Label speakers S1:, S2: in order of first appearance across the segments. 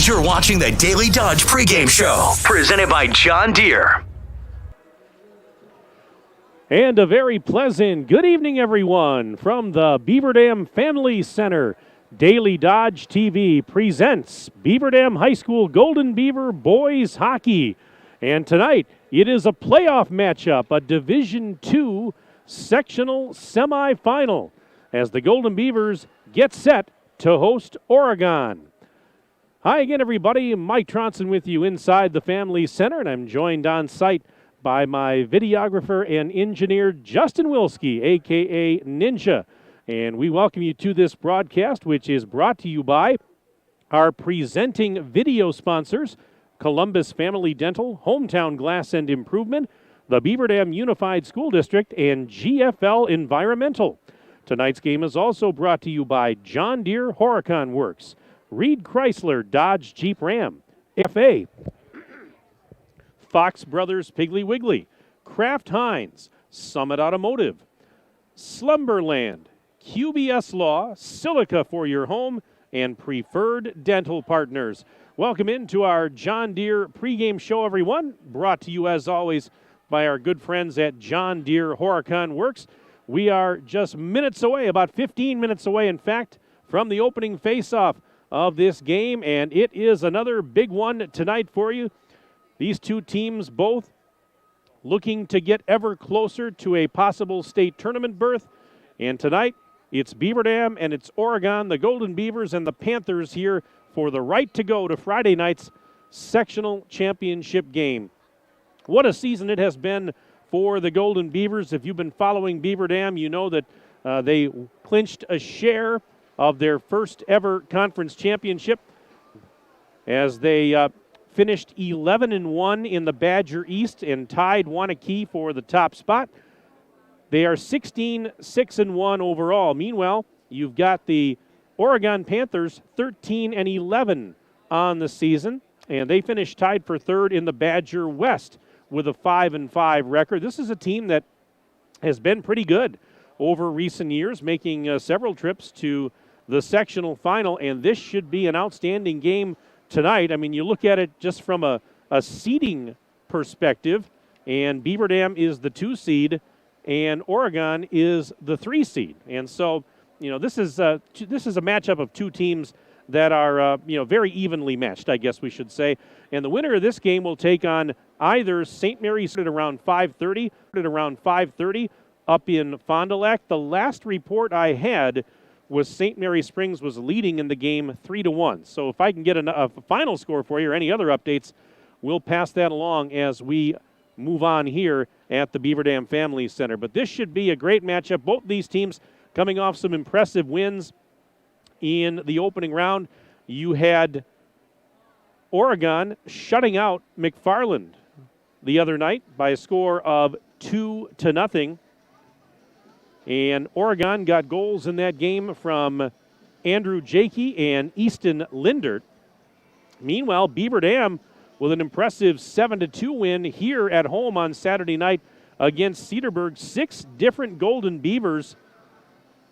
S1: You're watching the Daily Dodge pregame show, presented by John Deere.
S2: And a very pleasant good evening, everyone, from the Beaver Dam Family Center. Daily Dodge TV presents Beaver Dam High School Golden Beaver boys hockey. And tonight, it is a playoff matchup, a Division II sectional semifinal, as the Golden Beavers get set to host Oregon. Hi again, everybody. Mike Tronson with you inside the Family Center, and I'm joined on site by my videographer and engineer, Justin Wilski, a.k.a. Ninja. And we welcome you to this broadcast, which is brought to you by our presenting video sponsors, Columbus Family Dental, Hometown Glass and Improvement, the Beaver Dam Unified School District, and GFL Environmental. Tonight's game is also brought to you by John Deere Horicon Works, Reed Chrysler Dodge Jeep Ram, FA, Fox Brothers Piggly Wiggly, Kraft Heinz, Summit Automotive, Slumberland, QBS Law, Silica for your home, and Preferred Dental Partners. Welcome into our John Deere pregame show, everyone. Brought to you, as always, by our good friends at John Deere Horicon Works. We are just minutes away, about 15 minutes away, in fact, from the opening face-off of this game, and it is another big one tonight for you. These two teams both looking to get ever closer to a possible state tournament berth, and tonight it's Beaver Dam and it's Oregon, the Golden Beavers and the Panthers here for the right to go to Friday night's sectional championship game. What a season it has been for the Golden Beavers. If you've been following Beaver Dam, you know that they clinched a share of their first ever conference championship as they finished 11-1 in the Badger East and tied Wanakee for the top spot. They are 16-6-1 overall. Meanwhile, you've got the Oregon Panthers 13-11 on the season, and they finished tied for third in the Badger West with a 5-5 record. This is a team that has been pretty good over recent years, making several trips to the sectional final, and this should be an outstanding game tonight. I mean, you look at it just from a seeding perspective, and Beaver Dam is the 2 seed, and Oregon is the 3 seed. And so, you know, this is a matchup of two teams that are, very evenly matched, I guess we should say. And the winner of this game will take on either St. Mary's at around 5:30 up in Fond du Lac. The last report I had was St. Mary Springs was leading in the game 3-1. So if I can get a final score for you or any other updates, we'll pass that along as we move on here at the Beaver Dam Family Center. But this should be a great matchup. Both these teams coming off some impressive wins in the opening round. You had Oregon shutting out McFarland the other night by a score of 2-0. And Oregon got goals in that game from Andrew Jakey and Easton Lindert. Meanwhile, Beaver Dam with an impressive 7-2 win here at home on Saturday night against Cedarburg. 6 different Golden Beavers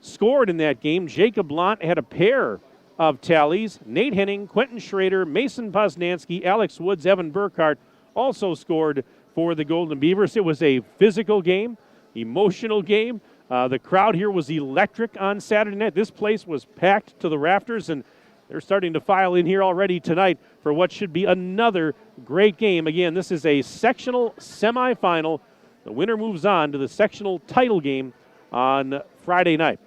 S2: scored in that game. Jacob Lant had a pair of tallies. Nate Henning, Quentin Schrader, Mason Poznansky, Alex Woods, Evan Burkhart also scored for the Golden Beavers. It was a physical game, emotional game. The crowd here was electric on Saturday night. This place was packed to the rafters, and they're starting to file in here already tonight for what should be another great game. Again, this is a sectional semifinal. The winner moves on to the sectional title game on Friday night.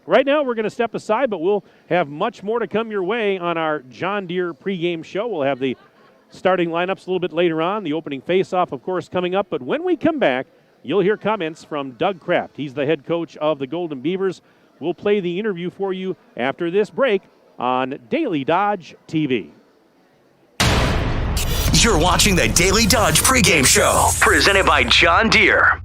S2: Right now, we're going to step aside, but we'll have much more to come your way on our John Deere pregame show. We'll have the starting lineups a little bit later on, the opening faceoff, of course, coming up. But when we come back, you'll hear comments from Doug Kraft. He's the head coach of the Golden Beavers. We'll play the interview for you after this break on Daily Dodge TV.
S1: You're watching the Daily Dodge pregame show, presented by John Deere.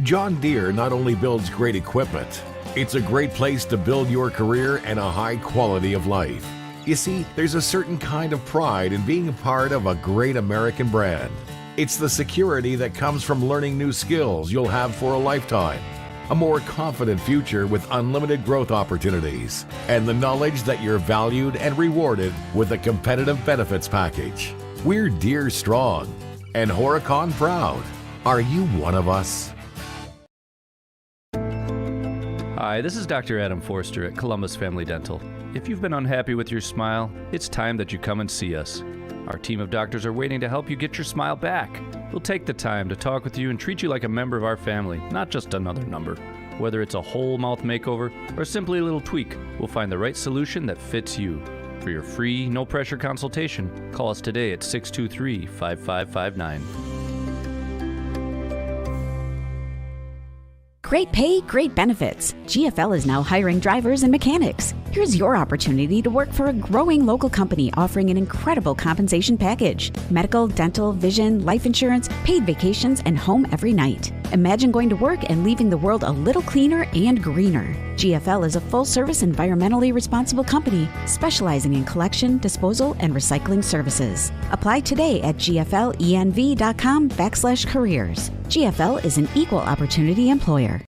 S3: John Deere not only builds great equipment, it's a great place to build your career and a high quality of life. You see, there's a certain kind of pride in being a part of a great American brand. It's the security that comes from learning new skills you'll have for a lifetime. a more confident future with unlimited growth opportunities, and the knowledge that you're valued and rewarded with a competitive benefits package. We're Deer strong and Horicon proud. Are you one of us?
S4: Hi, this is Dr. Adam Forster at Columbus Family Dental. If you've been unhappy with your smile, it's time that you come and see us. Our team of doctors are waiting to help you get your smile back. We'll take the time to talk with you and treat you like a member of our family, not just another number. Whether it's a whole mouth makeover or simply a little tweak, we'll find the right solution that fits you. For your free, no-pressure consultation, call us today at 623-5559.
S5: Great pay, great benefits. GFL is now hiring drivers and mechanics. Here's your opportunity to work for a growing local company offering an incredible compensation package. Medical, dental, vision, life insurance, paid vacations, and home every night. Imagine going to work and leaving the world a little cleaner and greener. GFL is a full-service, environmentally responsible company specializing in collection, disposal, and recycling services. Apply today at gflenv.com/careers. GFL is an equal opportunity employer.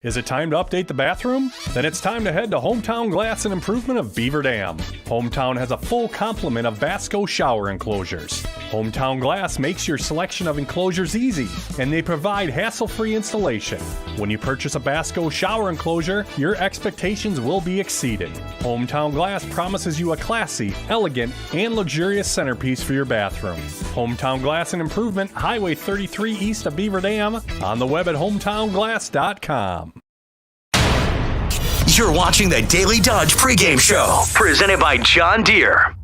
S6: Is it time to update the bathroom? Then it's time to head to Hometown Glass and Improvement of Beaver Dam. Hometown has a full complement of Vasco shower enclosures. Hometown Glass makes your selection of enclosures easy, and they provide hassle-free installation. When you purchase a Vasco shower enclosure, your expectations will be exceeded. Hometown Glass promises you a classy, elegant, and luxurious centerpiece for your bathroom. Hometown Glass and Improvement, Highway 33 east of Beaver Dam, on the web at hometownglass.com.
S1: You're watching the Daily Dodge pregame show, presented by John Deere.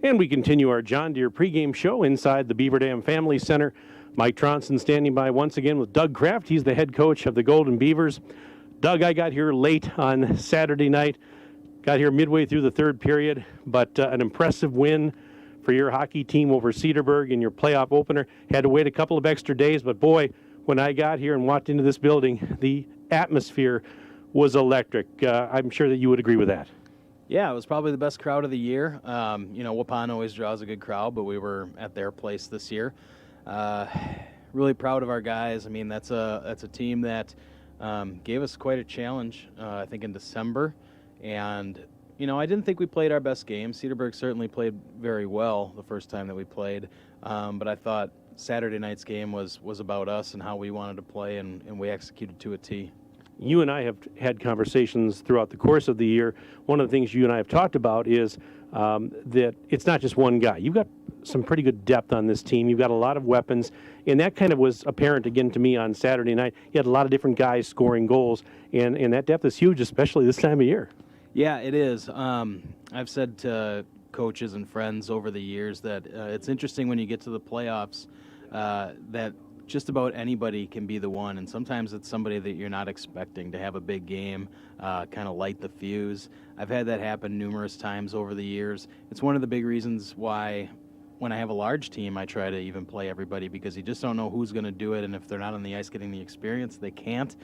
S2: And we continue our John Deere pregame show inside the Beaver Dam Family Center. Mike Tronson standing by once again with Doug Kraft. He's the head coach of the Golden Beavers. Doug, I got here late on Saturday night. Got here midway through the third period, but an impressive win for your hockey team over Cedarburg in your playoff opener. Had to wait a couple of extra days, but boy, when I got here and walked into this building, the atmosphere was electric. I'm sure that you would agree with that.
S7: Yeah, it was probably the best crowd of the year. Waupun always draws a good crowd, but we were at their place this year. Really proud of our guys. I mean, that's a team that gave us quite a challenge, I think, in December. And, I didn't think we played our best game. Cedarburg certainly played very well the first time that we played. But I thought Saturday night's game was about us and how we wanted to play, and we executed to a T.
S2: You and I have had conversations throughout the course of the year. One of the things you and I have talked about is that it's not just one guy. You've got some pretty good depth on this team. You've got a lot of weapons, and that kind of was apparent again to me on Saturday night. You had a lot of different guys scoring goals, and that depth is huge, especially this time of year. Yeah,
S7: it is. I've said to coaches and friends over the years that it's interesting when you get to the playoffs that just about anybody can be the one, and sometimes it's somebody that you're not expecting to have a big game, kind of light the fuse. I've had that happen numerous times over the years. It's one of the big reasons why when I have a large team, I try to even play everybody, because you just don't know who's going to do it, and if they're not on the ice getting the experience, they can't.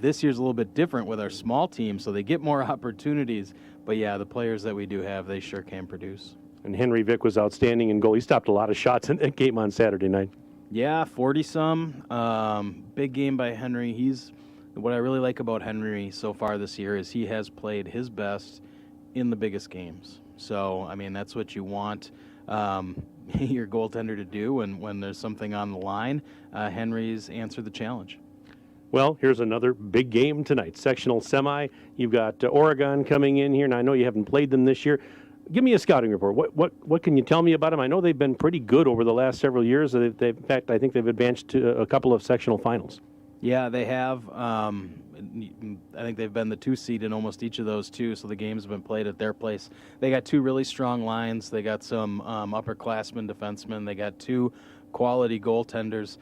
S7: This year's a little bit different with our small team, so they get more opportunities. But yeah, the players that we do have, they sure can produce.
S2: And Henry Vick was outstanding in goal. He stopped a lot of shots in that game on Saturday night.
S7: Yeah, 40-some. Big game by Henry. What I really like about Henry so far this year is he has played his best in the biggest games. So, I mean, that's what you want your goaltender to do when there's something on the line. Henry's answered the challenge.
S2: Well, here's another big game tonight. Sectional semi. You've got Oregon coming in here, and I know you haven't played them this year. Give me a scouting report. What can you tell me about them? I know they've been pretty good over the last several years. In fact, I think they've advanced to a couple of sectional finals.
S7: Yeah, they have. I think they've been the 2 seed in almost each of those two, so the games have been played at their place. They got 2 really strong lines. They got some upperclassmen defensemen. They got 2 quality goaltenders.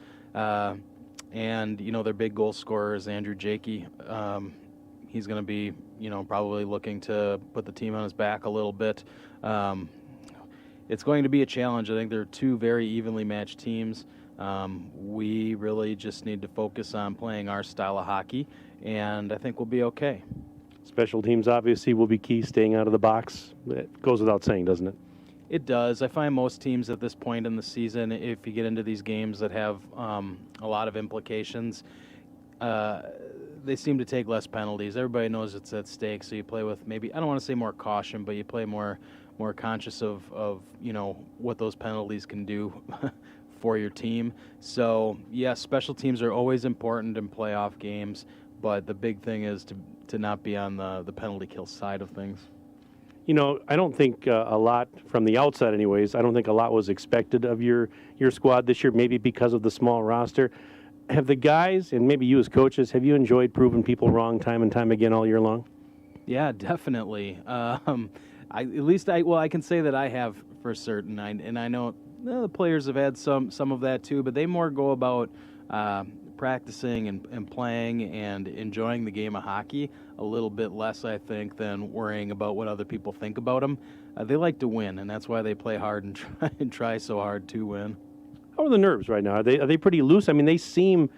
S7: And, their big goal scorer is Andrew Jakey. He's going to be, probably looking to put the team on his back a little bit. It's going to be a challenge. I think they're 2 very evenly matched teams. We really just need to focus on playing our style of hockey, and I think we'll be okay.
S2: Special teams obviously will be key, staying out of the box. It goes without saying, doesn't it?
S7: It does. I find most teams at this point in the season, if you get into these games that have a lot of implications, they seem to take less penalties. Everybody knows it's at stake, so you play with maybe, I don't want to say more caution, but you play more conscious of what those penalties can do for your team. So, yes, special teams are always important in playoff games, but the big thing is to not be on the penalty kill side of things.
S2: I don't think a lot from the outside anyways, I don't think a lot was expected of your squad this year, maybe because of the small roster. Have the guys, and maybe you as coaches, have you enjoyed proving people wrong time and time again all year long?
S7: Yeah, definitely. I can say that I have for certain. I know the players have had some of that too, but they more go about practicing and playing and enjoying the game of hockey a little bit less, I think, than worrying about what other people think about them. They like to win, and that's why they play hard and try so hard to win.
S2: How are the nerves right now? Are they pretty loose? I mean, they seem,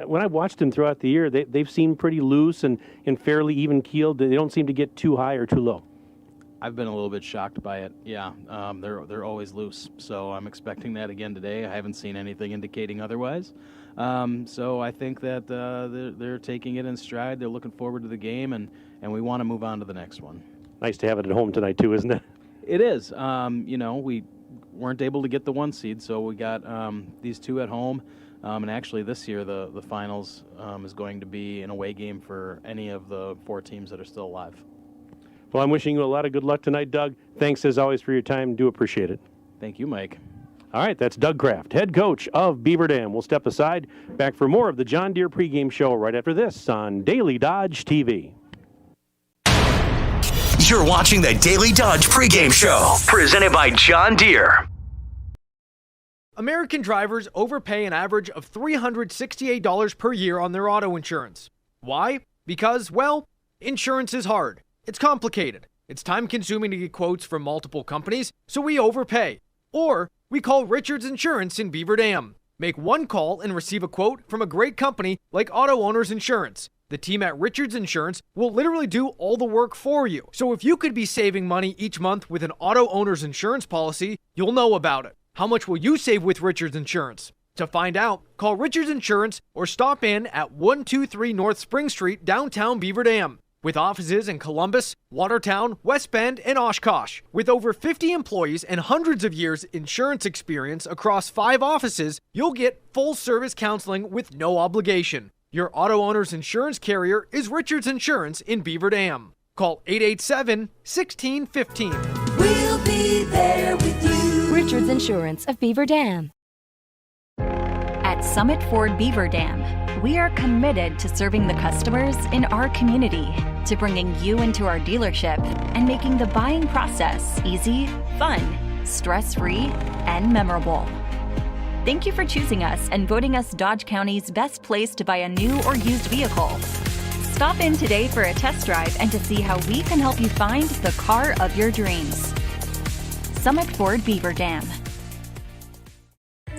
S2: when I've watched them throughout the year, they've seemed pretty loose and fairly even-keeled. They don't seem to get too high or too low.
S7: I've been a little bit shocked by it. Yeah, they're always loose, so I'm expecting that again today. I haven't seen anything indicating otherwise. So I think that they're taking it in stride. They're looking forward to the game, and we want to move on to the next one.
S2: Nice to have it at home tonight, too, isn't it?
S7: It is. We weren't able to get the one seed, so we got these two at home. And actually this year the finals is going to be an away game for any of the 4 teams that are still alive.
S2: Well, I'm wishing you a lot of good luck tonight, Doug. Thanks, as always, for your time. Do appreciate it.
S7: Thank you, Mike.
S2: All right, that's Doug Kraft, head coach of Beaver Dam. We'll step aside. Back for more of the John Deere pregame show right after this on Daily Dodge TV.
S1: You're watching the Daily Dodge pregame show, presented by John Deere.
S8: American drivers overpay an average of $368 per year on their auto insurance. Why? Because, well, insurance is hard. It's complicated. It's time-consuming to get quotes from multiple companies, so we overpay. Or we call Richards Insurance in Beaver Dam. Make one call and receive a quote from a great company like Auto Owners Insurance. The team at Richards Insurance will literally do all the work for you. So if you could be saving money each month with an Auto Owners Insurance policy, you'll know about it. How much will you save with Richards Insurance? To find out, call Richards Insurance or stop in at 123 North Spring Street, downtown Beaver Dam. With offices in Columbus, Watertown, West Bend, and Oshkosh. With over 50 employees and hundreds of years insurance experience across 5 offices, you'll get full-service counseling with no obligation. Your auto owner's insurance carrier is Richards Insurance in Beaver Dam. Call 887-1615.
S9: We'll be there with you. Richards Insurance of Beaver Dam.
S10: At Summit Ford Beaver Dam, we are committed to serving the customers in our community, to bringing you into our dealership and making the buying process easy, fun, stress-free, and memorable. Thank you for choosing us and voting us Dodge County's best place to buy a new or used vehicle. Stop in today for a test drive and to see how we can help you find the car of your dreams. Summit Ford Beaver Dam.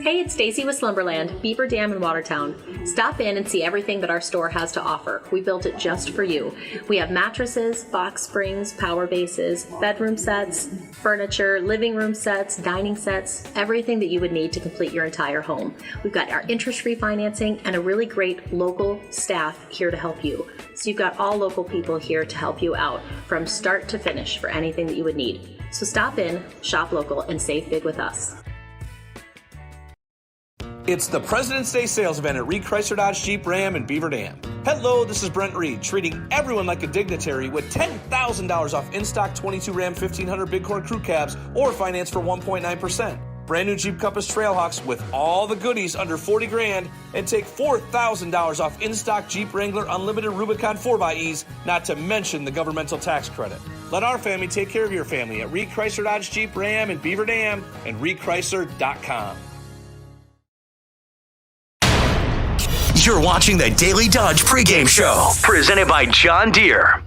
S11: Hey, it's Stacy with Slumberland, Beaver Dam in Watertown. Stop in and see everything that our store has to offer. We built it just for you. We have mattresses, box springs, power bases, bedroom sets, furniture, living room sets, dining sets, everything that you would need to complete your entire home. We've got our interest-free financing and a really great local staff here to help you. So you've got all local people here to help you out from start to finish for anything that you would need. So stop in, shop local, and save big with us.
S12: It's the President's Day sales event at Reed Chrysler Dodge Jeep Ram in Beaver Dam. Hello, this is Brent Reed, treating everyone like a dignitary with $10,000 off in-stock 22 Ram 1500 Bighorn Crew Cabs or finance for 1.9%. Brand new Jeep Compass Trailhawks with all the goodies under $40,000 and take $4,000 off in-stock Jeep Wrangler Unlimited Rubicon 4xEs, not to mention the governmental tax credit. Let our family take care of your family at Reed Chrysler Dodge Jeep Ram in Beaver Dam and reedchrysler.com.
S1: You're watching the Daily Dodge pregame show, presented by John Deere.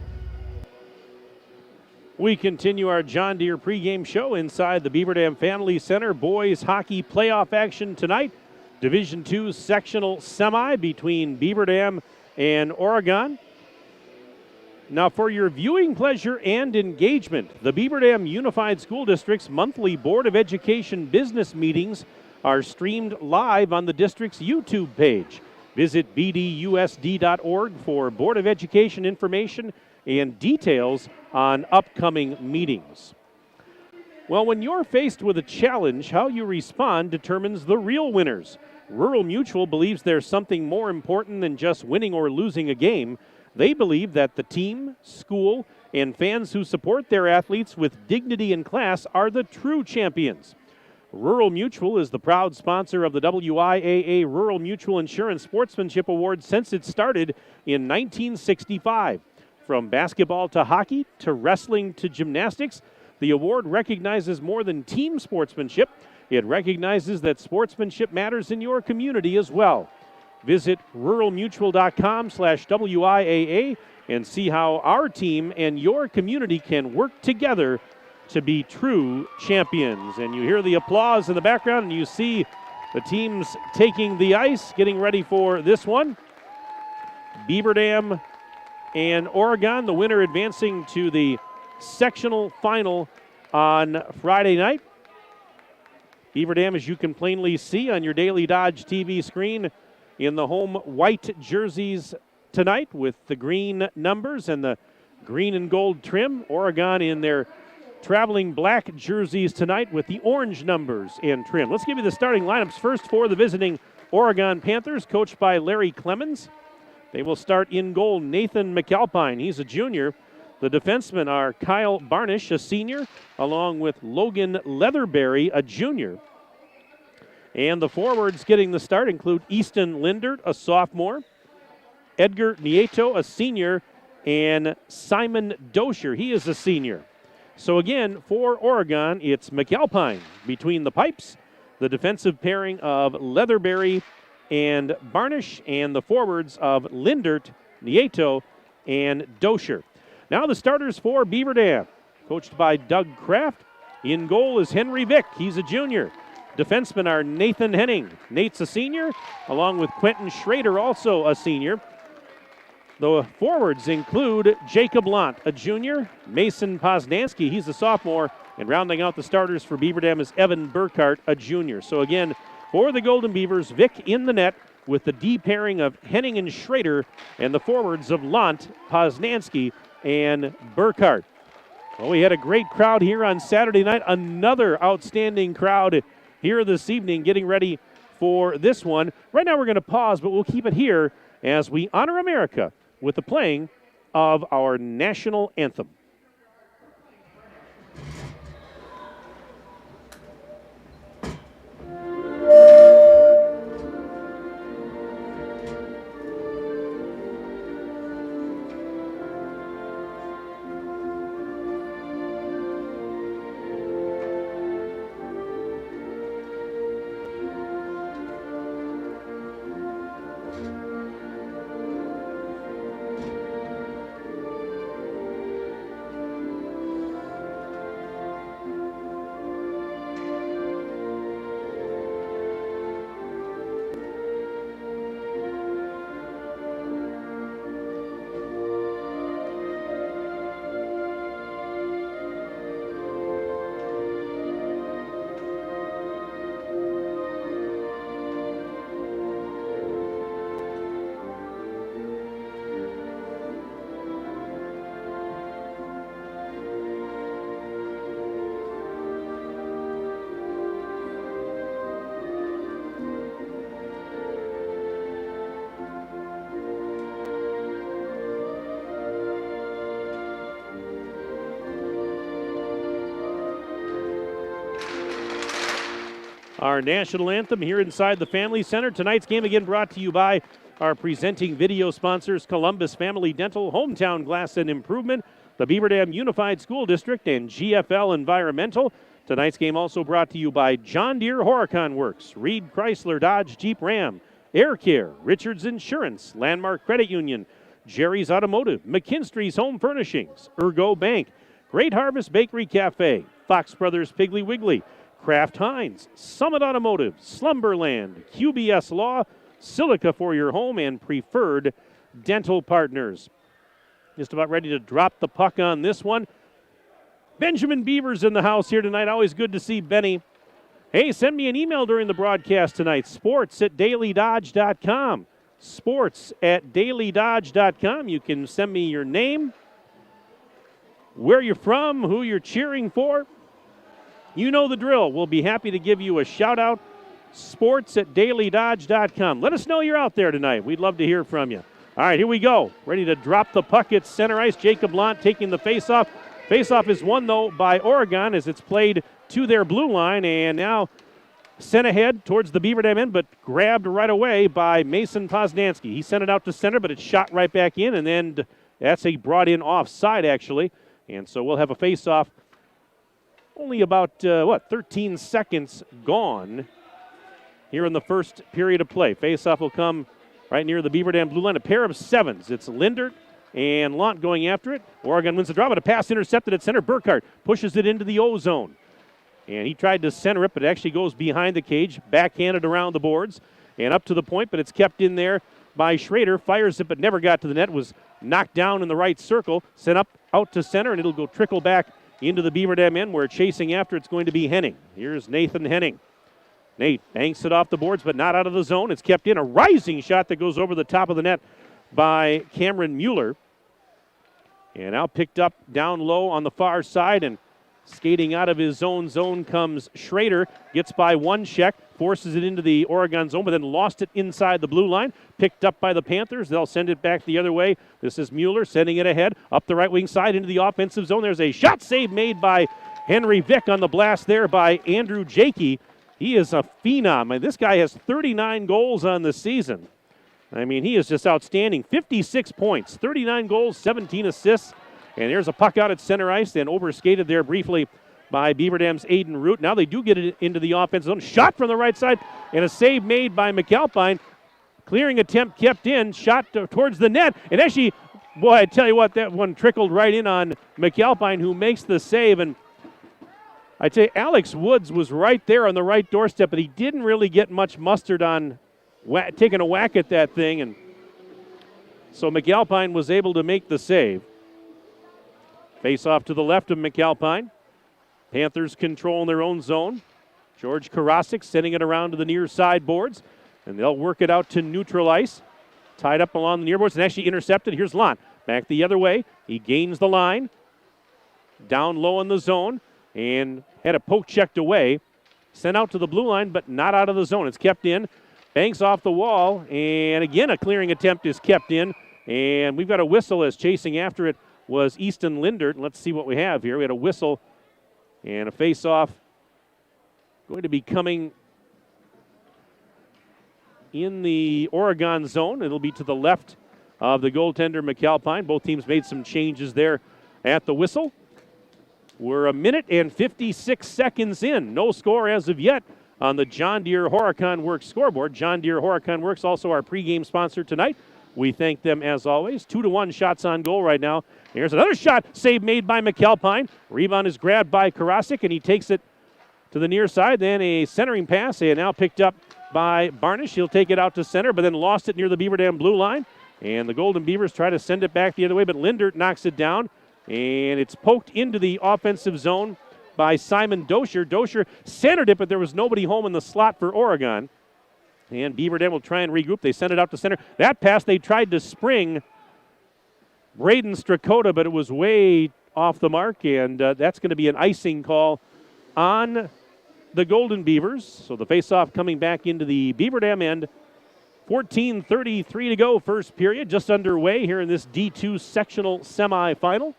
S2: We continue our John Deere pregame show inside the Beaver Dam Family Center. Boys hockey playoff action tonight. Division II sectional semi between Beaver Dam and Oregon. Now, for your viewing pleasure and engagement, the Beaver Dam Unified School District's monthly Board of Education business meetings are streamed live on the district's YouTube page. Visit bdusd.org for Board of Education information and details on upcoming meetings. Well, when you're faced with a challenge, how you respond determines the real winners. Rural Mutual believes there's something more important than just winning or losing a game. They believe that the team, school, and fans who support their athletes with dignity and class are the true champions. Rural Mutual is the proud sponsor of the WIAA Rural Mutual Insurance Sportsmanship Award since it started in 1965. From basketball to hockey to wrestling to gymnastics, the award recognizes more than team sportsmanship. It recognizes that sportsmanship matters in your community as well. Visit ruralmutual.com/WIAA and see how our team and your community can work together to be true champions. And you hear the applause in the background, and you see the teams taking the ice, getting ready for this one. Beaver Dam and Oregon, the winner advancing to the sectional final on Friday night. Beaver Dam, as you can plainly see on your Daily Dodge TV screen, in the home white jerseys tonight with the green numbers and the green and gold trim. Oregon in their traveling black jerseys tonight with the orange numbers and trim. Let's give you the starting lineups first for the visiting Oregon Panthers, coached by Larry Clemens. They will start in goal Nathan McAlpine. He's a junior. The defensemen are Kyle Barnish, a senior, along with Logan Leatherberry, a junior. And the forwards getting the start include Easton Lindert, a sophomore, Edgar Nieto, a senior, and Simon Dosher. He is a senior. So again, for Oregon, it's McAlpine between the pipes, the defensive pairing of Leatherberry and Barnish, and the forwards of Lindert, Nieto, and Dosher. Now the starters for Beaver Dam, coached by Doug Kraft. In goal is Henry Vick. He's a junior. Defensemen are Nathan Henning. Nate's a senior, along with Quentin Schrader, also a senior. The forwards include Jacob Lant, a junior, Mason Poznansky, he's a sophomore, and rounding out the starters for Beaver Dam is Evan Burkhart, a junior. So again, for the Golden Beavers, Vick in the net with the D pairing of Henning and Schrader, and the forwards of Lant, Poznansky, and Burkhart. Well, we had a great crowd here on Saturday night. Another outstanding crowd here this evening getting ready for this one. Right now we're going to pause, but we'll keep it here as we honor America with the playing of our national anthem. Our national anthem here inside the Family Center. Tonight's game again brought to you by our presenting video sponsors, Columbus Family Dental, Hometown Glass and Improvement, the Beaver Dam Unified School District, and GFL Environmental. Tonight's game also brought to you by John Deere Horicon Works, Reed Chrysler Dodge Jeep Ram, Air Care, Richards Insurance, Landmark Credit Union, Jerry's Automotive, McKinstry's Home Furnishings, Ergo Bank, Great Harvest Bakery Cafe, Fox Brothers Piggly Wiggly, Kraft Heinz, Summit Automotive, Slumberland, QBS Law, Silica for your home, and Preferred Dental Partners. just about ready to drop the puck on this one. Benjamin Beaver's in the house here tonight. Always good to see Benny. Hey, send me an email during the broadcast tonight. sports@dailydodge.com. sports@dailydodge.com. You can send me your name, where you're from, who you're cheering for. You know the drill. We'll be happy to give you a shout-out. sports@dailydodge.com. Let us know you're out there tonight. We'd love to hear from you. All right, here we go. Ready to drop the puck at center ice. Jacob Lant taking the faceoff. Faceoff is won, though, by Oregon as it's played to their blue line, and now sent ahead towards the Beaver Dam end, but grabbed right away by Mason Poznansky. He sent it out to center, but it's shot right back in, and then that's a brought in offside, actually. And so we'll have a faceoff. Only about, 13 seconds gone here in the first period of play. Faceoff will come right near the Beaver Dam blue line. A pair of sevens. It's Lindert and Lant going after it. Oregon wins the draw, but a pass intercepted at center. Burkhart pushes it into the O zone. And he tried to center it, but it actually goes behind the cage, backhanded around the boards, and up to the point, but it's kept in there by Schrader. Fires it, but never got to the net. Was knocked down in the right circle, sent up out to center, and it'll go trickle back into the Beaver Dam end, where chasing after it's going to be Henning. Here's Nathan Henning. Nate banks it off the boards, but not out of the zone. It's kept in. A rising shot that goes over the top of the net by Cameron Mueller. And now picked up down low on the far side, and skating out of his own zone comes Schrader. Gets by one check, forces it into the Oregon zone, but then lost it inside the blue line. Picked up by the Panthers. They'll send it back the other way. This is Mueller sending it ahead up the right wing side into the offensive zone. There's a shot save made by Henry Vick on the blast there by Andrew Jakey. He is a phenom. And this guy has 39 goals on the season. I mean, he is just outstanding. 56 points, 39 goals, 17 assists. And there's a puck out at center ice and overskated there briefly by Beaver Dam's Aiden Root. Now they do get it into the offensive zone. Shot from the right side and a save made by McAlpine. Clearing attempt kept in, shot towards the net. And actually, boy, I tell you what, that one trickled right in on McAlpine, who makes the save. And I'd say Alex Woods was right there on the right doorstep, but he didn't really get much mustard on taking a whack at that thing. And so McAlpine was able to make the save. Face off to the left of McAlpine. Panthers control their own zone. George Karasik sending it around to the near side boards, and they'll work it out to neutral ice. Tied up along the near boards and actually intercepted. Here's Lant. Back the other way. He gains the line. Down low in the zone and had a poke checked away. Sent out to the blue line, but not out of the zone. It's kept in. Banks off the wall, and again a clearing attempt is kept in. And we've got a whistle as chasing after it was Easton Lindert. Let's see what we have here. We had a whistle and a face-off going to be coming in the Oregon zone. It'll be to the left of the goaltender McAlpine. Both teams made some changes there at the whistle. We're a minute and 56 seconds in. No score as of yet on the John Deere Horicon Works scoreboard. John Deere Horicon Works, also our pregame sponsor tonight. We thank them as always. 2-1 shots on goal right now. Here's another shot, save made by McAlpine. Rebound is grabbed by Karasik, and he takes it to the near side. Then a centering pass, and now picked up by Barnish. He'll take it out to center, but then lost it near the Beaver Dam blue line. And the Golden Beavers try to send it back the other way, but Lindert knocks it down. And it's poked into the offensive zone by Simon Dosher. Dosher centered it, but there was nobody home in the slot for Oregon. And Beaver Dam will try and regroup. They send it out to center. That pass, they tried to spring Braden Strakota, but it was way off the mark, and that's going to be an icing call on the Golden Beavers. So the faceoff coming back into the Beaver Dam end. 14:33 to go, first period, just underway here in this D2 sectional semifinal.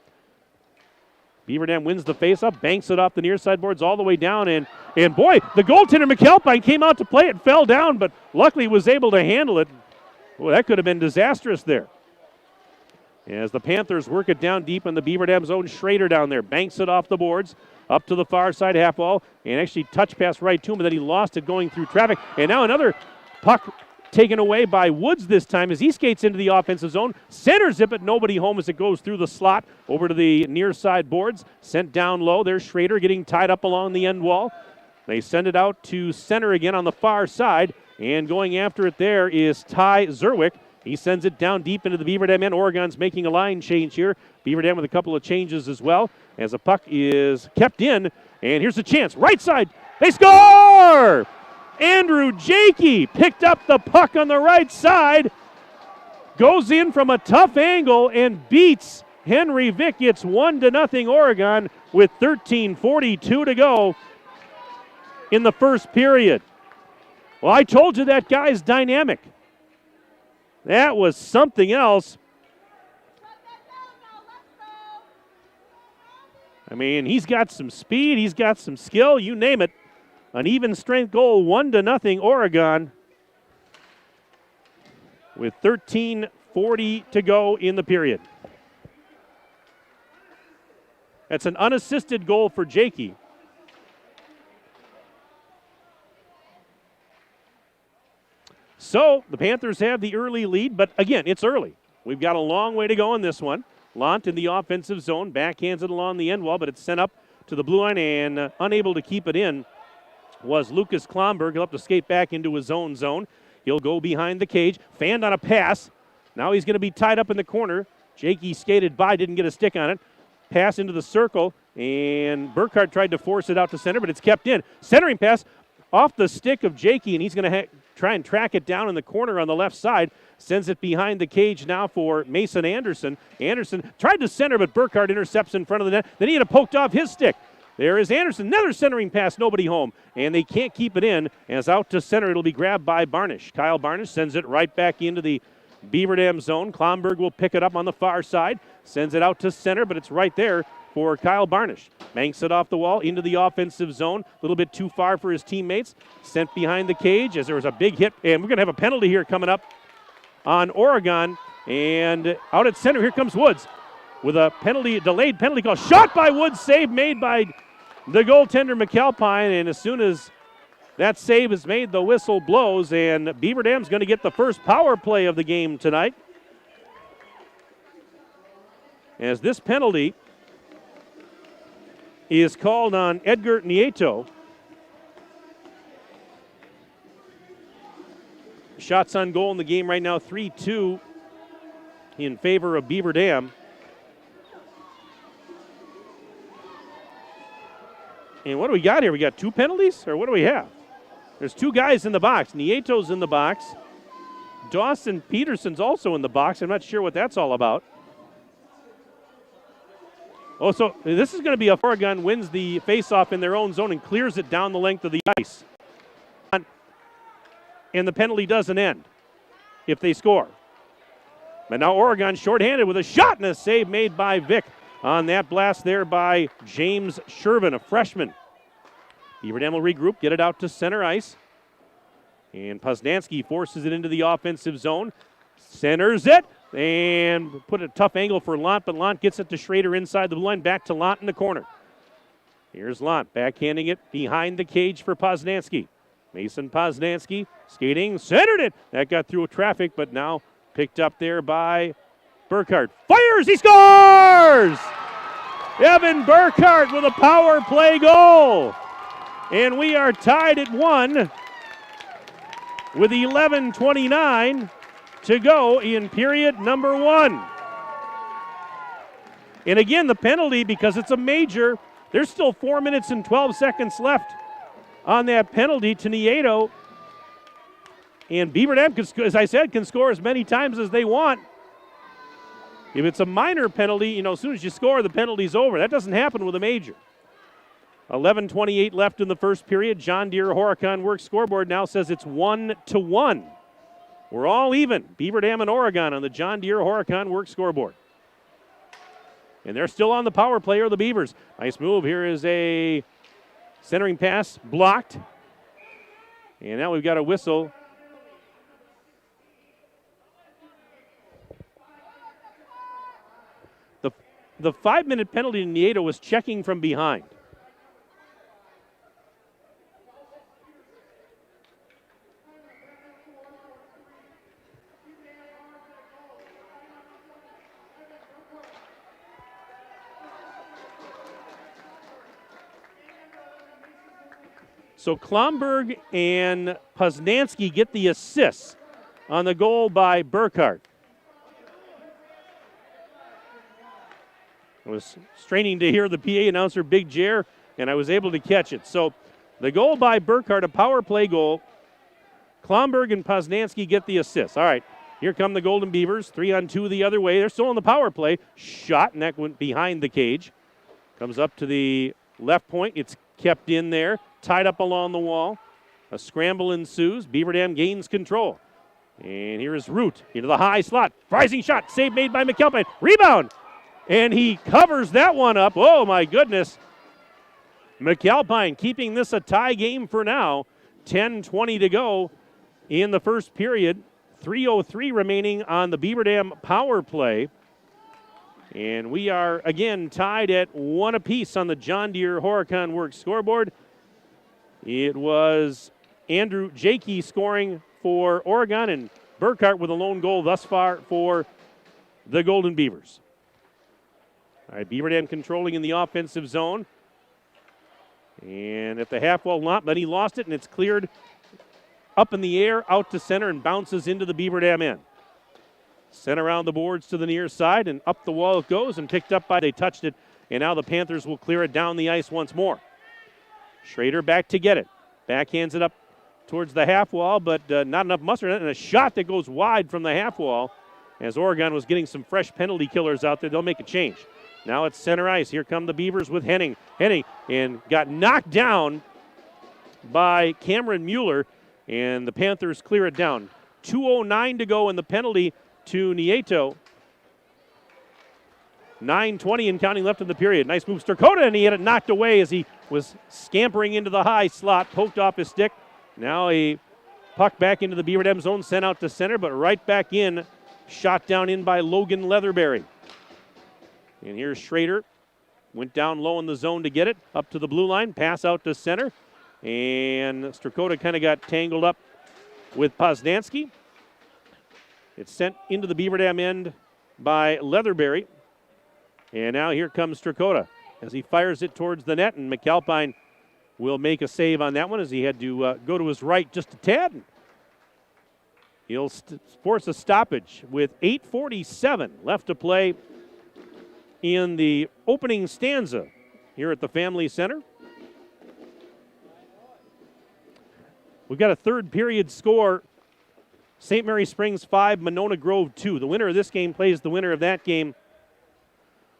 S2: Beaver Dam wins the faceoff, banks it off the near side boards all the way down, and boy, the goaltender McAlpine came out to play it, fell down, but luckily was able to handle it. Boy, that could have been disastrous there. As the Panthers work it down deep in the Beaver Dam zone, Schrader down there banks it off the boards, up to the far side half wall, and actually touch pass right to him, but then he lost it going through traffic. And now another puck taken away by Woods this time as he skates into the offensive zone, centers it, but nobody home as it goes through the slot over to the near side boards. Sent down low. There's Schrader getting tied up along the end wall. They send it out to center again on the far side, and going after it there is Ty Zerwick. He sends it down deep into the Beaver Dam end. Oregon's making a line change here. Beaver Dam with a couple of changes as well as the puck is kept in. And here's a chance. Right side. They score! Andrew Jakey picked up the puck on the right side. Goes in from a tough angle and beats Henry Vick. It's 1-0 Oregon with 13:42 to go in the first period. Well, I told you that guy's dynamic. That was something else. I mean, he's got some speed, he's got some skill, you name it. An even strength goal, 1-0 Oregon with 13:40 to go in the period. That's an unassisted goal for Jakey. So the Panthers have the early lead, but again, it's early. We've got a long way to go in this one. Lant in the offensive zone, backhands it along the end wall, but it's sent up to the blue line and unable to keep it in was Lucas Klomberg. He'll have to skate back into his own zone. He'll go behind the cage, fanned on a pass. Now he's going to be tied up in the corner. Jakey skated by, didn't get a stick on it. Pass into the circle, and Burkhardt tried to force it out to center, but it's kept in. Centering pass off the stick of Jakey, and he's going to try and track it down in the corner on the left side. Sends it behind the cage now for Mason Anderson. Anderson tried to center, but Burkhardt intercepts in front of the net. Then he had it poked off his stick. There is Anderson. Another centering pass, nobody home. And they can't keep it in. As out to center, it'll be grabbed by Barnish. Kyle Barnish sends it right back into the Beaver Dam zone. Klomberg will pick it up on the far side. Sends it out to center, but it's right there for Kyle Barnish. Banks it off the wall into the offensive zone. A little bit too far for his teammates. Sent behind the cage as there was a big hit. And we're going to have a penalty here coming up on Oregon. And out at center, here comes Woods with a penalty, delayed penalty call. Shot by Woods, save made by the goaltender McAlpine. And as soon as that save is made, the whistle blows. And Beaver Dam's going to get the first power play of the game tonight. As this penalty is called on Edgar Nieto. Shots on goal in the game right now, 3-2 in favor of Beaver Dam. And what do we got here? We got two penalties, or what do we have? There's two guys in the box. Nieto's in the box. Dawson Peterson's also in the box. I'm not sure what that's all about. Oh, so this is going to be a Oregon wins the faceoff in their own zone and clears it down the length of the ice. And the penalty doesn't end if they score. But now Oregon shorthanded with a shot and a save made by Vick on that blast there by James Shervin, a freshman. Beaver Dam will regroup, get it out to center ice. And Poznansky forces it into the offensive zone. Centers it. And put a tough angle for Lant, but Lant gets it to Schrader inside the blue line, back to Lant in the corner. Here's Lant, backhanding it behind the cage for Poznansky. Mason Poznansky skating, centered it. That got through traffic, but now picked up there by Burkhardt. Fires, he scores! Evan Burkhardt with a power play goal. And we are tied at 1 with 11:29 to go in period number 1. And again, the penalty, because it's a major, there's still 4 minutes and 12 seconds left on that penalty to Nieto. And Beaver Dam, as I said, can score as many times as they want. If it's a minor penalty, as soon as you score, the penalty's over. That doesn't happen with a major. 11:28 left in the first period. John Deere Horicon Works scoreboard now says it's 1-1. We're all even. Beaver Dam and Oregon on the John Deere Horicon Works scoreboard. And they're still on the power play are the Beavers. Nice move. Here is a centering pass blocked. And now we've got a whistle. The 5-minute penalty to Nieto was checking from behind. So Klomberg and Poznansky get the assists. on the goal by Burkhart. I was straining to hear the PA announcer, Big Jer, and I was able to catch it. So the goal by Burkhart, a power play goal. Klomberg and Poznansky get the assist. All right, here come the Golden Beavers, 3-on-2 the other way. They're still on the power play. Shot, and that went behind the cage. Comes up to the left point. It's kept in there, tied up along the wall. A scramble ensues. Beaver Dam gains control. And here is Root into the high slot. Rising shot, save made by McAlpine. Rebound, and he covers that one up. Oh, my goodness. McAlpine keeping this a tie game for now. 10:20 to go in the first period. 3:03 remaining on the Beaver Dam power play. And we are, again, tied at 1 apiece on the John Deere Horicon Works scoreboard. It was Andrew Jakey scoring for Oregon, and Burkhart with a lone goal thus far for the Golden Beavers. All right, Beaver Dam controlling in the offensive zone. And at the half wall, but he lost it, and it's cleared up in the air, out to center, and bounces into the Beaver Dam end. Sent around the boards to the near side, and up the wall it goes, and picked up by, they touched it, and now the Panthers will clear it down the ice once more. Schrader back to get it. Backhands it up towards the half wall, but not enough mustard in it, and a shot that goes wide from the half wall. As Oregon was getting some fresh penalty killers out there, they'll make a change. Now it's center ice. Here come the Beavers with Henning. Henning, and got knocked down by Cameron Mueller, and the Panthers clear it down. 2:09 to go in the penalty to Nieto. 9:20 and counting left in the period. Nice move, Sturkota, and he had it knocked away as he was scampering into the high slot, poked off his stick. Now a puck back into the Beaver Dam zone, sent out to center, but right back in, shot down in by Logan Leatherberry. And here's Schrader. Went down low in the zone to get it, up to the blue line, pass out to center. And Sturkota kind of got tangled up with Poznansky. It's sent into the Beaver Dam end by Leatherberry. And now here comes Sturkota as he fires it towards the net, and McAlpine will make a save on that one as he had to go to his right just a tad. He'll force a stoppage with 8:47 left to play in the opening stanza here at the Family Center. We've got a third period score. St. Mary Springs 5, Monona Grove 2. The winner of this game plays the winner of that game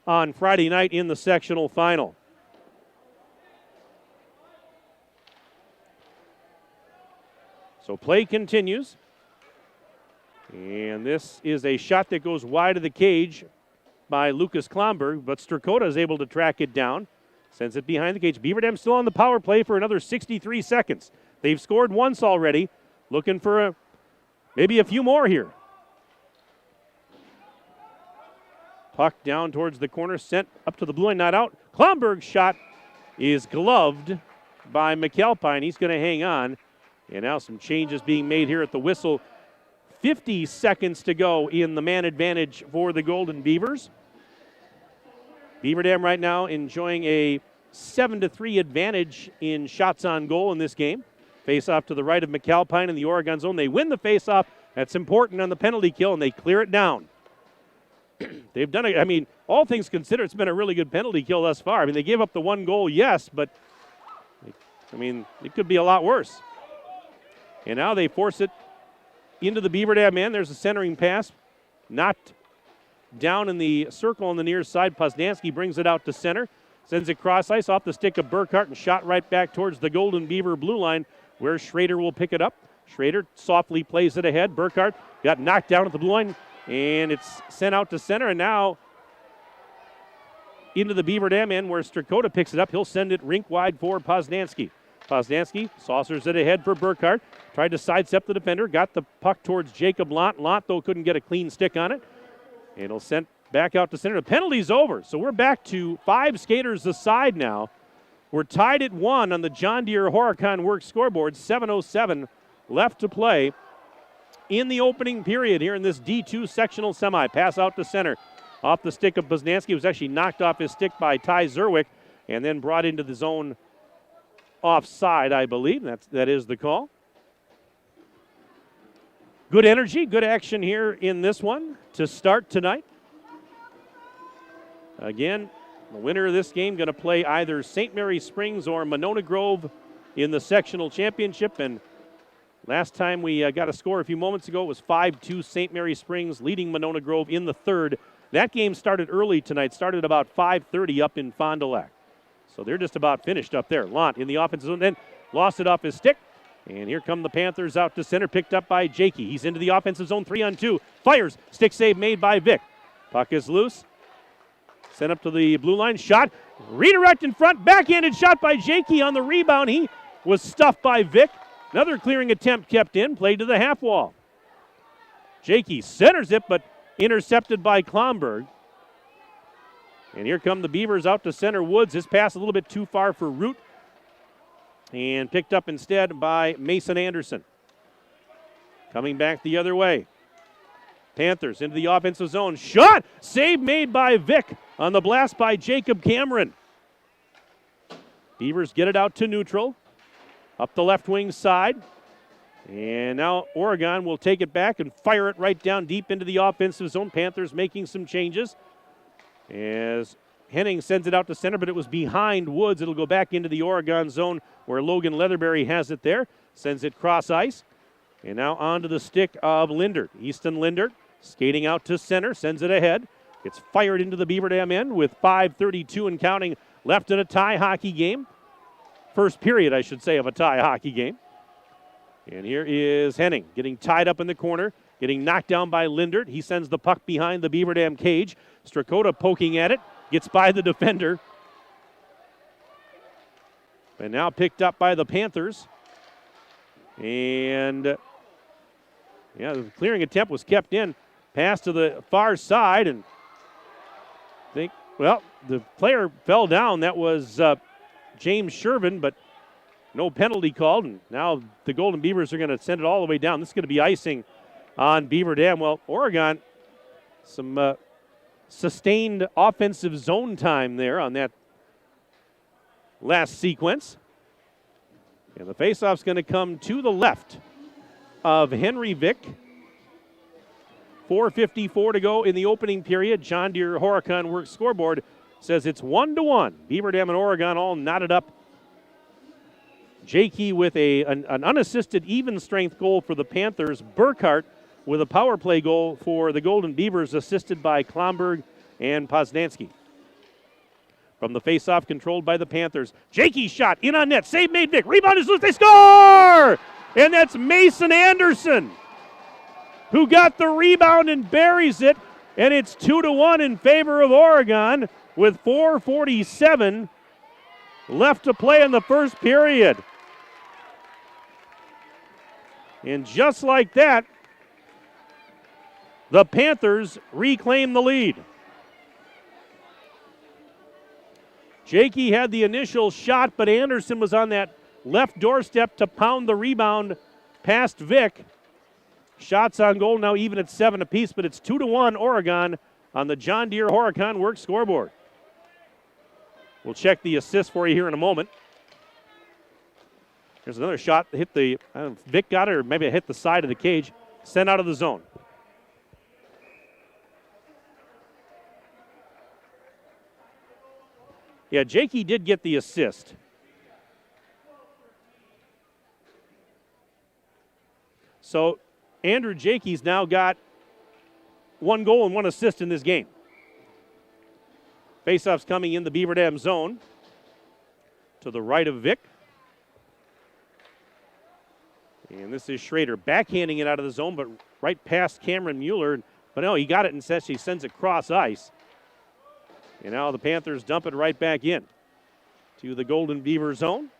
S2: on Friday night in the sectional final. So play continues. And this is a shot that goes wide of the cage by Lucas Klomberg, but Sturkota is able to track it down. Sends it behind the cage. Beaver Dam still on the power play for another 63 seconds. They've scored once already. Looking for maybe a few more here. Puck down towards the corner, sent up to the blue line, not out. Klomberg's shot is gloved by McAlpine. He's going to hang on. And now some changes being made here at the whistle. 50 seconds to go in the man advantage for the Golden Beavers. Beaver Dam right now enjoying a 7-3 advantage in shots on goal in this game. Face-off to the right of McAlpine in the Oregon zone. They win the face-off. That's important on the penalty kill, and they clear it down. They've done it. I mean, all things considered, it's been a really good penalty kill thus far. I mean, they gave up the one goal, yes, but, I mean, it could be a lot worse. And now they force it into the Beaver Dam end. There's a centering pass. Knocked down in the circle on the near side. Poznansky brings it out to center. Sends it cross ice off the stick of Burkhart and shot right back towards the Golden Beaver blue line where Schrader will pick it up. Schrader softly plays it ahead. Burkhart got knocked down at the blue line, and it's sent out to center, and now into the Beaver Dam end where Sturkota picks it up. He'll send it rink wide for Poznansky. Poznansky saucers it ahead for Burkhart. Tried to sidestep the defender. Got the puck towards Jacob Lott. Lott, though, couldn't get a clean stick on it. And it'll send back out to center. The penalty's over. So we're back to 5 skaters aside now. We're tied at 1 on the John Deere Horicon Works scoreboard. 7:07 left to play in the opening period here in this D2 sectional semi. Pass out to center. Off the stick of Poznansky. Was actually knocked off his stick by Ty Zerwick and then brought into the zone offside, I believe. That is the call. Good energy, good action here in this one to start tonight. Again, the winner of this game going to play either St. Mary Springs or Monona Grove in the sectional championship. And last time we got a score a few moments ago, it was 5-2 St. Mary Springs leading Monona Grove in the third. That game started early tonight, started about 5:30 up in Fond du Lac. So they're just about finished up there. Lant in the offensive zone, then lost it off his stick. And here come the Panthers out to center, picked up by Jakey. He's into the offensive zone, 3-on-2. Fires, stick save made by Vic. Puck is loose. Sent up to the blue line, shot. Redirect in front, backhanded shot by Jakey on the rebound. He was stuffed by Vic. Another clearing attempt kept in, played to the half wall. Jakey centers it, but intercepted by Klomberg. And here come the Beavers out to center. Woods, his pass a little bit too far for Root. And picked up instead by Mason Anderson. Coming back the other way. Panthers into the offensive zone. Shot! Save made by Vic on the blast by Jacob Cameron. Beavers get it out to neutral. Up the left wing side. And now Oregon will take it back and fire it right down deep into the offensive zone. Panthers making some changes. As Henning sends it out to center, but it was behind Woods. It'll go back into the Oregon zone where Logan Leatherberry has it there. Sends it cross ice. And now onto the stick of Lindert. Easton Lindert skating out to center, sends it ahead. It's fired into the Beaver Dam end with 5:32 and counting left in a tie hockey game. First period, I should say, of a tie hockey game. And here is Henning getting tied up in the corner, getting knocked down by Lindert. He sends the puck behind the Beaver Dam cage. Strakota poking at it. Gets by the defender. And now picked up by the Panthers. And, the clearing attempt was kept in. Pass to the far side. And the player fell down. That was James Shervin, but no penalty called. And now the Golden Beavers are going to send it all the way down. This is going to be icing on Beaver Dam. Well, Oregon, some sustained offensive zone time there on that last sequence. And the faceoff's going to come to the left of Henry Vick. 4:54 to go in the opening period. John Deere Horicon Works scoreboard says it's 1-1. Beaver Dam and Oregon all knotted up. Jakey with an unassisted even strength goal for the Panthers. Burkhart with a power play goal for the Golden Beavers, assisted by Klomberg and Poznansky. From the faceoff, controlled by the Panthers. Jakey's shot, in on net, save made Vic, rebound is loose, they score! And that's Mason Anderson, who got the rebound and buries it, and it's 2-1 in favor of Oregon with 4:47 left to play in the first period. And just like that, the Panthers reclaim the lead. Jakey had the initial shot, but Anderson was on that left doorstep to pound the rebound past Vic. Shots on goal now even at 7 apiece, but it's 2-1 Oregon on the John Deere Horicon Works scoreboard. We'll check the assist for you here in a moment. There's another shot that hit the, I don't know if Vic got it or maybe it hit the side of the cage, sent out of the zone. Yeah, Jakey did get the assist. So Andrew Jakey's now got 1 goal and 1 assist in this game. Faceoff's coming in the Beaver Dam zone. To the right of Vic. And this is Schrader backhanding it out of the zone, but right past Cameron Mueller. But no, he got it and he sends it cross ice. And now the Panthers dump it right back in to the Golden Beaver zone.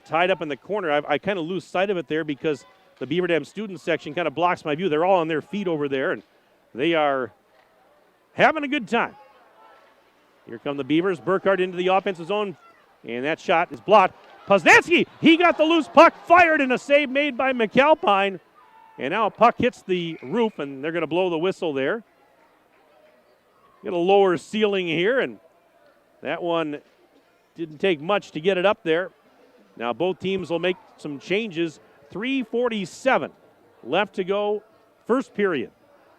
S2: Tied up in the corner. I kind of lose sight of it there because the Beaver Dam student section kind of blocks my view. They're all on their feet over there, and they are having a good time. Here come the Beavers. Burkhart into the offensive zone, and that shot is blocked. Poznansky, he got the loose puck, fired, and a save made by McAlpine. And now a puck hits the roof, and they're going to blow the whistle there. Get a lower ceiling here, and that one didn't take much to get it up there. Now both teams will make some changes. 3:47 left to go, first period.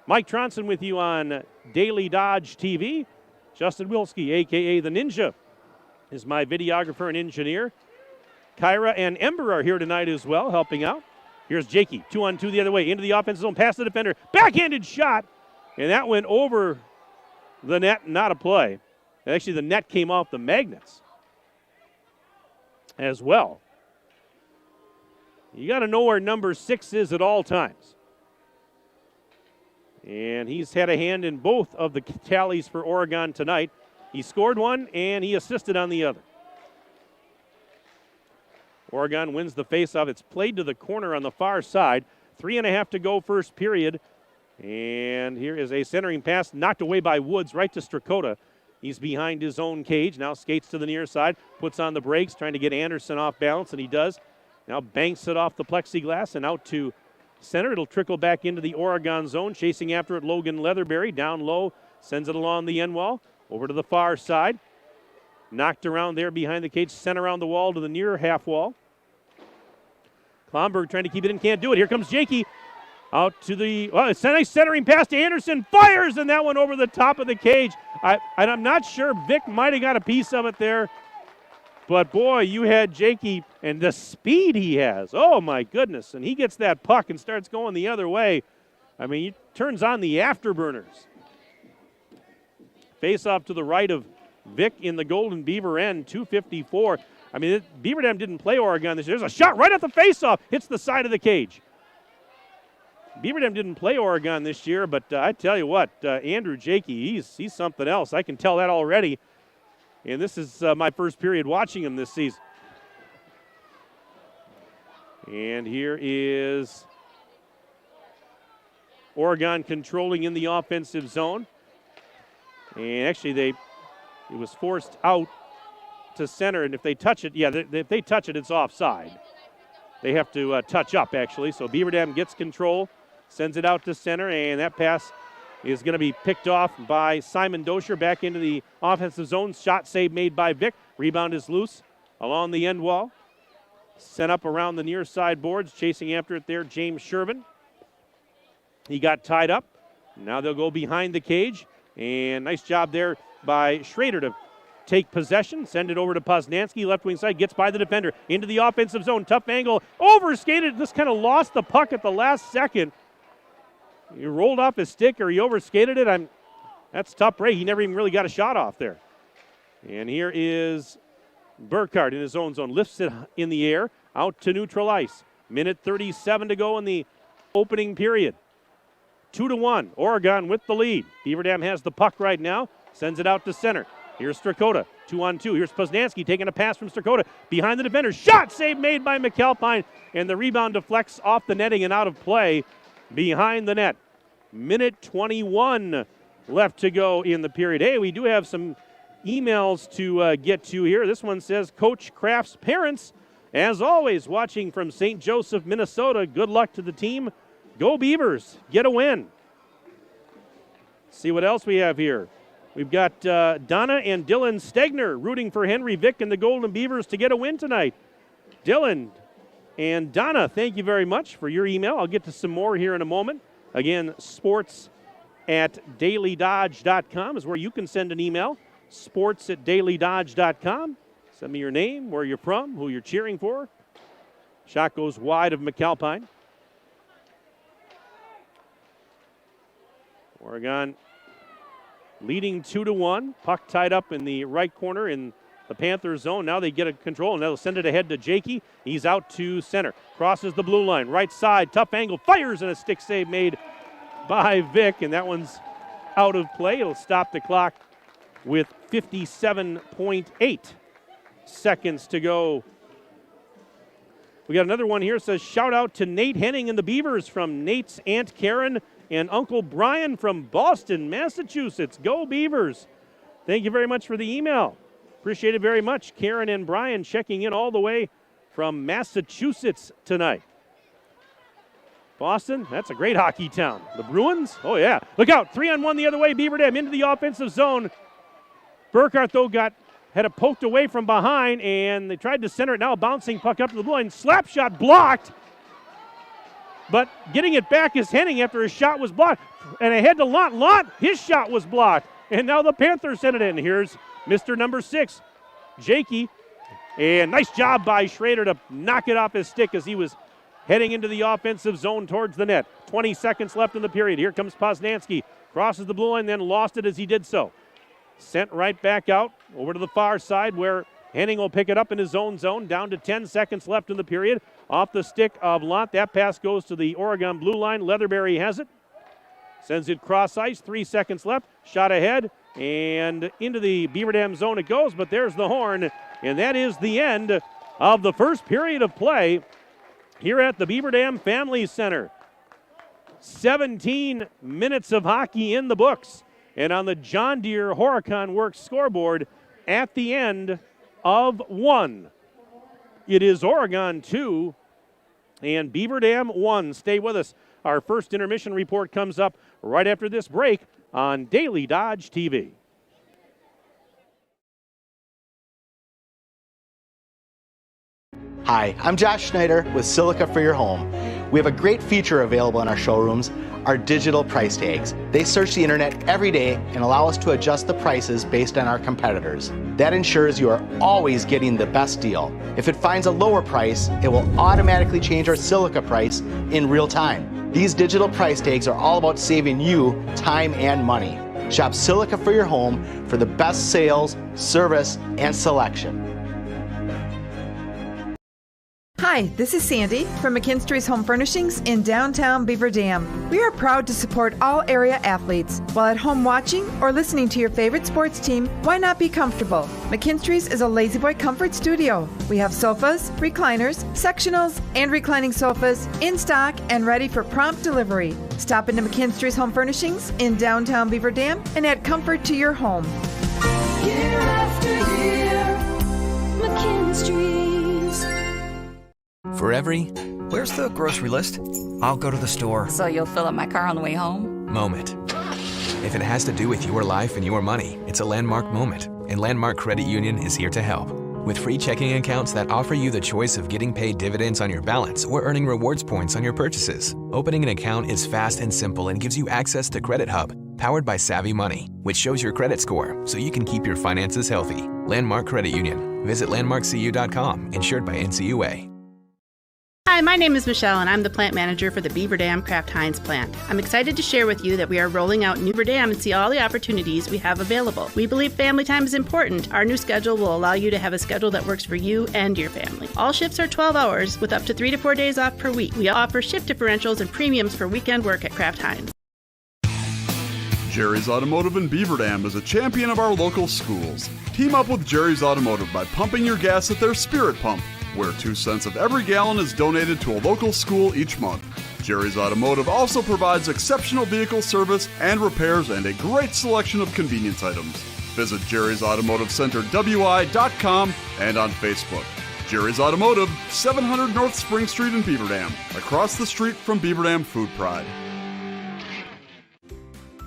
S2: Mike Tronson with you on Daily Dodge TV. Justin Wilski, a.k.a. the Ninja, is my videographer and engineer. Kyra and Ember are here tonight as well, helping out. Here's Jakey, 2-on-2 the other way, into the offensive zone, past the defender, backhanded shot, and that went over the net, not a play. Actually, the net came off the magnets as well. You got to know where number 6 is at all times. And he's had a hand in both of the tallies for Oregon tonight. He scored one, and he assisted on the other. Oregon wins the faceoff. It's played to the corner on the far side. 3.5 to go, first period. And here is a centering pass knocked away by Woods right to Strakota. He's behind his own cage. Now skates to the near side, puts on the brakes, trying to get Anderson off balance, and he does. Now banks it off the plexiglass and out to center. It'll trickle back into the Oregon zone. Chasing after it, Logan Leatherberry. Down low, sends it along the end wall. Over to the far side. Knocked around there behind the cage. Sent around the wall to the near half wall. Klomberg trying to keep it in. Can't do it. Here comes Jakey. Out to the, well, it's a nice centering pass to Anderson. Fires, and that one over the top of the cage. I'm not sure. Vic might have got a piece of it there. But, boy, you had Jakey and the speed he has. Oh, my goodness. And he gets that puck and starts going the other way. I mean, he turns on the afterburners. Face off to the right of Vic in the Golden Beaver end, 2:54. I mean, Beaver Dam didn't play Oregon this year. There's a shot right at the face-off. Hits the side of the cage. Beaver Dam didn't play Oregon this year, but I tell you what, Andrew Jakey, he's something else. I can tell that already. And this is my first period watching him this season. And here is Oregon controlling in the offensive zone. And actually, it was forced out to center. And if they touch it, if they touch it, it's offside. They have to touch up, actually. So Beaver Dam gets control, sends it out to center, and that pass is going to be picked off by Simon Dosher back into the offensive zone. Shot save made by Vic. Rebound is loose along the end wall. Sent up around the near side boards. Chasing after it there, James Shervin. He got tied up. Now they'll go behind the cage. And nice job there by Schrader to take possession. Send it over to Poznansky. Left wing side. Gets by the defender. Into the offensive zone. Tough angle. Overskated. Just kind of lost the puck at the last second. He rolled off his stick or he overskated it. That's tough break. He never even really got a shot off there. And here is Burkhardt in his own zone. Lifts it in the air out to neutral ice. Minute 37 to go in the opening period. 2-1. Oregon with the lead. Beaver Dam has the puck right now. Sends it out to center. Here's Strakota. 2-on-2. Here's Poznansky taking a pass from Strakota. Behind the defender. Shot save made by McAlpine. And the rebound deflects off the netting and out of play behind the net. Minute 21 left to go in the period. Hey, we do have some emails to get to here. This one says, Coach Kraft's parents, as always, watching from St. Joseph, Minnesota. Good luck to the team. Go Beavers. Get a win. See what else we have here. We've got Donna and Dylan Stegner rooting for Henry Vic and the Golden Beavers to get a win tonight. Dylan and Donna, thank you very much for your email. I'll get to some more here in a moment. Again, sports@dailydodge.com is where you can send an email. Sports@dailydodge.com. Send me your name, where you're from, who you're cheering for. Shot goes wide of McAlpine. Oregon leading 2-1. Puck tied up in the right corner in the Panthers zone. Now they get a control, and they'll send it ahead to Jakey. He's out to center. Crosses the blue line. Right side. Tough angle. Fires, and a stick save made by Vic, and that one's out of play. It'll stop the clock with 57.8 seconds to go. We got another one here. It says, shout out to Nate Henning and the Beavers from Nate's Aunt Karen and Uncle Brian from Boston, Massachusetts. Go Beavers. Thank you very much for the email. Appreciate it very much. Karen and Brian checking in all the way from Massachusetts tonight. Boston, that's a great hockey town. The Bruins, oh yeah. Look out, 3-on-1 the other way. Beaver Dam into the offensive zone. Burkhardt, though, had it poked away from behind, and they tried to center it. Now a bouncing puck up to the blue line. Slap shot blocked. but getting it back is Henning after his shot was blocked. And ahead to Lott. Lott, his shot was blocked. And now the Panthers send it in. Here's Mr. number 6, Jakey. And nice job by Schrader to knock it off his stick as he was heading into the offensive zone towards the net. 20 seconds left in the period. Here comes Poznansky. Crosses the blue line, then lost it as he did so. Sent right back out over to the far side where Henning will pick it up in his own zone. Down to 10 seconds left in the period. Off the stick of Lott. That pass goes to the Oregon blue line. Leatherberry has it. Sends it cross ice. 3 seconds left. Shot ahead. And into the Beaver Dam zone it goes. But there's the horn. And that is the end of the first period of play here at the Beaver Dam Family Center. 17 minutes of hockey in the books. And on the John Deere Horicon Works scoreboard at the end of 1. It is Oregon 2 and Beaver Dam 1. Stay with us. Our first intermission report comes up right after this break on Daily Dodge TV.
S13: Hi, I'm Josh Schneider with Silica for Your Home. We have a great feature available in our showrooms, our digital price tags. They search the internet every day and allow us to adjust the prices based on our competitors. That ensures you are always getting the best deal. If it finds a lower price, it will automatically change our Silica price in real time. These digital price tags are all about saving you time and money. Shop Silica for Your Home for the best sales, service, and selection.
S14: Hi, this is Sandy from McKinstry's Home Furnishings in downtown Beaver Dam. We are proud to support all area athletes. While at home watching or listening to your favorite sports team, why not be comfortable? McKinstry's is a lazy boy comfort studio. We have sofas, recliners, sectionals, and reclining sofas in stock and ready for prompt delivery. Stop into McKinstry's Home Furnishings in downtown Beaver Dam and add comfort to your home.
S9: Year after year, McKinstry's.
S15: For every, where's the grocery list? I'll go to the store.
S16: So you'll fill up my car on the way home?
S15: Moment. If it has to do with your life and your money, it's a landmark moment. And Landmark Credit Union is here to help. With free checking accounts that offer you the choice of getting paid dividends on your balance or earning rewards points on your purchases. Opening an account is fast and simple and gives you access to Credit Hub, powered by Savvy Money, which shows your credit score so you can keep your finances healthy. Landmark Credit Union. Visit landmarkcu.com, insured by NCUA.
S17: Hi, my name is Michelle, and I'm the plant manager for the Beaver Dam Kraft Heinz plant. I'm excited to share with you that we are rolling out New Beaver Dam and see all the opportunities we have available. We believe family time is important. Our new schedule will allow you to have a schedule that works for you and your family. All shifts are 12 hours with up to 3 to 4 days off per week. We offer shift differentials and premiums for weekend work at Kraft Heinz.
S18: Jerry's Automotive in Beaver Dam is a champion of our local schools. Team up with Jerry's Automotive by pumping your gas at their Spirit Pump, where 2 cents of every gallon is donated to a local school each month. Jerry's Automotive also provides exceptional vehicle service and repairs and a great selection of convenience items. Visit Jerry's Automotive Center WI.com and on Facebook. Jerry's Automotive, 700 North Spring Street in Beaver Dam, across the street from Beaver Dam Food Pride.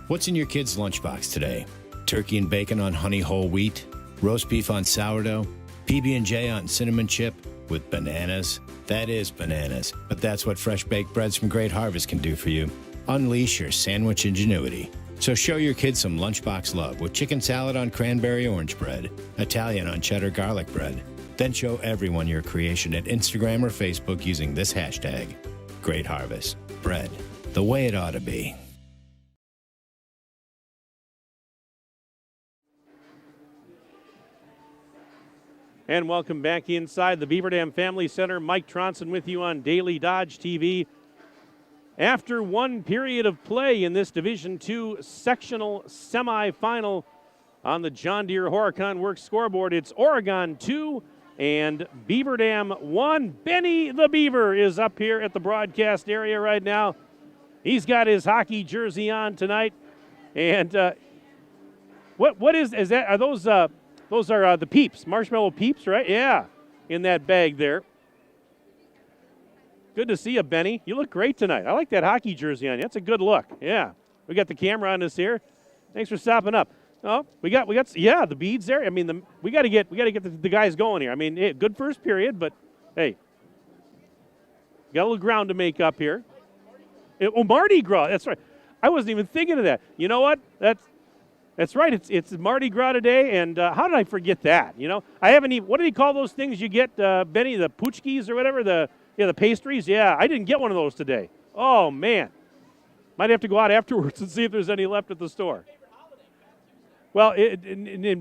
S19: What's in your kid's lunchbox today? Turkey and bacon on honey whole wheat? Roast beef on sourdough? PB&J on cinnamon chip? With bananas? That is bananas, but that's what fresh baked breads from Great Harvest can do for you. Unleash your sandwich ingenuity. So show your kids some lunchbox love with chicken salad on cranberry orange bread, Italian on cheddar garlic bread. Then show everyone your creation at Instagram or Facebook using this hashtag. Great Harvest. Bread. The way it ought to be.
S2: And welcome back inside the Beaver Dam Family Center. Mike Tronson with you on Daily Dodge TV. After one period of play in this Division II sectional semifinal on the John Deere Horicon Works scoreboard, it's Oregon 2 and Beaver Dam 1. Benny the Beaver is up here at the broadcast area right now. He's got his hockey jersey on tonight. And what is that? Are those... Those are the Peeps, marshmallow Peeps, right? Yeah, in that bag there. Good to see you, Benny. You look great tonight. I like that hockey jersey on you. That's a good look. Yeah, we got the camera on us here. Thanks for stopping up. Oh, we got the beads there. I mean, we got to get the guys going here. I mean, good first period, but hey, got a little ground to make up here. Mardi Gras. That's right. I wasn't even thinking of that. You know what? That's right. It's Mardi Gras today, and how did I forget that? I haven't even. What do they call those things you get, Benny? The poochkies or whatever. The pastries. Yeah, I didn't get one of those today. Oh man, might have to go out afterwards and see if there's any left at the store. Well,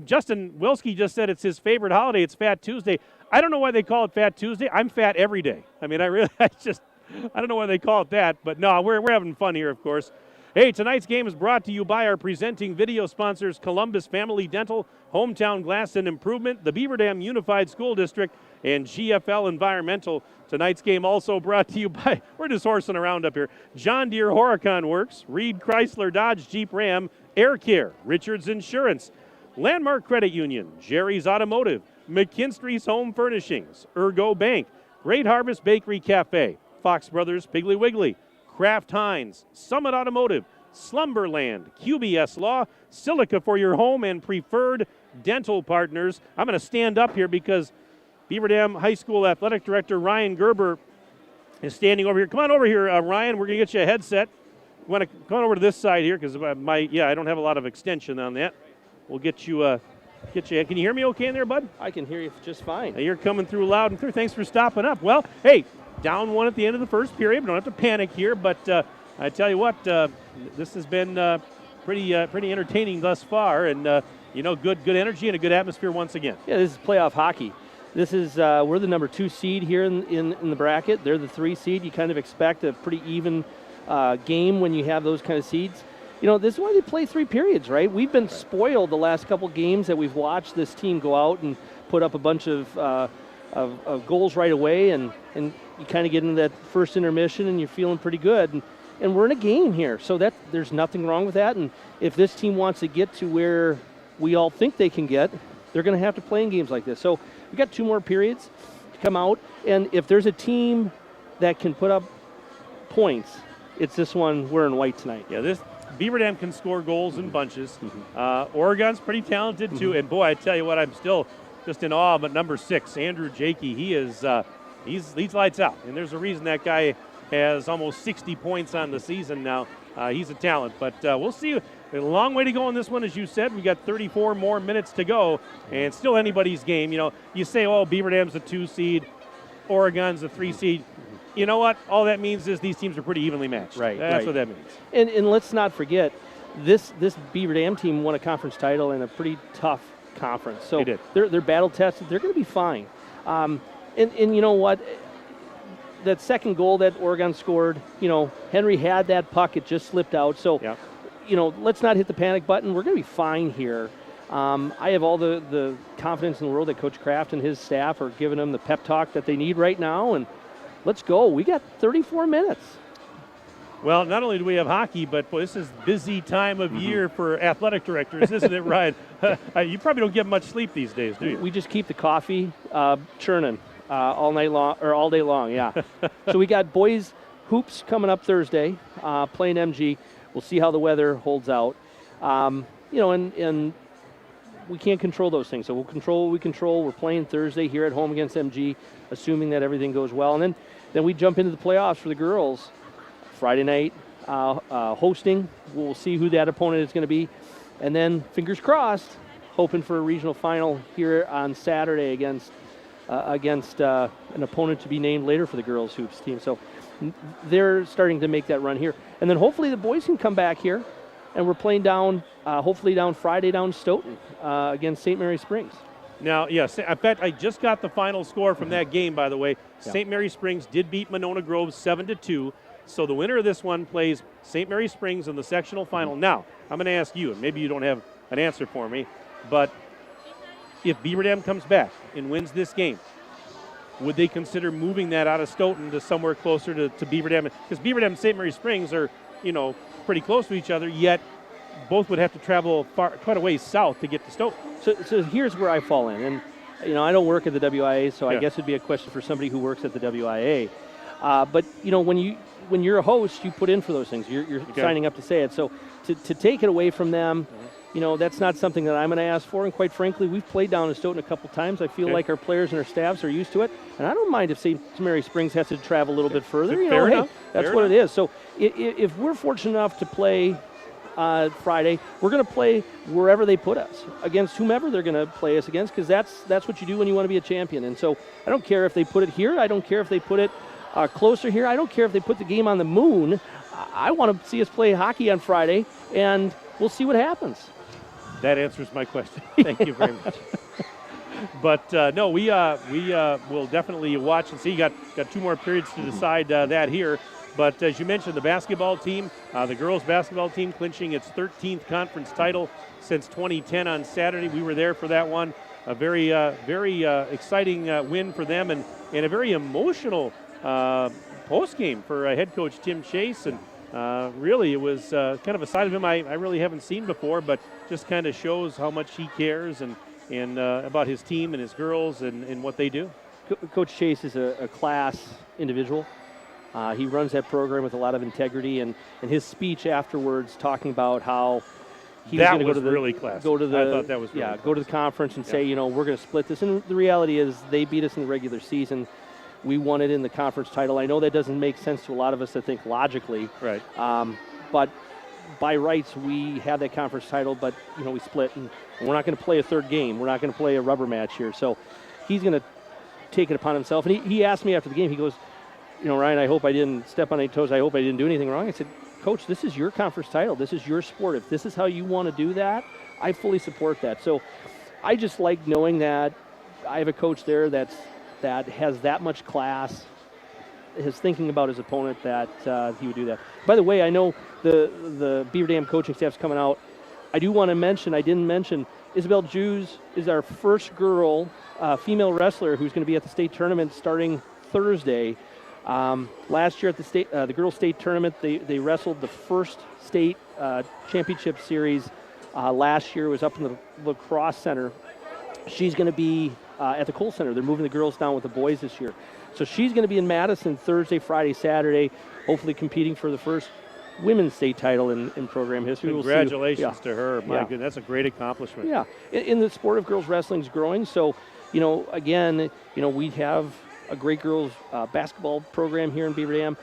S2: Justin Wilski just said it's his favorite holiday. It's Fat Tuesday. I don't know why they call it Fat Tuesday. I'm fat every day. I mean, I don't know why they call it that, but no, we're having fun here, of course. Hey, tonight's game is brought to you by our presenting video sponsors, Columbus Family Dental, Hometown Glass and Improvement, the Beaver Dam Unified School District, and GFL Environmental. Tonight's game also brought to you by, we're just horsing around up here, John Deere Horicon Works, Reed Chrysler Dodge Jeep Ram, Air Care, Richards Insurance, Landmark Credit Union, Jerry's Automotive, McKinstry's Home Furnishings, Ergo Bank, Great Harvest Bakery Cafe, Fox Brothers Piggly Wiggly, Kraft Heinz, Summit Automotive, Slumberland, QBS Law, Silica for your home, and Preferred Dental Partners. I'm going to stand up here because Beaver Dam High School Athletic Director Ryan Gerber is standing over here. Come on over here, Ryan. We're going to get you a headset. You want to come on over to this side here because I don't have a lot of extension on that. We'll get you. Can you hear me okay in there, bud?
S20: I can hear you just fine.
S2: You're coming through loud and clear. Thanks for stopping up. Well, hey, down one at the end of the first period. We don't have to panic here, but I tell you what, this has been pretty entertaining thus far, and good energy and a good atmosphere once again.
S20: Yeah, this is playoff hockey. This is we're the number 2 seed here in the bracket. They're the 3 seed. You kind of expect a pretty even game when you have those kind of seeds. This is why they play 3 periods, right? We've been spoiled the last couple games that we've watched this team go out and put up a bunch of goals right away, and you kind of get into that first intermission and you're feeling pretty good. And we're in a game here, so that there's nothing wrong with that. And if this team wants to get to where we all think they can get, they're going to have to play in games like this. So we've got 2 more periods to come out, and if there's a team that can put up points, it's this one wearing white tonight.
S2: Yeah, this Beaver Dam can score goals in bunches. Oregon's pretty talented too, and boy, I tell you what, I'm still just in awe. But number 6, Andrew Jakey, he is he's lights out, and there's a reason that guy has almost 60 points on the season now. He's a talent, but we'll see. A long way to go in this one, as you said. We got 34 more minutes to go, and still anybody's game. You say, oh, Beaver Dam's a 2 seed, Oregon's a 3 seed. You know what? All that means is these teams are pretty evenly matched.
S20: Right.
S2: That's what that means.
S20: And let's not forget, this Beaver Dam team won a conference title in a pretty tough conference. So
S2: they did.
S20: They're battle tested. They're going to be fine. And you know what? That second goal that Oregon scored, Henry had that puck. It just slipped out. So, let's not hit the panic button. We're going to be fine here. I have all the confidence in the world that Coach Kraft and his staff are giving them the pep talk that they need right now. And let's go. We got 34 minutes.
S2: Well, not only do we have hockey, but boy, this is busy time of year for athletic directors, isn't it, Ryan? You probably don't get much sleep these days, do you?
S20: We just keep the coffee churning all night long, or all day long. Yeah. So we got boys hoops coming up Thursday, playing MG. We'll see how the weather holds out. And we can't control those things, so we'll control what we control. We're playing Thursday here at home against MG, assuming that everything goes well, and then we jump into the playoffs for the girls. Friday night hosting. We'll see who that opponent is going to be, and then fingers crossed, hoping for a regional final here on Saturday against an opponent to be named later for the girls hoops team. So they're starting to make that run here, and then hopefully the boys can come back here, and we're playing hopefully down Friday down Stoughton against St. Mary Springs.
S2: Now, yes, I bet I just got the final score from that game, by the way.
S20: Yeah.
S2: St. Mary Springs did beat Monona Grove 7-2. So the winner of this one plays St. Mary Springs in the sectional final. Now, I'm going to ask you, and maybe you don't have an answer for me, but if Beaver Dam comes back and wins this game, would they consider moving that out of Stoughton to somewhere closer to Beaver Dam? Because Beaver Dam and St. Mary Springs are, pretty close to each other, yet both would have to travel quite a ways south to get to Stoughton.
S20: So here's where I fall in. And, I don't work at the WIA, so I guess it'd be a question for somebody who works at the WIA. But, when you're a host, you put in for those things. You're signing up to say it. So to take it away from them, that's not something that I'm going to ask for. And quite frankly, we've played down in Stoughton a couple times. I feel like our players and our staffs are used to it. And I don't mind if St. Mary Springs has to travel a little bit further.
S2: Fair enough.
S20: That's what it is. So if we're fortunate enough to play Friday, we're going to play wherever they put us, against whomever they're going to play us against, because that's what you do when you want to be a champion. And so I don't care if they put it here. I don't care if they put it closer here. I don't care if they put the game on the moon. I want to see us play hockey on Friday, and we'll see what happens.
S2: That answers my question. Thank you very much. But no, we will definitely watch and see. Got 2 more periods to decide that here. But as you mentioned, the basketball team, the girls basketball team, clinching its 13th conference title since 2010 on Saturday. We were there for that one. A very exciting win for them, and a very emotional post game for head coach Tim Chase. And really, it was kind of a side of him I really haven't seen before, but just kind of shows how much he cares and about his team and his girls and what they do.
S20: Coach Chase is a class individual. He runs that program with a lot of integrity, and his speech afterwards talking about how he was going to go to the
S2: really classy.
S20: Go to the
S2: I thought that was really
S20: go to the conference and say, we're going to split this. And the reality is, they beat us in the regular season. We won it in the conference title. I know that doesn't make sense to a lot of us that think logically.
S2: Right.
S20: But by rights, we had that conference title, but we split, and we're not going to play a third game. We're not going to play a rubber match here. So he's going to take it upon himself. And he asked me after the game. He goes, Ryan, I hope I didn't step on any toes. I hope I didn't do anything wrong. I said, Coach, this is your conference title. This is your sport. If this is how you want to do that, I fully support that. So I just like knowing that I have a coach there that has that much class, is thinking about his opponent, that he would do that. By the way, I know the Beaver Dam coaching staff's coming out. I do want to mention, I didn't mention, Isabel Jews is our first girl female wrestler who's going to be at the state tournament starting Thursday. Last year at the girls' state tournament, they wrestled the first state championship series. Last year was up in the lacrosse center. She's going to be at the Cole Center. They're moving the girls down with the boys this year. So she's going to be in Madison Thursday, Friday, Saturday, hopefully competing for the first women's state title in program history.
S2: Congratulations to her. My goodness, that's a great accomplishment.
S20: Yeah. In the sport of girls wrestling is growing. So, again, we have a great girls basketball program here in Beaver Dam.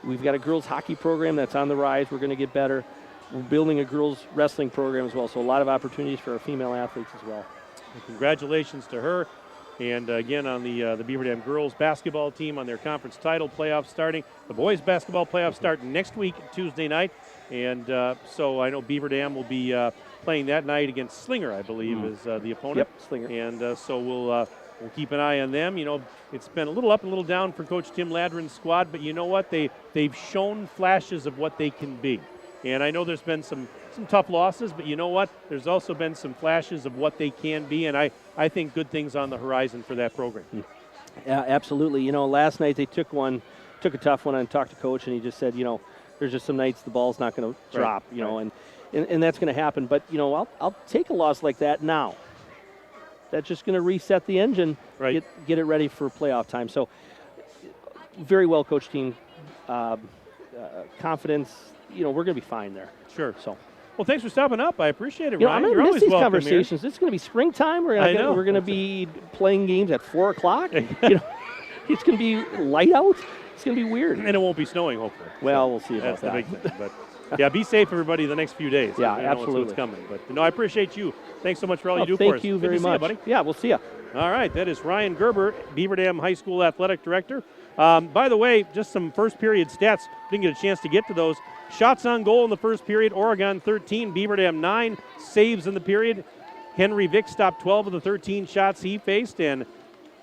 S20: We've got a girls hockey program that's on the rise. We're going to get better. We're building a girls wrestling program as well. So a lot of opportunities for our female athletes as well.
S2: Congratulations to her. And again, on the Beaver Dam girls basketball team on their conference title playoffs starting. The boys basketball playoffs start next week, Tuesday night. And so I know Beaver Dam will be playing that night against Slinger, I believe, is the opponent.
S20: Yep, Slinger.
S2: And so we'll keep an eye on them. It's been a little up and a little down for Coach Tim Ladrin's squad, but you know what? They've shown flashes of what they can be. And I know there's been some tough losses, but you know what? There's also been some flashes of what they can be, and I think good things on the horizon for that program.
S20: Yeah, absolutely. Last night they took a tough one and talked to Coach, and he just said, there's just some nights the ball's not going to drop, and that's going to happen. But, I'll take a loss like that now. That's just going to reset the engine, get it ready for playoff time. So very well coached team, confidence. We're going to be fine there.
S2: Sure.
S20: So,
S2: well, thanks for stopping up. I appreciate it, Ryan.
S20: I'm going to miss these conversations.
S2: Here.
S20: It's going to be springtime. We're going to be playing games at 4 o'clock. It's going to be light out. It's going to be weird.
S2: And it won't be snowing, hopefully.
S20: Well, we'll see about that.
S2: That's the big thing. But yeah, be safe, everybody, the next few days.
S20: Yeah, absolutely.
S2: What's coming. But I appreciate you. Thanks so much for all you do for us.
S20: Thank you very much,
S2: buddy.
S20: Yeah, we'll see you.
S2: All right, that is Ryan Gerber, Beaver Dam High School Athletic Director. By the way, just some first period stats. Didn't get a chance to get to those. Shots on goal in the first period, Oregon 13, Beaver Dam 9. Saves in the period. Henry Vick stopped 12 of the 13 shots he faced, and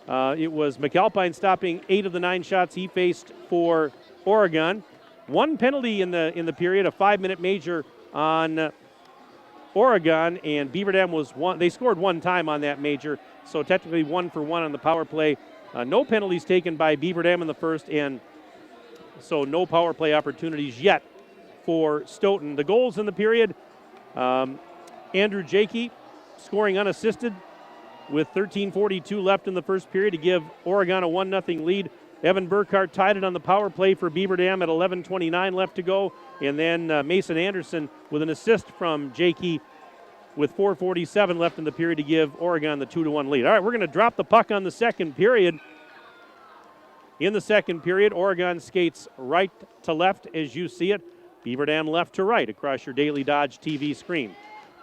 S2: it was McAlpine stopping 8 of the 9 shots he faced for Oregon. One penalty in the period, a 5-minute major on Oregon, and Beaver Dam was one. They scored one time on that major, so technically 1 for 1 on the power play. No penalties taken by Beaver Dam in the first, and so no power play opportunities yet for Stoughton. The goals in the period, Andrew Jakey scoring unassisted with 13:42 left in the first period to give Oregon a 1-0 lead. Evan Burkhart tied it on the power play for Beaver Dam at 11:29 left to go. And then Mason Anderson with an assist from Jakey with 4:47 left in the period to give Oregon the 2-1 lead. All right, we're going to drop the puck on the second period. In the second period, Oregon skates right to left as you see it. Beaver Dam left to right across your Daily Dodge TV screen.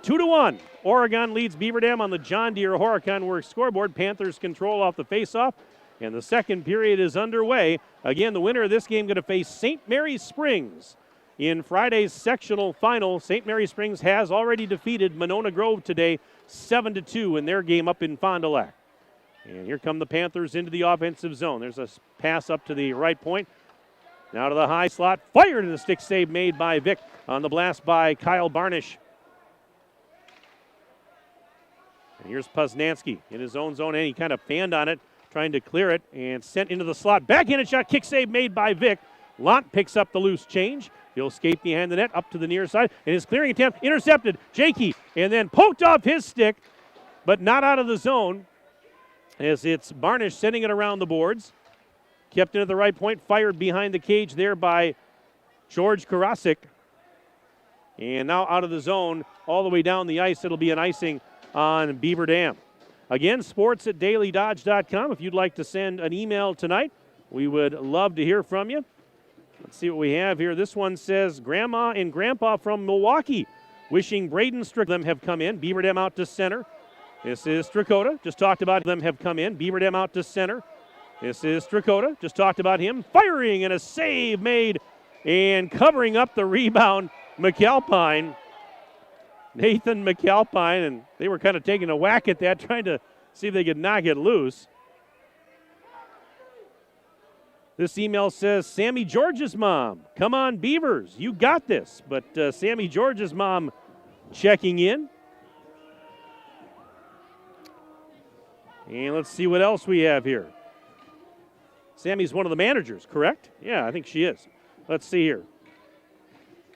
S2: 2-1. Oregon leads Beaver Dam on the John Deere Horicon Works scoreboard. Panthers control off the faceoff, and the second period is underway. Again, the winner of this game going to face St. Mary's Springs in Friday's sectional final. St. Mary's Springs has already defeated Monona Grove today 7-2 in their game up in Fond du Lac. And here come the Panthers into the offensive zone. There's a pass up to the right point. Now to the high slot. Fired, and a stick save made by Vick on the blast by Kyle Barnish. And here's Poznansky in his own zone, and he kind of fanned on it, trying to clear it, and sent into the slot. Backhanded shot, kick save made by Vick. Lant picks up the loose change. He'll skate behind the net up to the near side, and his clearing attempt intercepted. Jakey, and then poked off his stick, but not out of the zone, as it's Barnish sending it around the boards. Kept into the right point, fired behind the cage there by George Karasik. And now out of the zone, all the way down the ice. It'll be an icing on Beaver Dam. Again, sports@dailydodge.com. If you'd like to send an email tonight, we would love to hear from you. Let's see what we have here. This one says, Grandma and Grandpa from Milwaukee wishing Braden Strickland have come in. Beaver Dam out to center. This is Strakota. Just talked about them have come in. Beaver Dam out to center. This is Strakota. Just talked about him. Firing, and a save made, and covering up the rebound, McAlpine. Nathan McAlpine, and they were kind of taking a whack at that, trying to see if they could knock it loose. This email says, Sammy George's mom, come on Beavers, you got this. But Sammy George's mom checking in. And let's see what else we have here. Sammy's one of the managers, correct? Yeah, I think she is. Let's see here.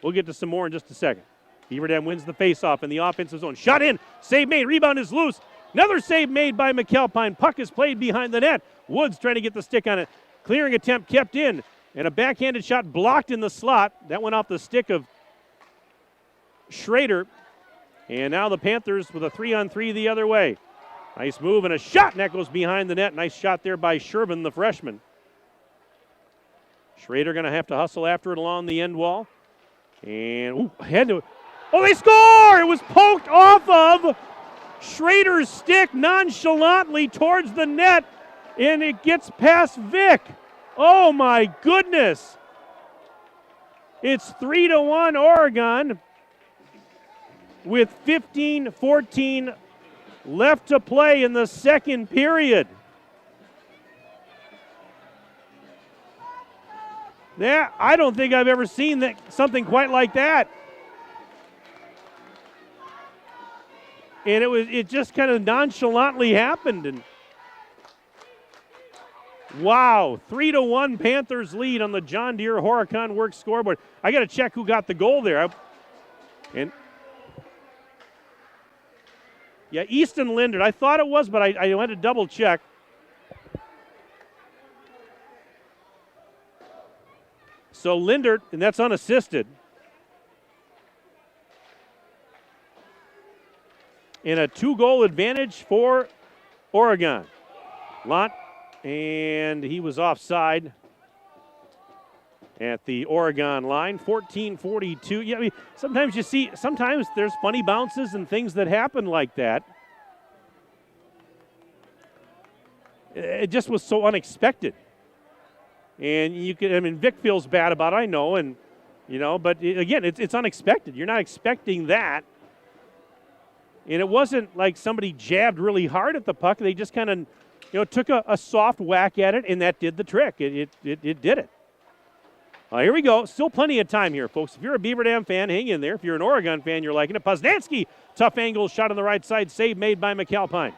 S2: We'll get to some more in just a second. Beaver Dam wins the faceoff in the offensive zone. Shot in, save made, rebound is loose. Another save made by McAlpine. Puck is played behind the net. Woods trying to get the stick on it. Clearing attempt kept in, and a backhanded shot blocked in the slot. That went off the stick of Schrader. And now the Panthers with a 3-on-3 the other way. Nice move and a shot, and that goes behind the net. Nice shot there by Sherman, the freshman. Schrader going to have to hustle after it along the end wall. And they score! It was poked off of Schrader's stick nonchalantly towards the net, and it gets past Vick. Oh my goodness. It's 3-1 Oregon with 15-14 left to play in the second period. I don't think I've ever seen something quite like that. And it just kind of nonchalantly happened. And wow, 3-1 Panthers lead on the John Deere Horicon Works scoreboard. I got to check who got the goal there. Yeah, Easton Lindert. I thought it was, but I had to double check. So Lindert, and that's unassisted. And a 2-goal advantage for Oregon. Lant, and he was offside at the Oregon line. 14-42. Yeah, I mean, sometimes there's funny bounces and things that happen like that. It just was so unexpected. And Vic feels bad about it, I know, but again, it's unexpected. You're not expecting that. And it wasn't like somebody jabbed really hard at the puck. They just kind of, took a soft whack at it, and that did the trick. It did it. Here we go. Still plenty of time here, folks. If you're a Beaver Dam fan, hang in there. If you're an Oregon fan, you're liking it. Poznansky, tough angle, shot on the right side, save made by McAlpine.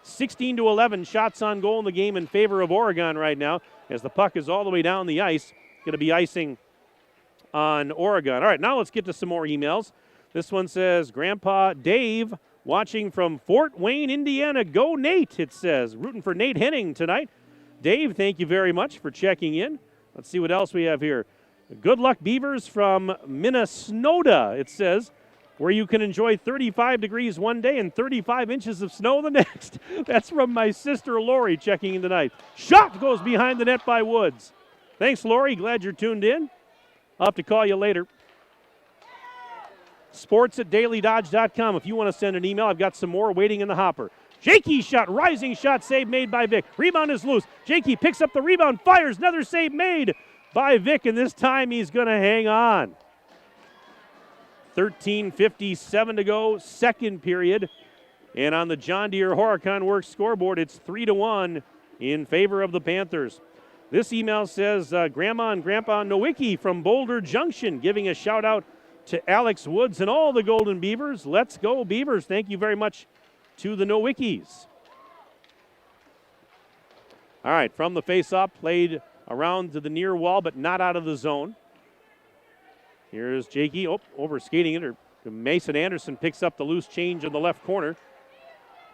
S2: 16-11 shots on goal in the game in favor of Oregon right now, as the puck is all the way down the ice. Going to be icing on Oregon. All right, now let's get to some more emails. This one says, Grandpa Dave, watching from Fort Wayne, Indiana. Go Nate, it says. Rooting for Nate Henning tonight. Dave, thank you very much for checking in. Let's see what else we have here. Good luck, Beavers, from Minnesota, it says. where you can enjoy 35 degrees one day and 35 inches of snow the next. That's from my sister Lori checking in tonight. Shot goes behind the net by Woods. Thanks, Lori. Glad you're tuned in. I'll have to call you later. sports@dailydodge.com. If you want to send an email, I've got some more waiting in the hopper. Jakey shot, rising shot, save made by Vic. Rebound is loose. Jakey picks up the rebound, fires, another save made by Vic, and this time he's going to hang on. 13:57 to go, second period. And on the John Deere Horicon Works scoreboard, it's 3-1 in favor of the Panthers. This email says, Grandma and Grandpa Nowicki from Boulder Junction giving a shout out to Alex Woods and all the Golden Beavers. Let's go, Beavers. Thank you very much to the Nowickis. All right, from the face-off, played around to the near wall, but not out of the zone. Here's Jakey, over skating it, or Mason Anderson picks up the loose change in the left corner.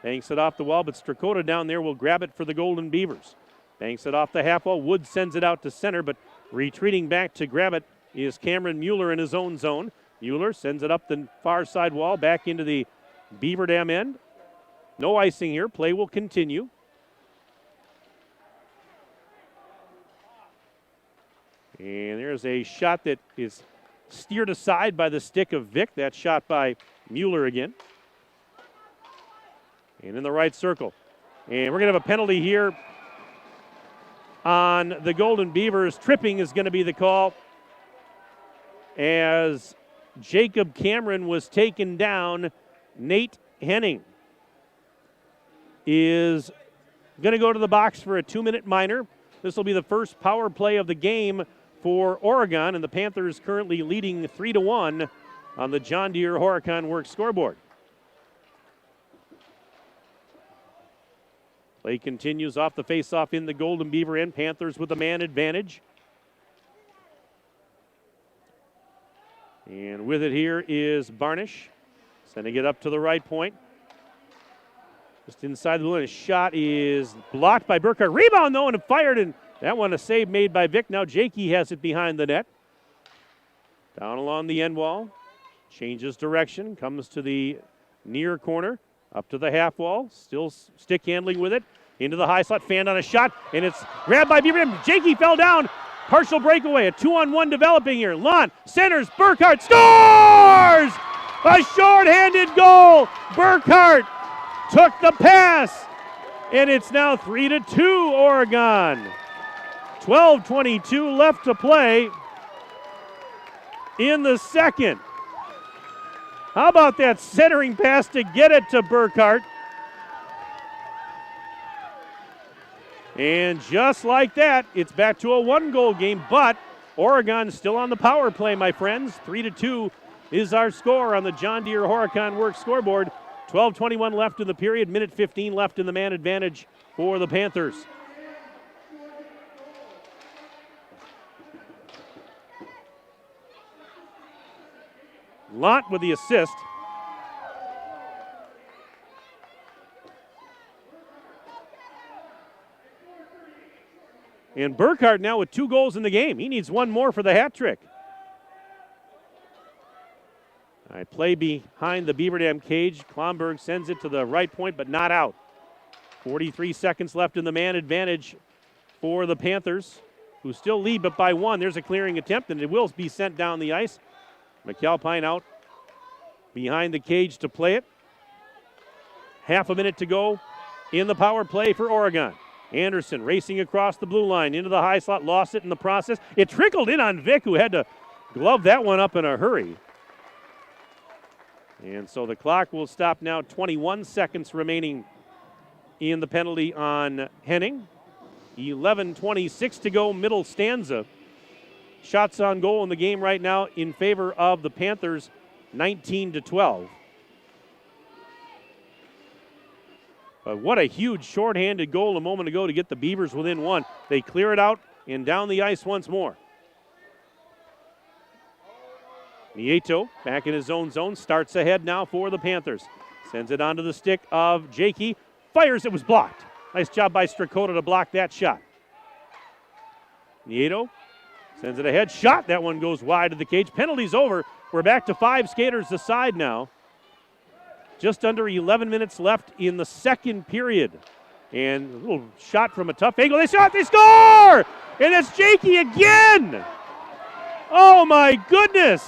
S2: Banks it off the wall, but Strakota down there will grab it for the Golden Beavers. Banks it off the half wall. Woods sends it out to center, but retreating back to grab it is Cameron Mueller in his own zone. Mueller sends it up the far side wall, back into the Beaver Dam end. No icing here. Play will continue. And there's a shot that is steered aside by the stick of Vic. That shot by Mueller again. And in the right circle. And we're going to have a penalty here on the Golden Beavers. Tripping is going to be the call, as Jacob Cameron was taken down. Nate Henning is going to go to the box for a 2-minute minor. This will be the first power play of the game for Oregon, and the Panthers currently leading 3-1 on the John Deere Horicon Works scoreboard. Play continues off the face-off in the Golden Beaver end. Panthers with a man advantage. And with it here is Barnish, sending it up to the right point. Just inside the blue line. Shot is blocked by Burkhardt. Rebound, though, and fired, and that one a save made by Vic. Now Jakey has it behind the net. Down along the end wall. Changes direction. Comes to the near corner. Up to the half wall. Still stick handling with it. Into the high slot. Fanned on a shot. And it's grabbed by Beaver. Jakey fell down. Partial breakaway. A 2-on-1 developing here. Lon centers. Burkhardt scores! A short-handed goal. Burkhardt took the pass. And it's now 3-2 Oregon. 12:22 left to play in the second. How about that centering pass to get it to Burkhardt? And just like that, it's back to a one-goal game, but Oregon still on the power play, my friends. 3-2 is our score on the John Deere Horicon Works scoreboard. 12:21 left in the period, minute 15 left in the man advantage for the Panthers. Lott with the assist. And Burkhardt now with 2 goals in the game. He needs one more for the hat trick. All right, play behind the Beaver Dam cage. Klomberg sends it to the right point, but not out. 43 seconds left in the man advantage for the Panthers, who still lead, but by 1. There's a clearing attempt, and it will be sent down the ice. McAlpine out behind the cage to play it. Half a minute to go in the power play for Oregon. Anderson racing across the blue line into the high slot, lost it in the process. It trickled in on Vic, who had to glove that one up in a hurry. And so the clock will stop now. 21 seconds remaining in the penalty on Henning. 11:26 to go, middle stanza. Shots on goal in the game right now in favor of the Panthers, 19-12. But what a huge shorthanded goal a moment ago to get the Beavers within 1. They clear it out and down the ice once more. Nieto back in his own zone, starts ahead now for the Panthers. Sends it onto the stick of Jakey. Fires, it was blocked. Nice job by Strakota to block that shot. Nieto Sends it ahead. Shot. That one goes wide of the cage. Penalty's over. We're back to 5 skaters aside now. Just under 11 minutes left in the second period. And a little shot from a tough angle. They shot. They score! And it's Jakey again. Oh, my goodness.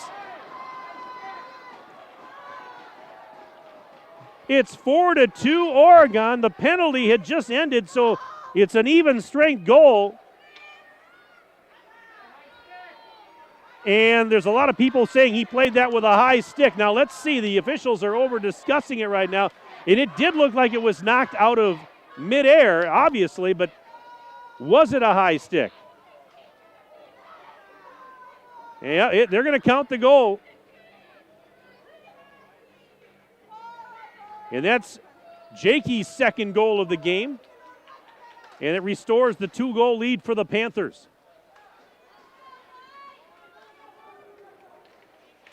S2: It's 4-2 Oregon. The penalty had just ended, so it's an even strength goal. And there's a lot of people saying he played that with a high stick. Now let's see. The officials are over discussing it right now. And it did look like it was knocked out of midair, obviously, but was it a high stick? Yeah, they're going to count the goal. And that's Jakey's second goal of the game. And it restores the 2-goal lead for the Panthers.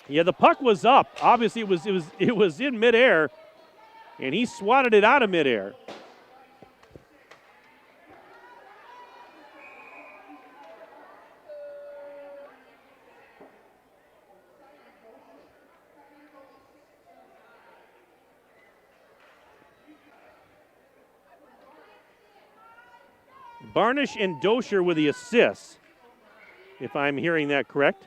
S2: Yeah, the puck was up. Obviously, it was in midair, and he swatted it out of midair. Barnish and Dosher with the assists, if I'm hearing that correct.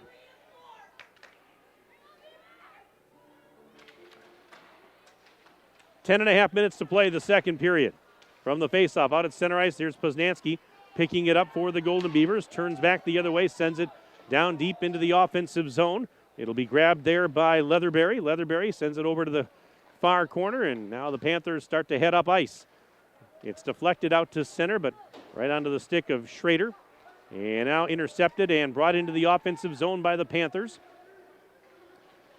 S2: Ten and a half minutes to play the second period. From the faceoff out at center ice, there's Poznanski picking it up for the Golden Beavers. Turns back the other way, sends it down deep into the offensive zone. It'll be grabbed there by Leatherberry. Leatherberry sends it over to the far corner, and now the Panthers start to head up ice. It's deflected out to center, but right onto the stick of Schrader. And now intercepted and brought into the offensive zone by the Panthers.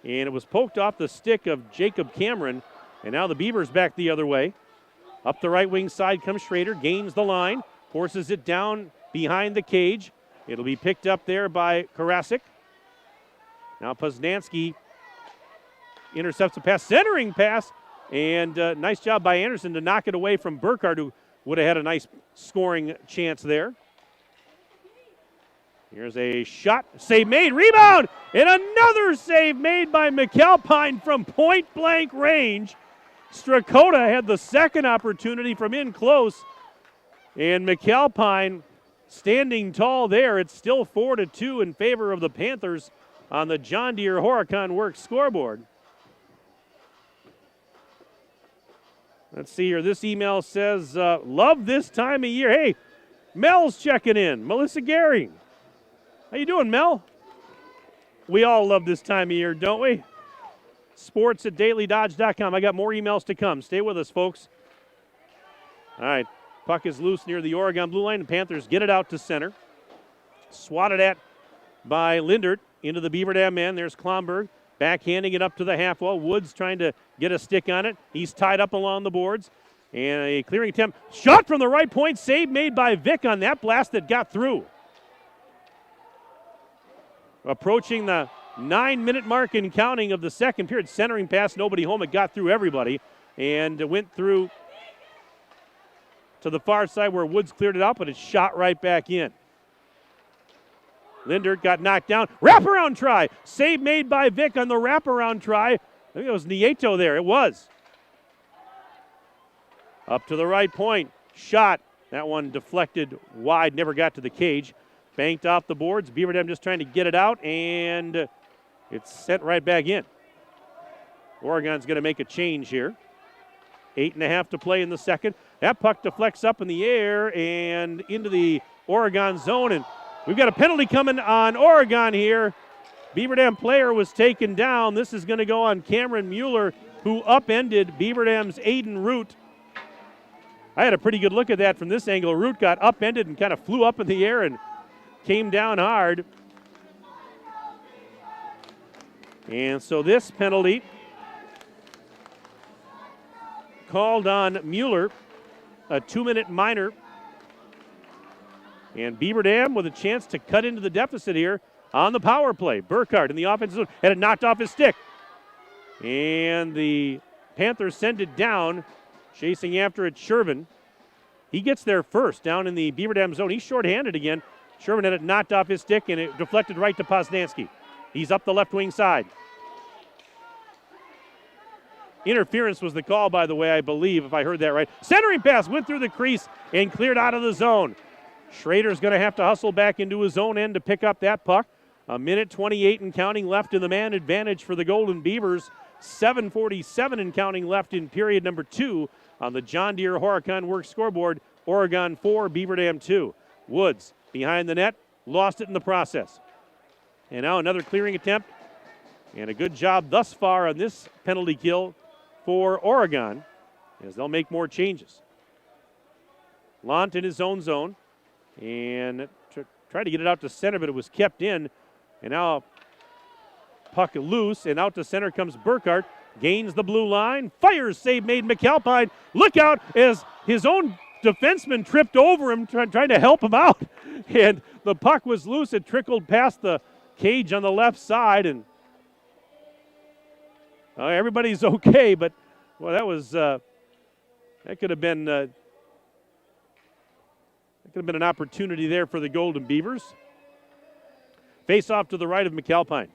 S2: And it was poked off the stick of Jacob Cameron. And now the Beavers back the other way. Up the right wing side comes Schrader, gains the line, forces it down behind the cage. It'll be picked up there by Karasik. Now Poznanski intercepts a pass, centering pass, and nice job by Anderson to knock it away from Burkhardt, who would have had a nice scoring chance there. Here's a shot, save made, rebound, and another save made by McAlpine from point-blank range. Strakota had the second opportunity from in close, and McAlpine standing tall there. It's still 4-2 in favor of the Panthers on the John Deere Horicon Works scoreboard. Let's see here. This email says, love this time of year. Hey, Mel's checking in. Melissa Gehring. How you doing, Mel? We all love this time of year, don't we? Sports at dailydodge.com. I got more emails to come. Stay with us, folks. All right. Puck is loose near the Oregon blue line. The Panthers get it out to center. Swatted at by Lindert into the Beaver Dam man. There's Klomberg. Backhanding it up to the half wall. Woods trying to get a stick on it. He's tied up along the boards. And a clearing attempt. Shot from the right point. Save made by Vick on that blast that got through. Approaching the 9-minute mark and counting of the second period. Centering pass, nobody home. It got through everybody. And it went through to the far side where Woods cleared it out, but it shot right back in. Lindert got knocked down. Wraparound try. Save made by Vick on the wraparound try. I think it was Nieto there. It was. Up to the right point. Shot. That one deflected wide. Never got to the cage. Banked off the boards. Beaver Dam just trying to get it out, and it's sent right back in. Oregon's going to make a change here. 8.5 to play in the second. That puck deflects up in the air and into the Oregon zone, and we've got a penalty coming on Oregon here. Beaver Dam player was taken down. This is going to go on Cameron Mueller, who upended Beaver Dam's Aiden Root. I had a pretty good look at that from this angle. Root got upended and kind of flew up in the air and came down hard. And so this penalty called on Mueller, a 2-minute minor. And Beaver Dam with a chance to cut into the deficit here on the power play. Burkhardt in the offensive zone had it knocked off his stick. And the Panthers send it down, chasing after it Shervin. He gets there first down in the Beaver Dam zone. He's shorthanded again. Sherman had it knocked off his stick, and it deflected right to Poznansky. He's up the left wing side. Interference was the call, by the way, I believe, if I heard that right. Centering pass went through the crease and cleared out of the zone. Schrader's going to have to hustle back into his own end to pick up that puck. 1:28 and counting left in the man advantage for the Golden Beavers. 7:47 and counting left in period number 2 on the John Deere Horicon Works scoreboard. Oregon 4, Beaver Dam 2. Woods behind the net, lost it in the process. And now another clearing attempt. And a good job thus far on this penalty kill for Oregon as they'll make more changes. Lant in his own zone and tried to get it out to center, but it was kept in. And now puck loose, and out to center comes Burkhart. Gains the blue line, fires, save made McAlpine. Look out as his own defenseman tripped over him, trying to help him out. And the puck was loose. It trickled past the cage on the left side, and everybody's okay, but well, that was that could have been an opportunity there for the Golden Beavers. Face off to the right of McAlpine.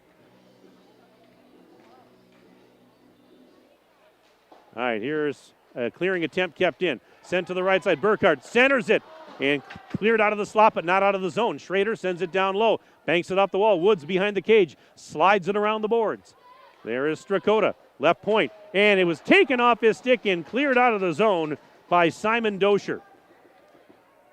S2: All right, here's a clearing attempt kept in. Sent to the right side. Burkhart centers it and cleared out of the slot, but not out of the zone. Schrader sends it down low. Banks it off the wall. Woods behind the cage. Slides it around the boards. There is Strakota, left point. And it was taken off his stick and cleared out of the zone by Simon Doscher.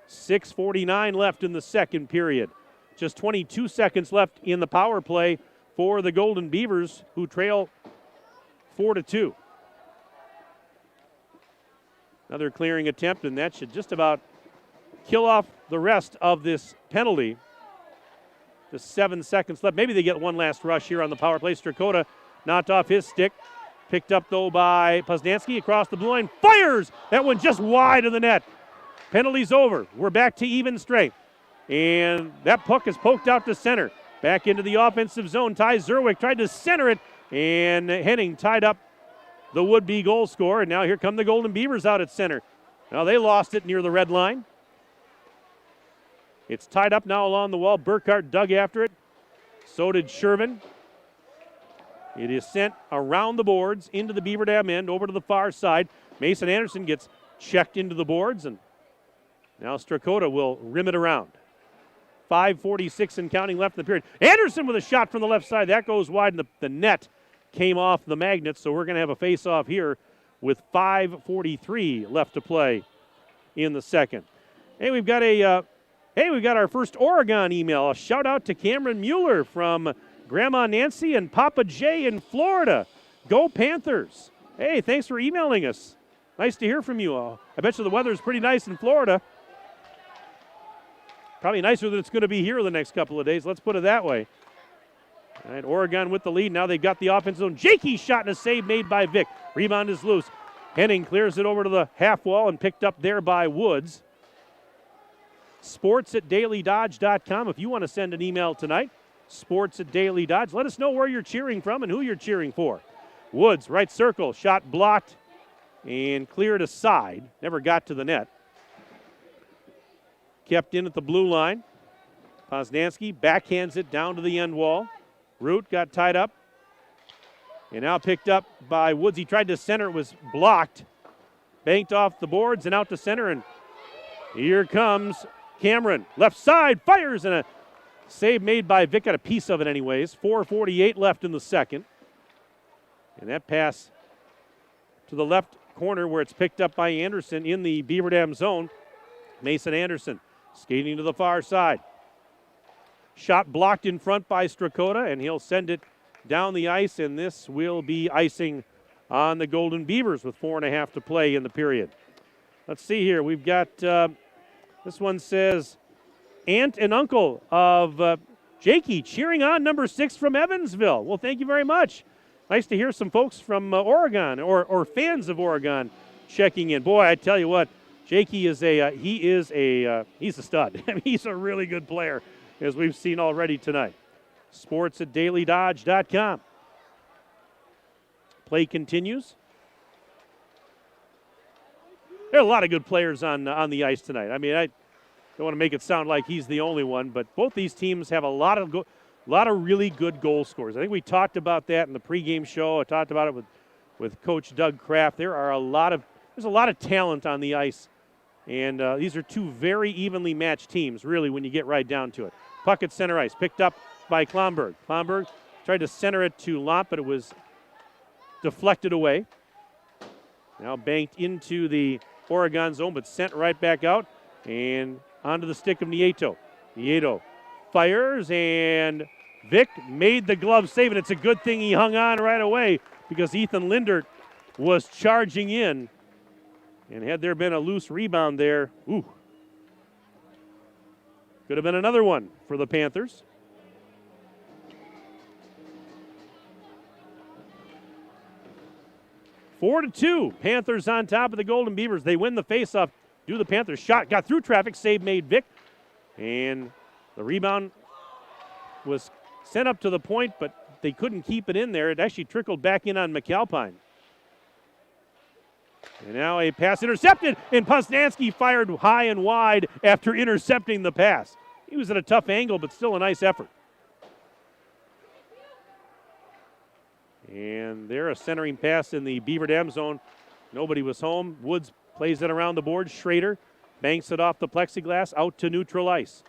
S2: 6:49 left in the second period. Just 22 seconds left in the power play for the Golden Beavers, who trail 4-2. Another clearing attempt, and that should just about kill off the rest of this penalty. Just 7 seconds left. Maybe they get one last rush here on the power play. Strakota knocked off his stick. Picked up, though, by Poznansky across the blue line. Fires! That one just wide of the net. Penalty's over. We're back to even strength. And that puck is poked out to center. Back into the offensive zone. Ty Zerwick tried to center it, and Henning tied up the would-be goal scorer. And now here come the Golden Beavers out at center. Now they lost it near the red line. It's tied up now along the wall. Burkhart dug after it. So did Sherman. It is sent around the boards into the Beaver Dam end over to the far side. Mason Anderson gets checked into the boards, and now Strakota will rim it around. 5:46 and counting left in the period. Anderson with a shot from the left side. That goes wide, and the net came off the magnet, so we're going to have a face-off here with 5:43 left to play in the second. Hey, we've got our first Oregon email. A shout out to Cameron Mueller from Grandma Nancy and Papa Jay in Florida. Go Panthers. Hey, thanks for emailing us. Nice to hear from you all. I bet you the weather is pretty nice in Florida. Probably nicer than it's going to be here the next couple of days. Let's put it that way. All right, Oregon with the lead. Now they've got the offensive zone. Jakey shot and a save made by Vick. Rebound is loose. Henning clears it over to the half wall and picked up there by Woods. sports@dailydodge.com. If you want to send an email tonight, sports@dailydodge. Let us know where you're cheering from and who you're cheering for. Woods, right circle, shot blocked and cleared aside. Never got to the net. Kept in at the blue line. Poznansky backhands it down to the end wall. Root got tied up. And now picked up by Woods. He tried to center. It was blocked. Banked off the boards and out to center. And here comes Cameron. Left side, fires, and a save made by Vick. Got a piece of it anyways. 4:48 left in the second. And that pass to the left corner where it's picked up by Anderson in the Beaver Dam zone. Mason Anderson skating to the far side. Shot blocked in front by Strakota, and he'll send it down the ice, and this will be icing on the Golden Beavers with 4.5 to play in the period. Let's see here. We've got, this one says, aunt and uncle of Jakey cheering on number 6 from Evansville. Well, thank you very much. Nice to hear some folks from Oregon or fans of Oregon checking in. Boy, I tell you what, Jakey is he's a stud. I mean, he's a really good player, as we've seen already tonight. sports@dailydodge.com. Play continues. There are a lot of good players on the ice tonight. I mean, don't want to make it sound like he's the only one, but both these teams have a lot of really good goal scorers. I think we talked about that in the pregame show. I talked about it with Coach Doug Kraft. There's a lot of talent on the ice, and these are two very evenly matched teams, really, when you get right down to it. Puck at center ice, picked up by Klomberg. Klomberg tried to center it to Lomp, but it was deflected away. Now banked into the Oregon zone, but sent right back out and onto the stick of Nieto. Nieto fires, and Vic made the glove save, and it's a good thing he hung on right away because Ethan Lindert was charging in. And had there been a loose rebound there, could have been another one for the Panthers. Four to 2. Panthers on top of the Golden Beavers. They win the faceoff. Do the Panthers shot, got through traffic, save made Vic. And the rebound was sent up to the point, but they couldn't keep it in there. It actually trickled back in on McAlpine. And now a pass intercepted, and Poznansky fired high and wide after intercepting the pass. He was at a tough angle, but still a nice effort. And there, a centering pass in the Beaver Dam zone. Nobody was home. Woods plays it around the board. Schrader banks it off the plexiglass out to neutral ice.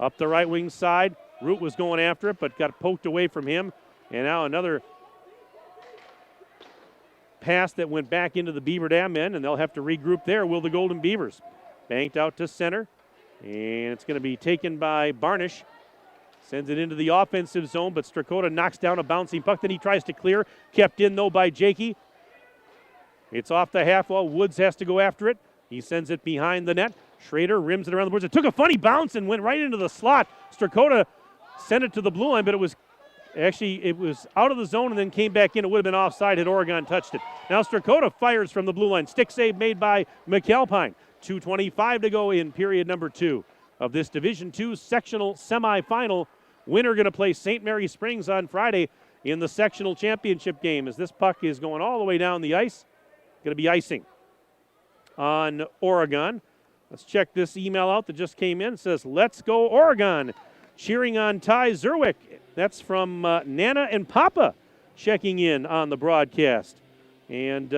S2: Up the right wing side. Root was going after it, but got poked away from him. And now another pass that went back into the Beaver Dam end, and they'll have to regroup there, will the Golden Beavers. Banked out to center, and it's going to be taken by Barnish. Sends it into the offensive zone, but Strakota knocks down a bouncing puck. Then he tries to clear. Kept in, though, by Jakey. It's off the half wall. Woods has to go after it. He sends it behind the net. Schrader rims it around the boards. It took a funny bounce and went right into the slot. Strakota sent it to the blue line, but it was out of the zone and then came back in. It would have been offside had Oregon touched it. Now Strakota fires from the blue line. Stick save made by McAlpine. 2:25 to go in period number 2 of this Division II sectional semifinal. Winner going to play St. Mary Springs on Friday in the sectional championship game as this puck is going all the way down the ice. Going to be icing on Oregon. Let's check this email out that just came in. It says, "Let's go Oregon." Cheering on Ty Zerwick. That's from Nana and Papa checking in on the broadcast. And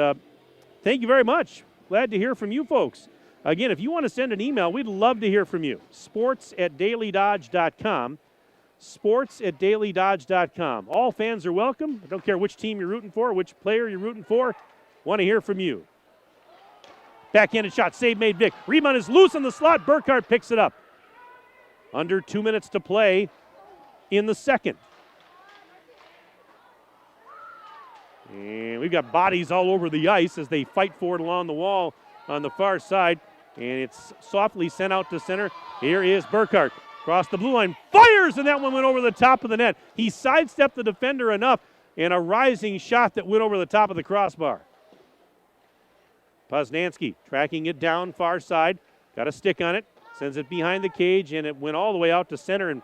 S2: thank you very much. Glad to hear from you folks. Again, if you want to send an email, we'd love to hear from you. sports@dailydodge.com. sports@dailydodge.com. All fans are welcome. I don't care which team you're rooting for, which player you're rooting for. Want to hear from you. Backhanded shot, save made Vic. Rebound is loose in the slot. Burkhart picks it up. Under 2 minutes to play in the second. And we've got bodies all over the ice as they fight for it along the wall on the far side. And it's softly sent out to center. Here is Burkhart. Across the blue line. Fires, and that one went over the top of the net. He sidestepped the defender enough, and a rising shot that went over the top of the crossbar. Poznansky tracking it down far side. Got a stick on it. Sends it behind the cage, and it went all the way out to center, and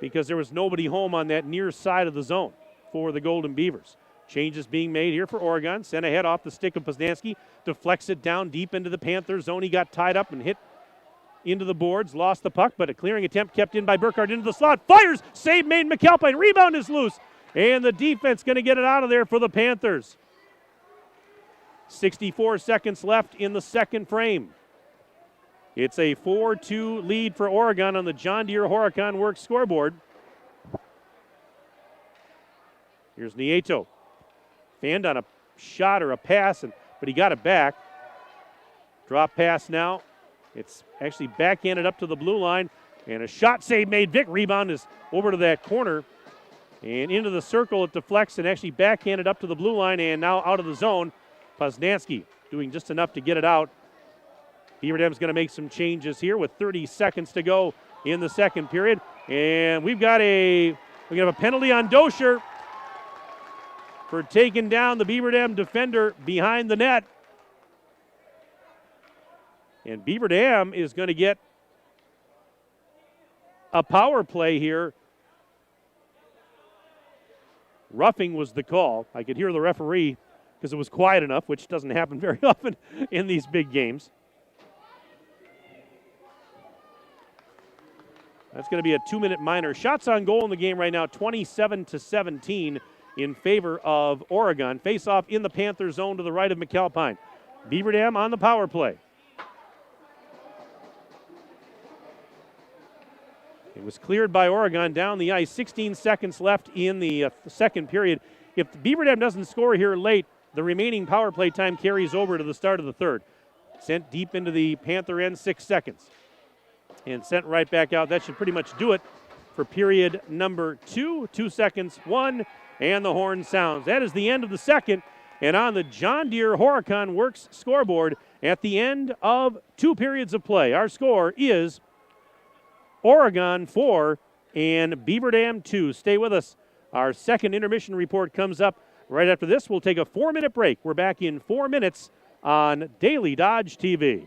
S2: because there was nobody home on that near side of the zone for the Golden Beavers. Changes being made here for Oregon. Sent ahead off the stick of Poznansky. Deflects it down deep into the Panther zone. He got tied up and hit into the boards. Lost the puck, but a clearing attempt kept in by Burkhart into the slot. Fires! Save made McAlpine. Rebound is loose. And the defense going to get it out of there for the Panthers. 64 seconds left in the second frame. It's a 4-2 lead for Oregon on the John Deere Horicon Works scoreboard. Here's Nieto. Fanned on a shot or a pass, but he got it back. Drop pass now. It's actually backhanded up to the blue line, and a shot save made. Vic. Rebound is over to that corner and into the circle. It deflects and actually backhanded up to the blue line and now out of the zone. Poznansky doing just enough to get it out. Beaver Dam's going to make some changes here with 30 seconds to go in the second period. And we have a penalty on Dosher for taking down the Beaver Dam defender behind the net. And Beaver Dam is going to get a power play here. Roughing was the call. I could hear the referee because it was quiet enough, which doesn't happen very often in these big games. That's going to be a 2-minute minor. Shots on goal in the game right now, 27-17 in favor of Oregon. Face-off in the Panther zone to the right of McAlpine. Beaver Dam on the power play. It was cleared by Oregon down the ice. 16 seconds left in the second period. If Beaver Dam doesn't score here late, the remaining power play time carries over to the start of the third. Sent deep into the Panther end, 6 seconds. And sent right back out. That should pretty much do it for period number 2. 2 seconds, 1, and the horn sounds. That is the end of the second. And on the John Deere Horicon Works scoreboard at the end of 2 periods of play, our score is Oregon 4 and Beaver Dam 2. Stay with us. Our second intermission report comes up right after this. We'll take a 4-minute break. We're back in 4 minutes on Daily Dodge TV.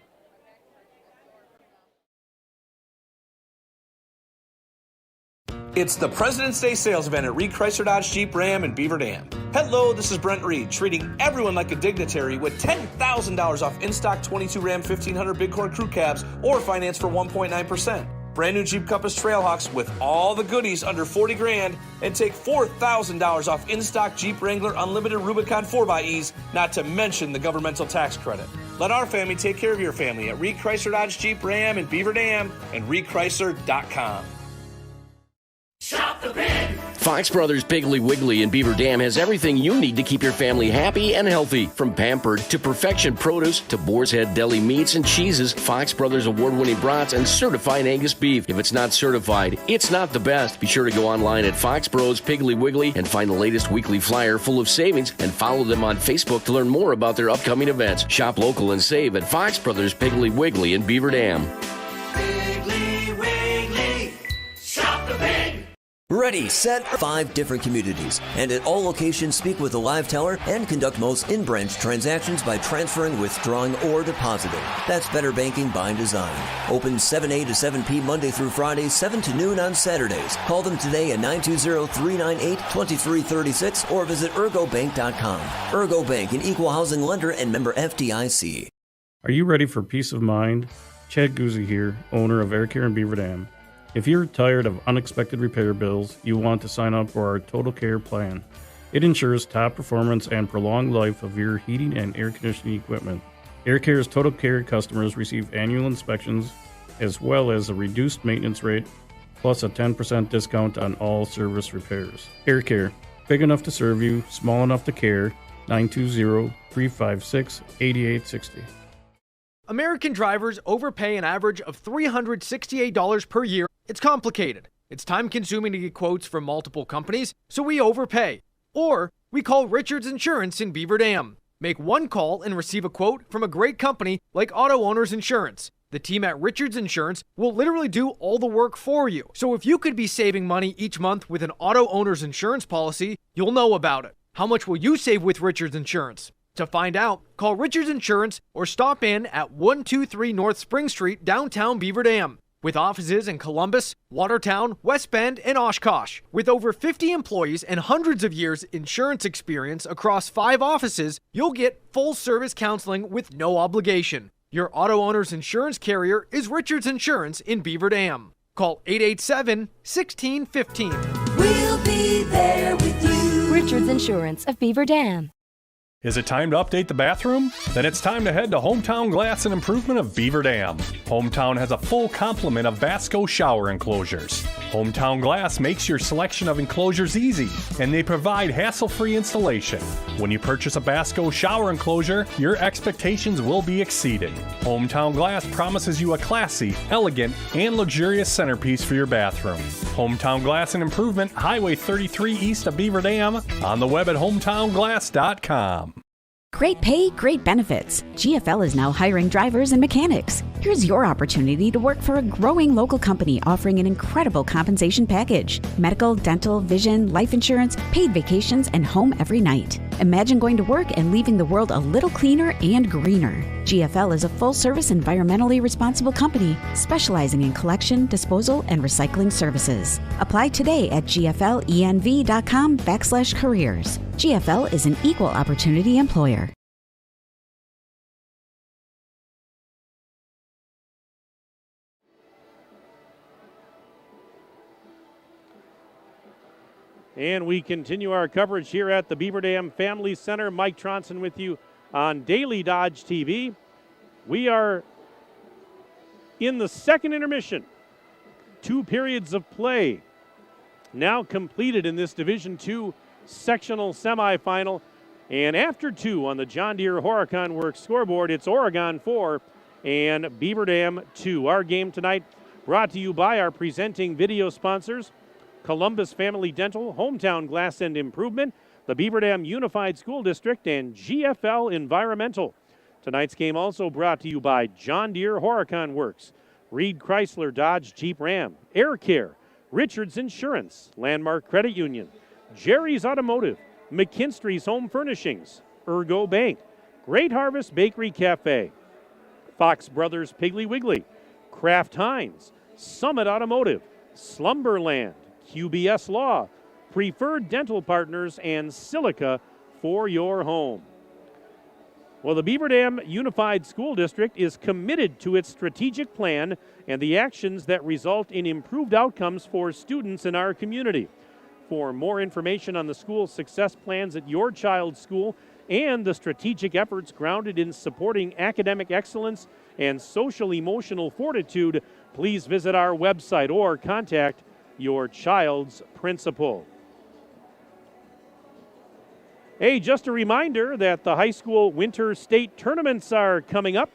S12: It's the President's Day sales event at Reed Chrysler Dodge Jeep Ram in Beaver Dam. Hello, this is Brent Reed, treating everyone like a dignitary with $10,000 off in-stock 22 Ram 1500 Big Core Crew Cabs or finance for 1.9%. Brand new Jeep Compass Trailhawks with all the goodies under $40,000 and take $4,000 off in-stock Jeep Wrangler Unlimited Rubicon 4xEs, not to mention the governmental tax credit. Let our family take care of your family at Reed Chrysler Dodge Jeep Ram in Beaver Dam and reedchrysler.com.
S21: Shop the Pig! Fox Brothers Piggly Wiggly in Beaver Dam has everything you need to keep your family happy and healthy. From Pampered to Perfection Produce to Boar's Head Deli Meats and Cheeses, Fox Brothers award-winning brats and certified Angus beef. If it's not certified, it's not the best. Be sure to go online at Fox Bros Piggly Wiggly and find the latest weekly flyer full of savings and follow them on Facebook to learn more about their upcoming events. Shop local and save at Fox Brothers Piggly Wiggly in Beaver Dam. Piggly Wiggly, shop the pig!
S22: Ready, set, 5 different communities, and at all locations speak with a live teller and conduct most in-branch transactions by transferring, withdrawing, or depositing. That's better banking by design. Open 7 a to 7 p Monday through Friday, 7 to noon on Saturdays. Call them today at 920-398-2336 or visit ergobank.com. Ergo Bank, an equal housing lender and member FDIC.
S23: Are you ready for peace of mind? Chad Guzzi here, owner of Air Care in Beaver Dam. If you're tired of unexpected repair bills, you want to sign up for our Total Care plan. It ensures top performance and prolonged life of your heating and air conditioning equipment. Air Care's Total Care customers receive annual inspections as well as a reduced maintenance rate plus a 10% discount on all service repairs. Air Care, big enough to serve you, small enough to care. 920-356-8860.
S8: American drivers overpay an average of $368 per year. It's complicated. It's time-consuming to get quotes from multiple companies, so we overpay. Or we call Richards Insurance in Beaver Dam. Make one call and receive a quote from a great company like Auto Owners Insurance. The team at Richards Insurance will literally do all the work for you. So if you could be saving money each month with an Auto Owners Insurance policy, you'll know about it. How much will you save with Richards Insurance? To find out, call Richards Insurance or stop in at 123 North Spring Street, downtown Beaver Dam. With offices in Columbus, Watertown, West Bend, and Oshkosh. With over 50 employees and hundreds of years insurance experience across 5 offices, you'll get full-service counseling with no obligation. Your Auto Owners Insurance carrier is Richards Insurance in Beaver Dam. Call 887-1615.
S9: We'll be there with you. Richards Insurance of Beaver Dam.
S6: Is it time to update the bathroom? Then it's time to head to Hometown Glass and Improvement of Beaver Dam. Hometown has a full complement of Vasco shower enclosures. Hometown Glass makes your selection of enclosures easy, and they provide hassle-free installation. When you purchase a Vasco shower enclosure, your expectations will be exceeded. Hometown Glass promises you a classy, elegant, and luxurious centerpiece for your bathroom. Hometown Glass and Improvement, Highway 33 east of Beaver Dam, on the web at hometownglass.com.
S5: Great pay, great benefits. GFL is now hiring drivers and mechanics. Here's your opportunity to work for a growing local company offering an incredible compensation package. Medical, dental, vision, life insurance, paid vacations, and home every night. Imagine going to work and leaving the world a little cleaner and greener. GFL is a full-service, environmentally responsible company specializing in collection, disposal, and recycling services. Apply today at gflenv.com/careers. GFL is an equal opportunity employer.
S2: And we continue our coverage here at the Beaver Dam Family Center. Mike Tronson with you on Daily Dodge TV. We are in the second intermission. 2 periods of play now completed in this Division II sectional semifinal. And after 2 on the John Deere Horicon Works scoreboard, it's Oregon 4 and Beaver Dam 2. Our game tonight brought to you by our presenting video sponsors, Columbus Family Dental, Hometown Glass and Improvement, the Beaver Dam Unified School District, and GFL Environmental. Tonight's game also brought to you by John Deere Horicon Works, Reed Chrysler Dodge Jeep Ram, Air Care, Richards Insurance, Landmark Credit Union, Jerry's Automotive, McKinstry's Home Furnishings, Ergo Bank, Great Harvest Bakery Cafe, Fox Brothers Piggly Wiggly, Kraft Heinz, Summit Automotive, Slumberland, QBS Law, Preferred Dental Partners, and Silica for your home. Well, the Beaver Dam Unified School District is committed to its strategic plan and the actions that result in improved outcomes for students in our community. For more information on the school's success plans at your child's school and the strategic efforts grounded in supporting academic excellence and social-emotional fortitude, please visit our website or contact your child's principal. Hey, just a reminder that the high school winter state tournaments are coming up,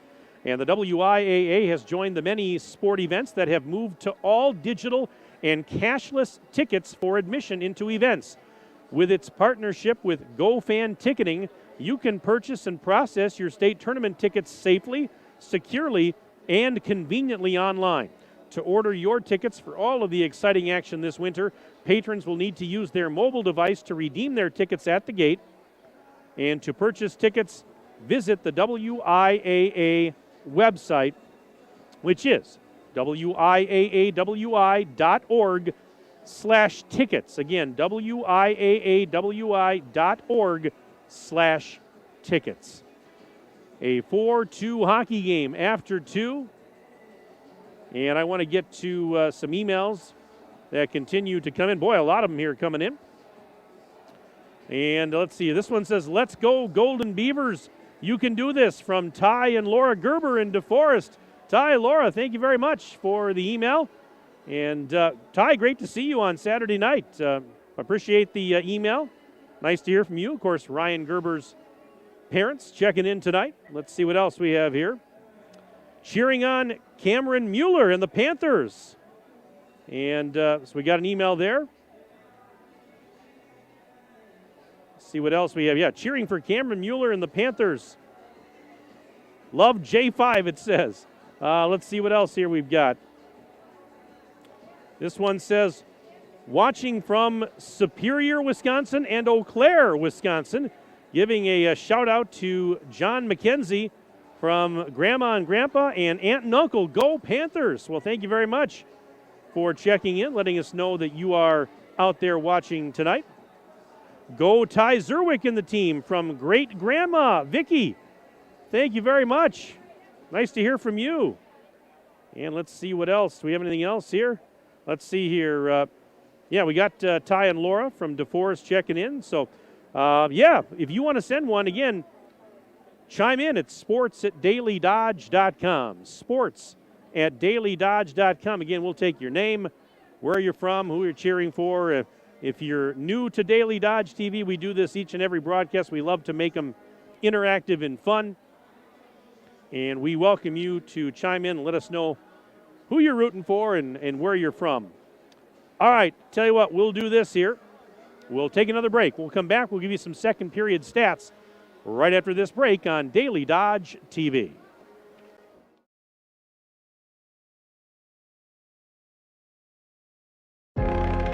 S2: and the WIAA has joined the many sport events that have moved to all digital and cashless tickets for admission into events. With its partnership with GoFan Ticketing, you can purchase and process your state tournament tickets safely, securely, and conveniently online. To order your tickets for all of the exciting action this winter, patrons will need to use their mobile device to redeem their tickets at the gate. And to purchase tickets, visit the WIAA website, which is wiaawi.org/tickets. Again, wiaawi.org/tickets. A 4-2 hockey game after 2. And I want to get to some emails that continue to come in. Boy, a lot of them here coming in. And let's see, this one says, "Let's go Golden Beavers. You can do this," from Ty and Laura Gerber in DeForest. Ty, Laura, thank you very much for the email. And Ty, great to see you on Saturday night. Appreciate the email. Nice to hear from you. Of course, Ryan Gerber's parents checking in tonight. Let's see what else we have here. Cheering on Cameron Mueller and the Panthers. And so we got an email there. Let's see what else we have. Yeah, cheering for Cameron Mueller and the Panthers. Love J5, it says. Let's see what else here we've got. This one says, watching from Superior, Wisconsin and Eau Claire, Wisconsin. Giving a shout out to John McKenzie from Grandma and Grandpa and Aunt and Uncle. Go Panthers. Well, thank you very much for checking in, letting us know that you are out there watching tonight. Go Ty Zerwick in the team from Great Grandma Vicky. Thank you very much. Nice to hear from you. And let's see what else. Do we have anything else here? Let's see here. Yeah, we got Ty and Laura from DeForest checking in. So, yeah, if you want to send one, again, chime in at sports@dailydodge.com. Sports@dailydodge.com. Again, we'll take your name, where you're from, who you're cheering for. If you're new to Daily Dodge TV, we do this each and every broadcast. We love to make them interactive and fun. And we welcome you to chime in and let us know who you're rooting for and where you're from. All right, tell you what, we'll do this here. We'll take another break. We'll come back. We'll give you some second period stats right after this break on Daily Dodge TV.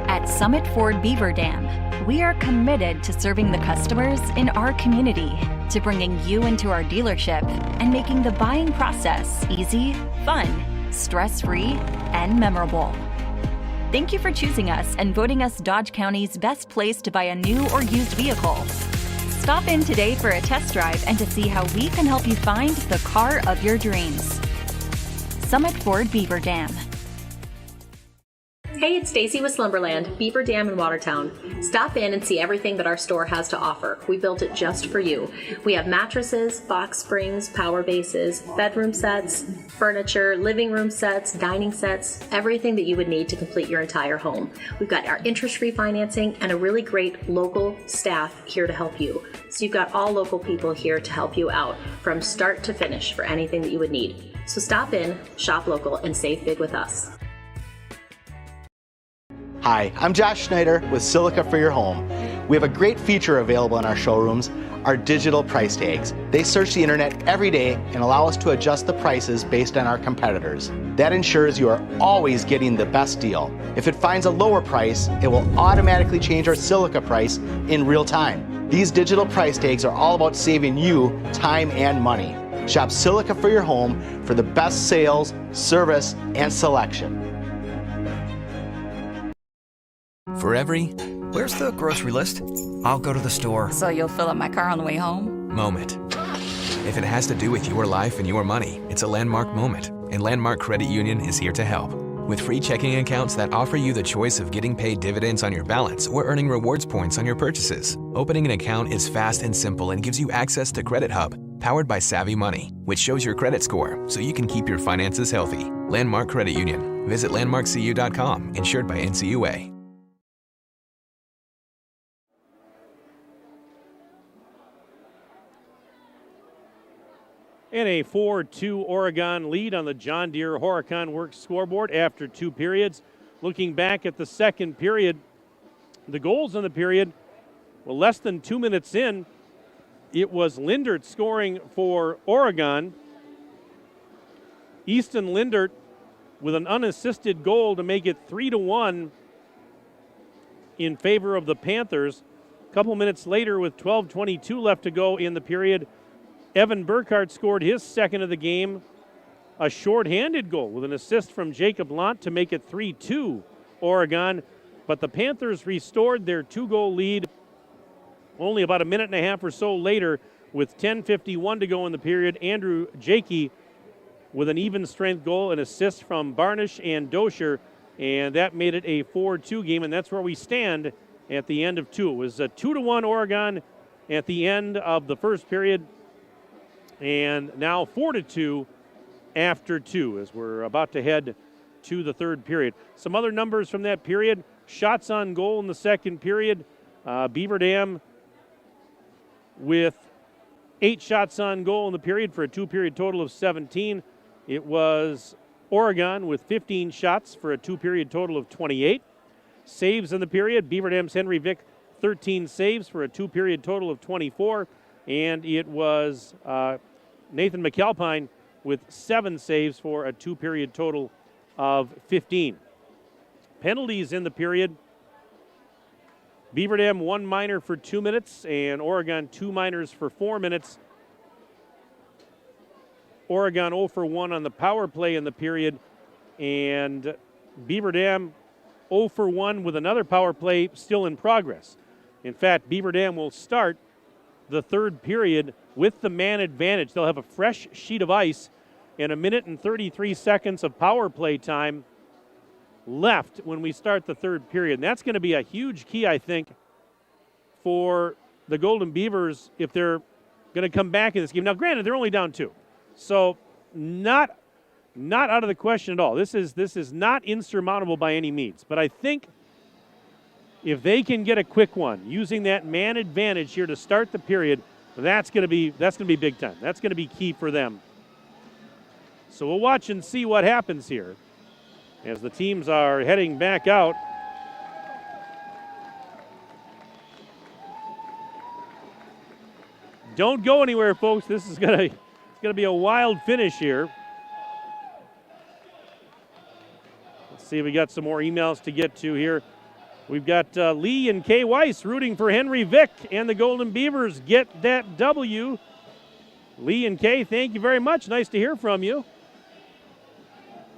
S10: At Summit Ford Beaver Dam, we are committed to serving the customers in our community, to bringing you into our dealership and making the buying process easy, fun, stress-free, and memorable. Thank you for choosing us and voting us Dodge County's best place to buy a new or used vehicle. Stop in today for a test drive and to see how we can help you find the car of your dreams. Summit Ford Beaver Dam.
S11: Hey, it's Stacy with Slumberland, Beaver Dam in Watertown. Stop in and see everything that our store has to offer. We built it just for you. We have mattresses, box springs, power bases, bedroom sets, furniture, living room sets, dining sets, everything that you would need to complete your entire home. We've got our interest-free financing and a really great local staff here to help you. So you've got all local people here to help you out from start to finish for anything that you would need. So stop in, shop local, and save big with us.
S13: Hi, I'm Josh Schneider with Silica for Your Home. We have a great feature available in our showrooms, our digital price tags. They search the internet every day and allow us to adjust the prices based on our competitors. That ensures you are always getting the best deal. If it finds a lower price, it will automatically change our Silica price in real time. These digital price tags are all about saving you time and money. Shop Silica for Your Home for the best sales, service, and selection.
S15: For every, where's the grocery list? I'll go to the store.
S16: So you'll fill up my car on the way home?
S15: Moment. If it has to do with your life and your money, it's a landmark moment, and Landmark Credit Union is here to help. With free checking accounts that offer you the choice of getting paid dividends on your balance or earning rewards points on your purchases. Opening an account is fast and simple and gives you access to Credit Hub, powered by Savvy Money, which shows your credit score so you can keep your finances healthy. Landmark Credit Union. Visit landmarkcu.com, insured by NCUA.
S2: And a 4-2 Oregon lead on the John Deere Horicon Works scoreboard after 2 periods. Looking back at the second period, the goals in the period, well, less than 2 minutes in, it was Lindert scoring for Oregon. Easton Lindert with an unassisted goal to make it 3-1 in favor of the Panthers. A couple minutes later, with 12:22 left to go in the period, Evan Burkhardt scored his second of the game, a shorthanded goal with an assist from Jacob Lant to make it 3-2 Oregon. But the Panthers restored their 2-goal lead only about a minute and a half or so later with 10:51 to go in the period. Andrew Jakey with an even strength goal, an assist from Barnish and Dosher, and that made it a 4-2 game, and that's where we stand at the end of 2. It was a 2-1 Oregon at the end of the first period. And now 4-2 after 2 as we're about to head to the third period. Some other numbers from that period. Shots on goal in the second period. Beaver Dam with 8 shots on goal in the period for a 2-period total of 17. It was Oregon with 15 shots for a 2-period total of 28. Saves in the period. Beaver Dam's Henry Vick, 13 saves for a 2-period total of 24. And it was Nathan McAlpine with 7 saves for a 2-period total of 15. Penalties in the period. Beaver Dam 1 minor for 2 minutes and Oregon 2 minors for 4 minutes. Oregon 0 for 1 on the power play in the period, and Beaver Dam 0 for 1 with another power play still in progress. In fact, Beaver Dam will start the third period with the man advantage. They'll have a fresh sheet of ice and 1 minute and 33 seconds of power play time left when we start the third period. And that's going to be a huge key, I think, for the Golden Beavers if they're going to come back in this game. Now, granted, they're only down 2, so not out of the question at all. This is not insurmountable by any means. But I think if they can get a quick one using that man advantage here to start the period, that's going to be big time. That's going to be key for them. So we'll watch and see what happens here as the teams are heading back out. Don't go anywhere, folks. This is going to be a wild finish here. Let's see if we got some more emails to get to here. We've got Lee and Kay Weiss rooting for Henry Vick and the Golden Beavers get that W. Lee and Kay, thank you very much. Nice to hear from you.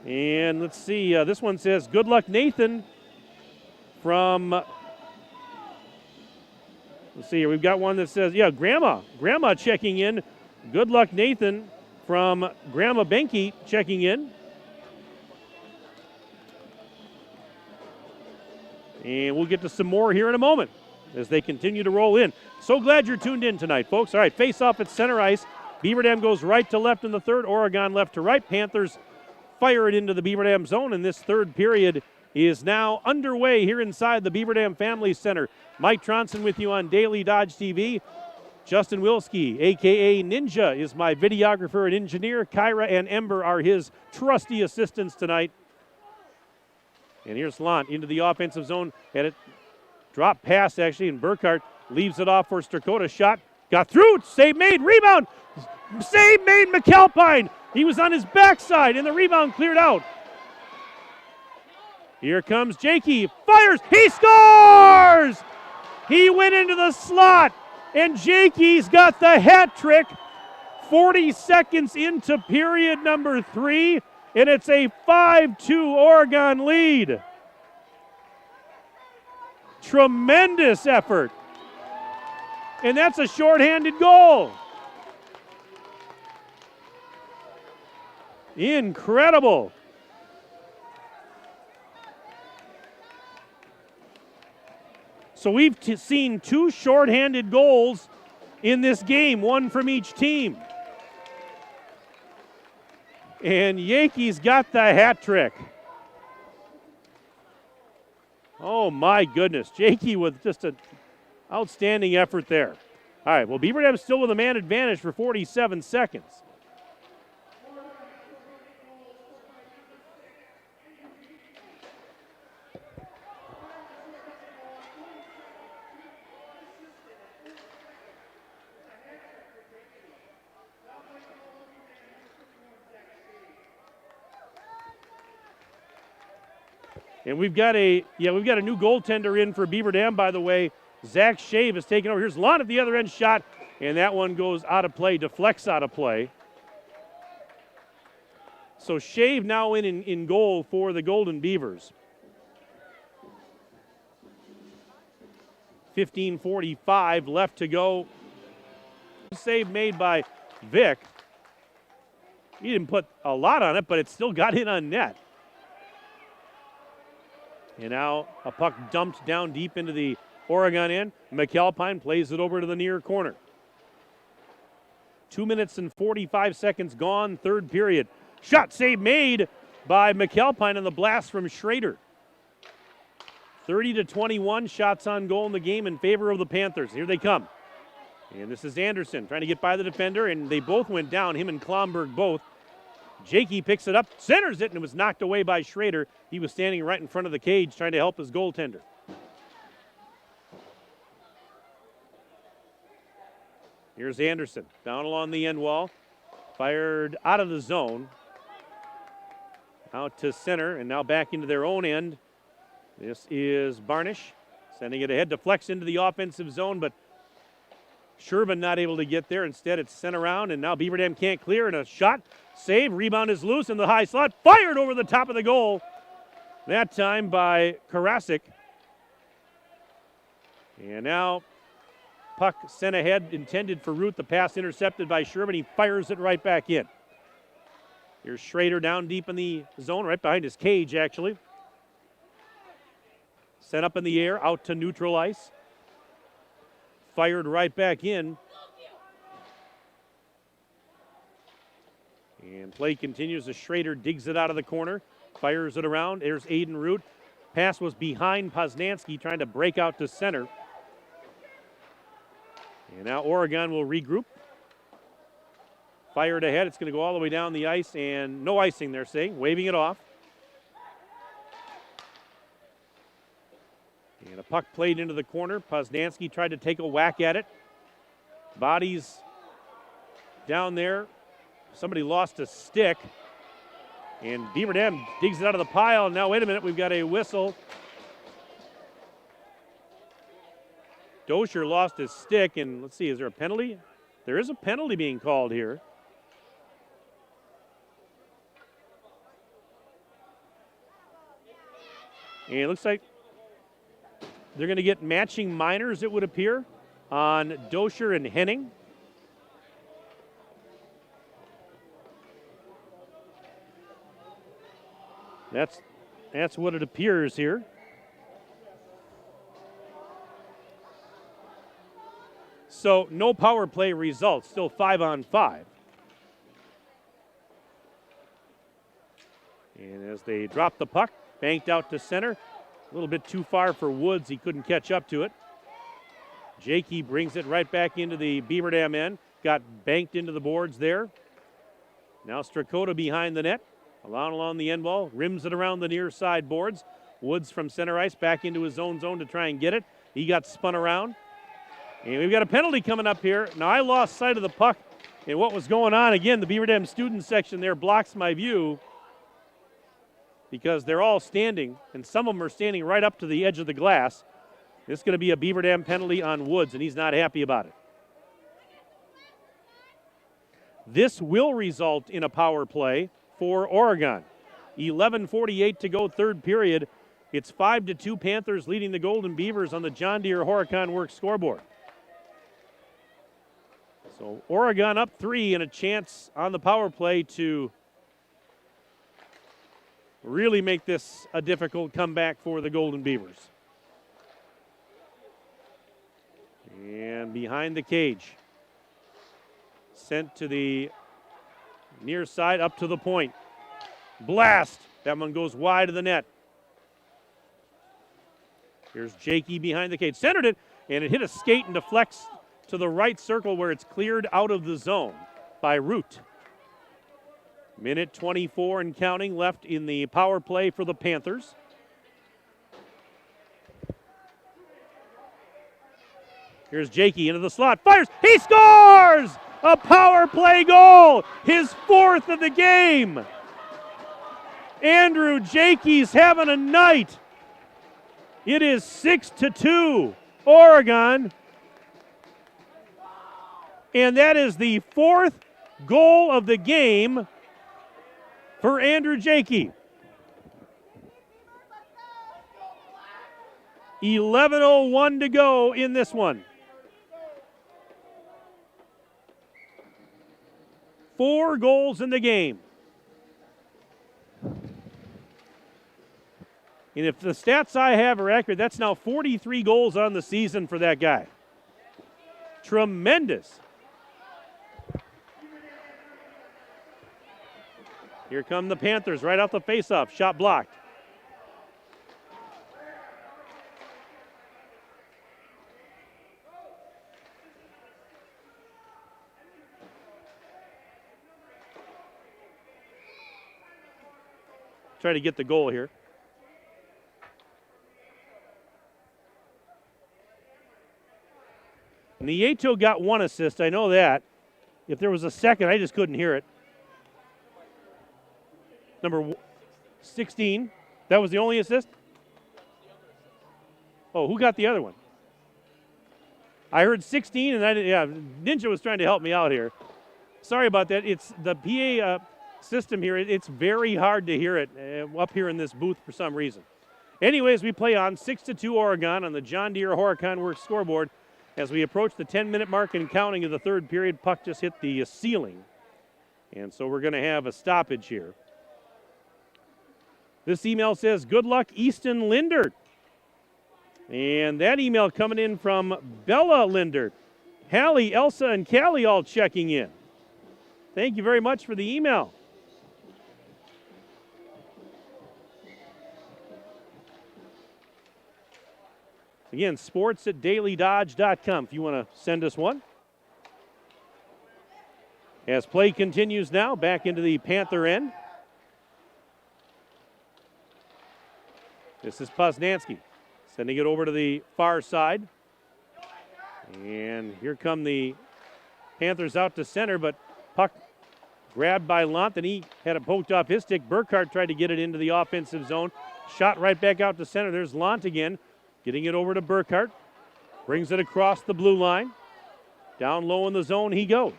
S2: And let's see, this one says, good luck, Nathan, from, let's see here, we've got one that says, yeah, Grandma checking in. Good luck, Nathan, from Grandma Benke checking in. And we'll get to some more here in a moment as they continue to roll in. So glad you're tuned in tonight, folks. All right, face off at center ice. Beaver Dam goes right to left in the third. Oregon left to right. Panthers fire it into the Beaver Dam zone, and this third period is now underway here inside the Beaver Dam Family Center. Mike Tronson with you on Daily Dodge TV. Justin Wilski, a.k.a. Ninja, is my videographer and engineer. Kyra and Ember are his trusty assistants tonight. And here's Lant into the offensive zone. And it dropped pass, actually, and Burkhart leaves it off for Sturkota. Shot, got through, save made, rebound. Save made, McAlpine. He was on his backside, and the rebound cleared out. Here comes Jakey, fires, he scores! He went into the slot, and Jakey's got the hat trick. 40 seconds into period number 3, and it's a 5-2 Oregon lead. Tremendous effort. And that's a shorthanded goal. Incredible. So we've seen 2 shorthanded goals in this game, one from each team. And Yankees got the hat trick. Oh my goodness, Jakey with just an outstanding effort there. All right, well, Beaver Dam still with a man advantage for 47 seconds. And we've got a new goaltender in for Beaver Dam, by the way. Zach Shave is taking over. Here's Lon at the other end shot, and that one goes out of play, deflects out of play. So Shave now in goal for the Golden Beavers. 15:45 left to go. Save made by Vic. He didn't put a lot on it, but it still got in on net. And now a puck dumped down deep into the Oregon end. McAlpine plays it over to the near corner. 2 minutes and 45 seconds gone, third period. Shot save made by McAlpine on the blast from Schrader. 30-21 shots on goal in the game in favor of the Panthers. Here they come. And this is Anderson trying to get by the defender, and they both went down, him and Klomberg both. Jakey picks it up, centers it, and it was knocked away by Schrader. He was standing right in front of the cage trying to help his goaltender. Here's Anderson down along the end wall. Fired out of the zone. Out to center, and now back into their own end. This is Barnish sending it ahead, deflects into the offensive zone, but Sherman not able to get there. Instead, it's sent around, and now Beaver Dam can't clear, and a shot, save, rebound is loose in the high slot, fired over the top of the goal. That time by Karasik. And now puck sent ahead, intended for Root. The pass intercepted by Sherman. He fires it right back in. Here's Schrader down deep in the zone, right behind his cage, actually. Sent up in the air, out to neutral ice. Fired right back in. And play continues as Schrader digs it out of the corner. Fires it around. There's Aiden Root. Pass was behind Poznansky, trying to break out to center. And now Oregon will regroup. Fired ahead. It's going to go all the way down the ice, and no icing, they're saying, waving it off. And a puck played into the corner. Poznansky tried to take a whack at it. Bodies down there. Somebody lost a stick. And Beaver Dam digs it out of the pile. Now, wait a minute, we've got a whistle. Dosher lost his stick, and let's see, is there a penalty? There is a penalty being called here. And it looks like they're going to get matching minors, it would appear, on Dosher and Henning. That's what it appears here. So no power play results, still 5-on-5. And as they drop the puck, banked out to center. A little bit too far for Woods. He couldn't catch up to it. Jakey brings it right back into the Beaver Dam end. Got banked into the boards there. Now Strakota behind the net. Along the end wall. Rims it around the near side boards. Woods from center ice back into his own zone to try and get it. He got spun around. And we've got a penalty coming up here. Now I lost sight of the puck and what was going on. Again, the Beaver Dam student section there blocks my view because they're all standing, and some of them are standing right up to the edge of the glass. This is going to be a Beaver Dam penalty on Woods, and he's not happy about it. This will result in a power play for Oregon. 11:48 to go, third period. It's 5-2 Panthers leading the Golden Beavers on the John Deere Horicon Works scoreboard. So Oregon up 3 and a chance on the power play to really make this a difficult comeback for the Golden Beavers. And behind the cage. Sent to the near side, up to the point. Blast. That one goes wide of the net. Here's Jakey behind the cage. Centered it, and it hit a skate and deflects to the right circle where it's cleared out of the zone by Root. Minute 24 and counting left in the power play for the Panthers. Here's Jakey into the slot. Fires. He scores! A power play goal. His 4th of the game. Andrew Jakey's having a night. It is 6-2 Oregon. And that is the 4th goal of the game for Andrew Jakey. 11:01 to go in this one. 4 goals in the game. And if the stats I have are accurate, that's now 43 goals on the season for that guy. Tremendous. Here come the Panthers right off the faceoff. Shot blocked. Try to get the goal here. Nieto got 1 assist, I know that. If there was a second, I just couldn't hear it. Number 16, that was the only assist? Oh, who got the other one? I heard 16, and Ninja was trying to help me out here. Sorry about that. It's the PA system here. It's very hard to hear it up here in this booth for some reason. Anyways, we play on 6-2 Oregon on the John Deere Horicon Works scoreboard. As we approach the 10-minute mark and counting of the third period, puck just hit the ceiling. And so we're going to have a stoppage here. This email says, good luck, Easton Lindert. And that email coming in from Bella Lindert. Hallie, Elsa, and Callie all checking in. Thank you very much for the email. Again, sports@dailydodge.com if you want to send us one. As play continues now, back into the Panther end. This is Poznansky sending it over to the far side. And here come the Panthers out to center, but puck grabbed by Lant, and he had it poked off his stick. Burkhart tried to get it into the offensive zone. Shot right back out to center. There's Lant again, getting it over to Burkhart. Brings it across the blue line. Down low in the zone he goes.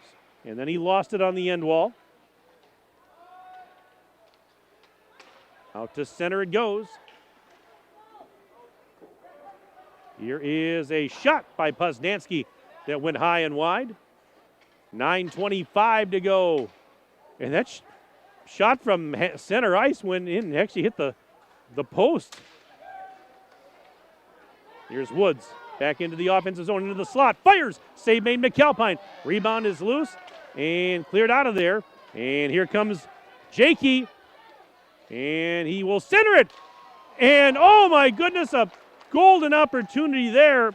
S2: And then he lost it on the end wall. Out to center it goes. Here is a shot by Poznansky that went high and wide. 9:25 to go. And that shot from center ice went in and actually hit the post. Here's Woods. Back into the offensive zone, into the slot. Fires. Save made McAlpine. Rebound is loose and cleared out of there. And here comes Jakey. And he will center it. And oh my goodness, a golden opportunity there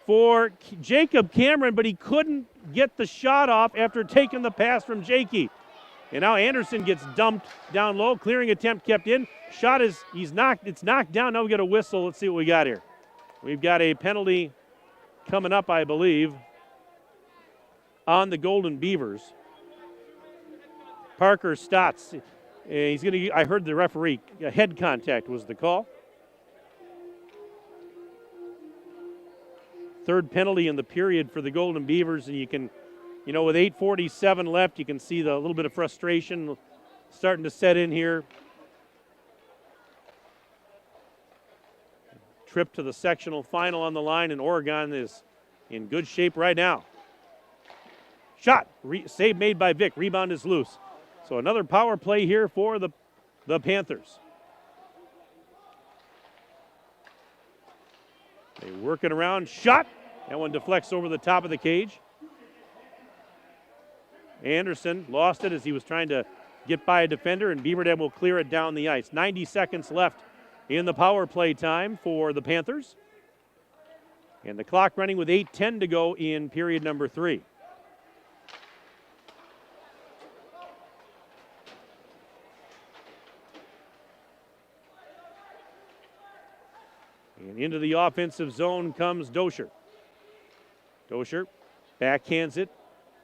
S2: for Jacob Cameron, but he couldn't get the shot off after taking the pass from Jakey. And now Anderson gets dumped down low. Clearing attempt kept in. Shot is, it's knocked down. Now we get a whistle. Let's see what we got here. We've got a penalty coming up, I believe, on the Golden Beavers. Parker Stotts. He's going to, I heard the referee, head contact was the call. Third penalty in the period for the Golden Beavers, and you can, with 8:47 left, you can see the little bit of frustration starting to set in here. Trip to the sectional final on the line, and Oregon is in good shape right now. Shot, save made by Vick. Rebound is loose. So another power play here for the Panthers. They working around. Shot. That one deflects over the top of the cage. Anderson lost it as he was trying to get by a defender, and Beaver Dam will clear it down the ice. 90 seconds left in the power play time for the Panthers. And the clock running with 8:10 to go in period number 3. And into the offensive zone comes Dosher. Dosher backhands it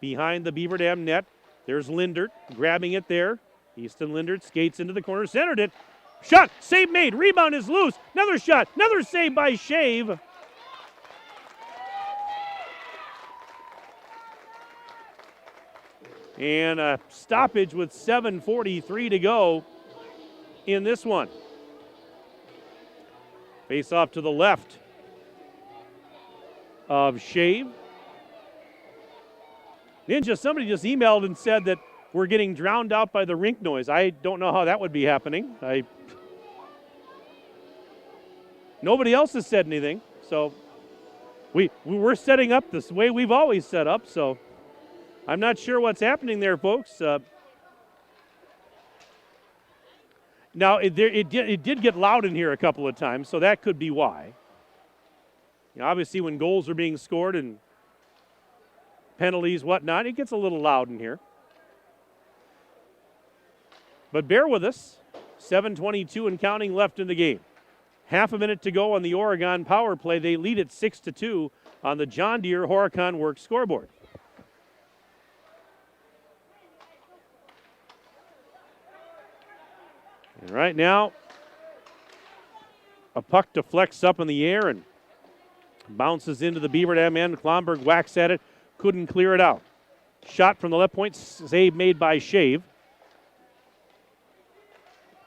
S2: behind the Beaver Dam net. There's Lindert grabbing it there. Easton Lindert skates into the corner, centered it. Shot, save made, rebound is loose. Another shot, another save by Shave. And a stoppage with 7:43 to go in this one. Face off to the left of Shave. Ninja, somebody just emailed and said that we're getting drowned out by the rink noise. I don't know how that would be happening. Nobody else has said anything. So we're setting up this way we've always set up. So I'm not sure what's happening there, folks. Now, it did get loud in here a couple of times, so that could be why. Obviously, when goals are being scored and penalties, whatnot, it gets a little loud in here. But bear with us. 7:22 and counting left in the game. Half a minute to go on the Oregon power play. They lead it 6-2 on the John Deere Horicon Works scoreboard. And right now, a puck deflects up in the air and bounces into the Beaver Dam end. Klomberg whacks at it, couldn't clear it out. Shot from the left point, save made by Shave.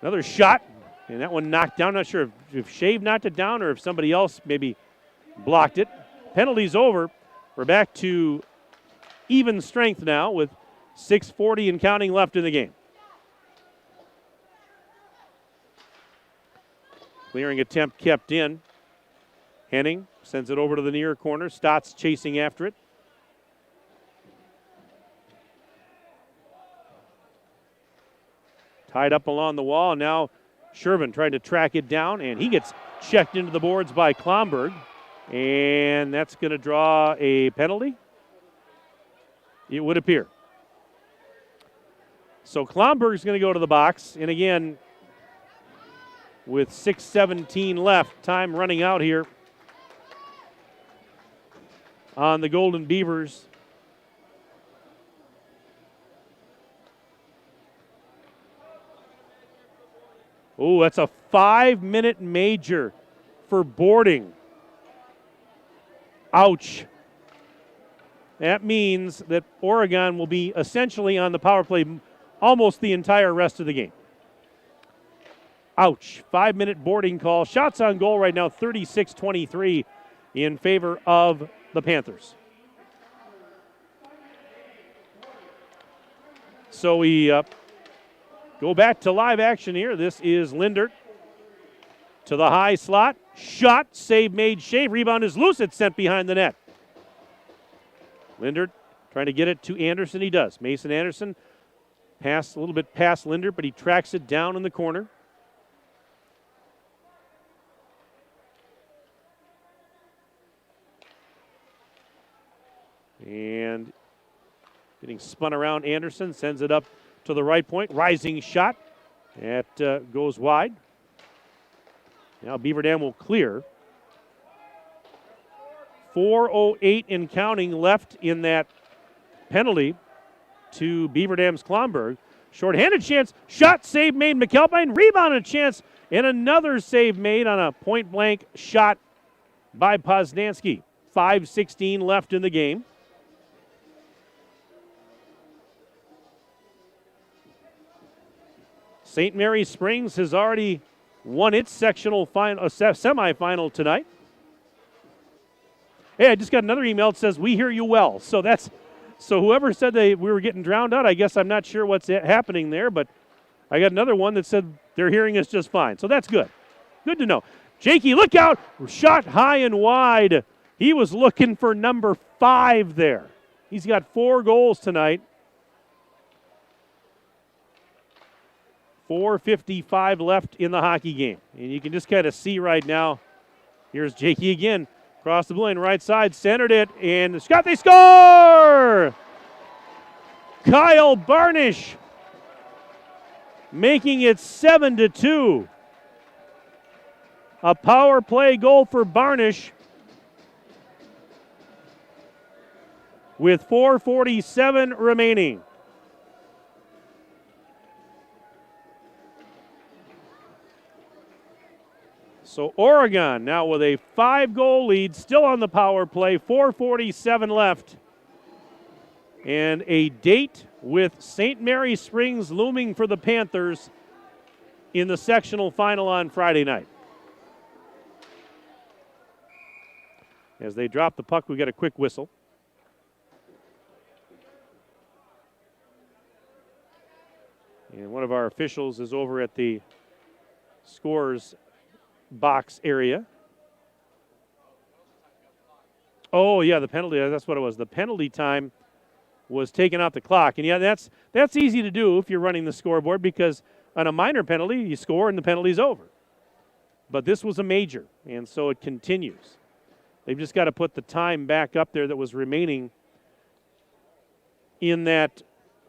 S2: Another shot, and that one knocked down. Not sure if Shave knocked it down or if somebody else maybe blocked it. Penalty's over. We're back to even strength now with 6:40 and counting left in the game. Clearing attempt kept in. Henning sends it over to the near corner. Stotts chasing after it. Tied up along the wall. And now Shervin trying to track it down, and he gets checked into the boards by Klomberg. And that's going to draw a penalty, it would appear. So Klomberg's going to go to the box. And again, with 6:17 left, time running out here on the Golden Beavers. Oh, that's a 5-minute major for boarding. Ouch. That means that Oregon will be essentially on the power play almost the entire rest of the game. Ouch. 5-minute boarding call. Shots on goal right now, 36-23 in favor of the Panthers. So we go back to live action here. This is Lindert to the high slot. Shot, save made, shave. Rebound is loose. It's sent behind the net. Linder trying to get it to Anderson. He does. Mason Anderson passed a little bit past Linder, but he tracks it down in the corner. And getting spun around, Anderson sends it up to the right point. Rising shot. That goes wide. Now Beaver Dam will clear. 4:08 and counting left in that penalty to Beaver Dam's Klomberg. Short-handed chance. Shot, save made. McAlpine. Rebound and a chance. And another save made on a point-blank shot by Poznansky. 5:16 left in the game. St. Mary's Springs has already won its sectional semifinal tonight. Hey, I just got another email that says, "We hear you well." So whoever said we were getting drowned out, I guess I'm not sure what's happening there, but I got another one that said they're hearing us just fine. So that's good. Good to know. Jakey, look out. Shot high and wide. He was looking for number 5 there. He's got 4 goals tonight. 4:55 left in the hockey game. And you can just kind of see right now, here's Jakey again, across the blue line, right side, centered it, and Scott, they score! Kyle Barnish making it 7-2. A power play goal for Barnish with 4:47 remaining. So Oregon now with a 5-goal lead, still on the power play, 4:47 left. And a date with St. Mary's Springs looming for the Panthers in the sectional final on Friday night. As they drop the puck, we get a quick whistle. And one of our officials is over at the scores box area. Oh, yeah, the penalty, that's what it was. The penalty time was taken off the clock. And, yeah, that's easy to do if you're running the scoreboard because on a minor penalty, you score and the penalty's over. But this was a major, and so it continues. They've just got to put the time back up there that was remaining in that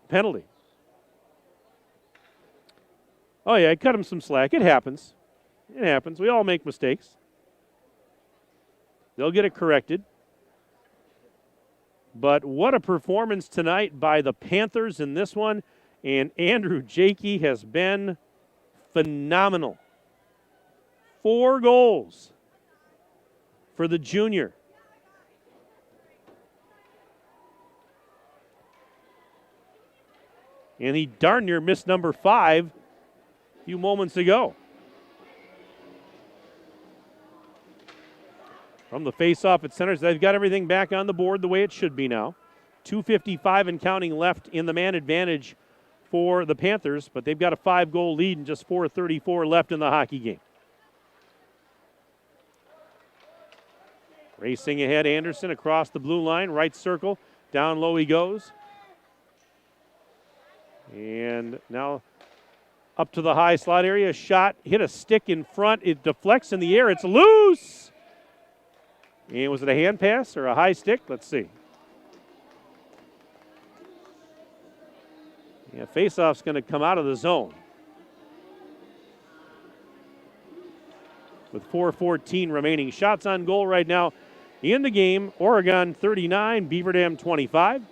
S2: penalty. Oh, yeah, I cut him some slack. It happens. It happens. We all make mistakes. They'll get it corrected. But what a performance tonight by the Panthers in this one. And Andrew Jakey has been phenomenal. 4 goals for the junior. And he darn near missed number 5 a few moments ago. From the face-off at center, they've got everything back on the board the way it should be now. 2:55 and counting left in the man advantage for the Panthers, but they've got a 5-goal lead and just 4:34 left in the hockey game. Racing ahead, Anderson across the blue line, right circle, down low he goes. And now up to the high slot area, shot, hit a stick in front, it deflects in the air, it's loose! And was it a hand pass or a high stick? Let's see. Yeah, faceoff's going to come out of the zone. With 4:14 remaining. Shots on goal right now in the game. Oregon 39, Beaver Dam 25.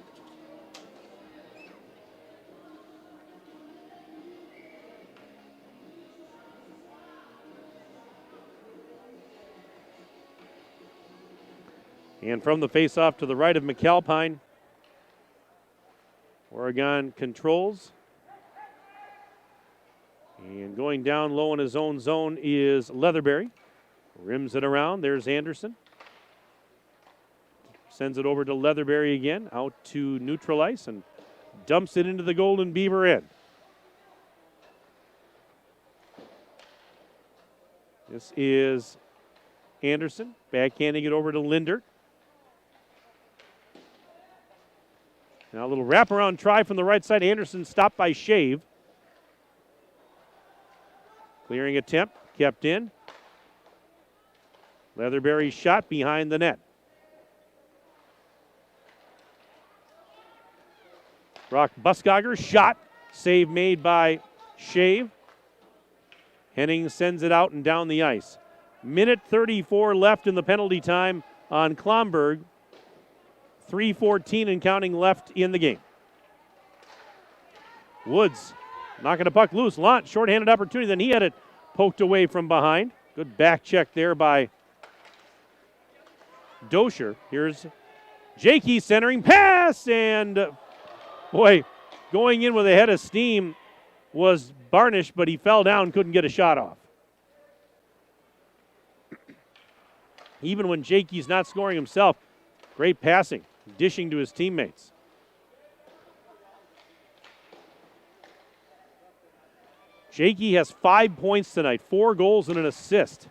S2: And from the faceoff to the right of McAlpine, Oregon controls. And going down low in his own zone is Leatherberry. Rims it around. There's Anderson. Sends it over to Leatherberry again, out to neutral ice, and dumps it into the Golden Beaver end. This is Anderson backhanding it over to Lindert. Now a little wraparound try from the right side. Anderson stopped by Shave. Clearing attempt, kept in. Leatherberry shot behind the net. Brock Buskogger shot. Save made by Shave. Henning sends it out and down the ice. Minute 34 left in the penalty time on Klomberg. 3:14 and counting left in the game. Woods knocking a puck loose. Lant, shorthanded opportunity. Then he had it poked away from behind. Good back check there by Dosher. Here's Jakey centering pass. And boy, going in with a head of steam was Barnish, but he fell down, couldn't get a shot off. Even when Jakey's not scoring himself, great passing, dishing to his teammates. Jakey has 5 points tonight, 4 goals and an assist.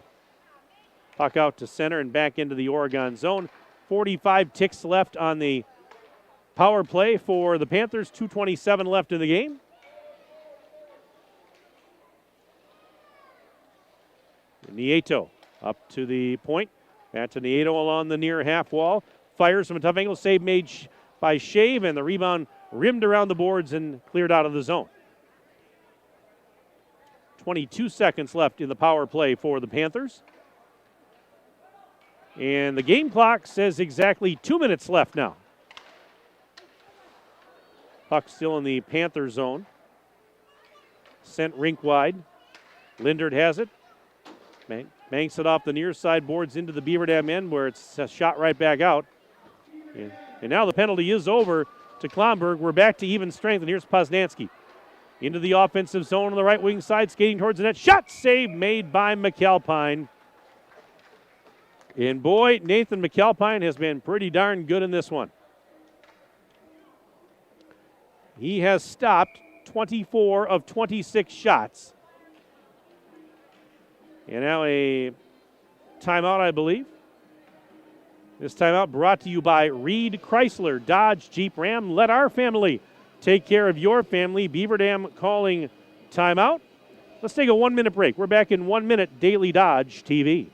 S2: Puck out to center and back into the Oregon zone. 45 ticks left on the power play for the Panthers. 2:27 left in the game. Nieto up to the point. Back to Nieto along the near half wall. Fires from a tough angle. Save made by Shave, and the rebound rimmed around the boards and cleared out of the zone. 22 seconds left in the power play for the Panthers. And the game clock says exactly 2 minutes left now. Puck still in the Panther zone. Sent rink wide. Lindert has it. Banks it off the near side boards into the Beaver Dam end where it's shot right back out. And now the penalty is over to Klomberg. We're back to even strength, and here's Poznansky. Into the offensive zone on the right wing side, skating towards the net. Shot save made by McAlpine. And boy, Nathan McAlpine has been pretty darn good in this one. He has stopped 24 of 26 shots. And now a timeout, I believe. This timeout brought to you by Reed Chrysler, Dodge, Jeep, Ram. Let our family take care of your family. Beaver Dam calling timeout. Let's take a 1 minute break. We're back in 1 minute. Daily Dodge TV.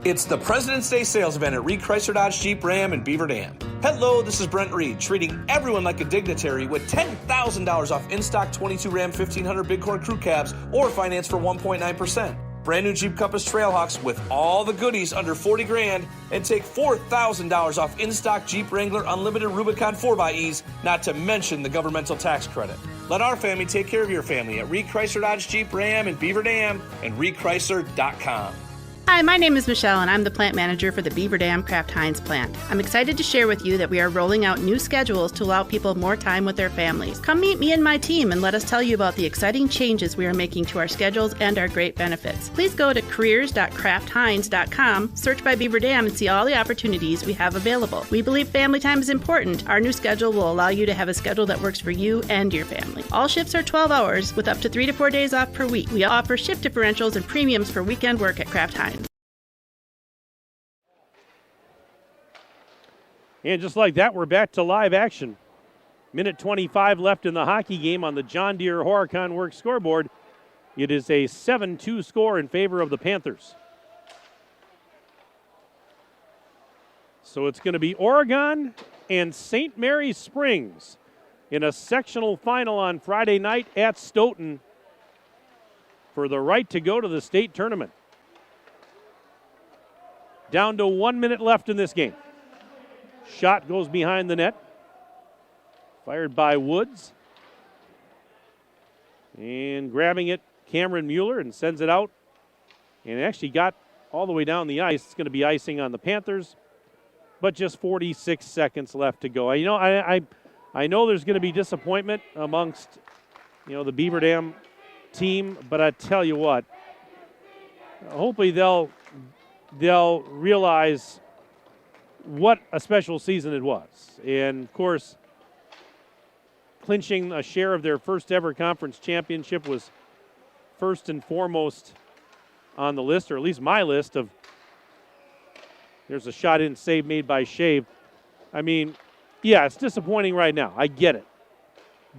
S12: It's the President's Day sales event at Reed Chrysler Dodge Jeep Ram in Beaver Dam. Hello, this is Brent Reed, treating everyone like a dignitary with $10,000 off in-stock 22 Ram 1500 Big Core Crew Cabs or finance for 1.9%. Brand new Jeep Compass Trailhawks with all the goodies under 40 grand, and take $4,000 off in-stock Jeep Wrangler Unlimited Rubicon 4xEs, not to mention the governmental tax credit. Let our family take care of your family at Reed Chrysler Dodge Jeep Ram in Beaver Dam and reedchrysler.com.
S17: Hi, my name is Michelle, and I'm the plant manager for the Beaver Dam Kraft Heinz plant. I'm excited to share with you that we are rolling out new schedules to allow people more time with their families. Come meet me and my team and let us tell you about the exciting changes we are making to our schedules and our great benefits. Please go to careers.kraftheinz.com, search by Beaver Dam, and see all the opportunities we have available. We believe family time is important. Our new schedule will allow you to have a schedule that works for you and your family. All shifts are 12 hours with up to 3 to 4 days off per week. We offer shift differentials and premiums for weekend work at Kraft Heinz.
S2: And just like that, we're back to live action. Minute 25 left in the hockey game on the John Deere Horicon Works scoreboard. It is a 7-2 score in favor of the Panthers. So it's going to be Oregon and St. Mary's Springs in a sectional final on Friday night at Stoughton for the right to go to the state tournament. Down to 1 minute left in this game. Shot goes behind the net. Fired by Woods. And grabbing it, Cameron Mueller, and sends it out. And it actually got all the way down the ice. It's going to be icing on the Panthers. But just 46 seconds left to go. You know, I know there's going to be disappointment amongst, the Beaver Dam team, but I tell you what, hopefully they'll realize what a special season it was. And, of course, clinching a share of their first ever conference championship was first and foremost on the list, or at least my list of. There's a shot-in save made by Shea. I mean, yeah, it's disappointing right now. I get it.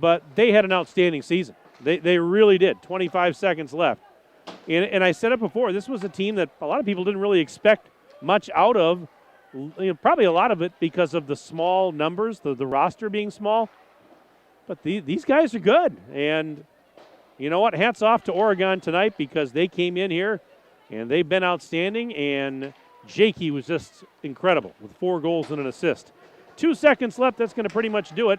S2: But they had an outstanding season. They really did. 25 seconds left. And I said it before, this was a team that a lot of people didn't really expect much out of. Probably a lot of it because of the small numbers, the roster being small. But these guys are good. And you know what? Hats off to Oregon tonight because they came in here and they've been outstanding. And Jakey was just incredible with 4 goals and an assist. 2 seconds left. That's going to pretty much do it.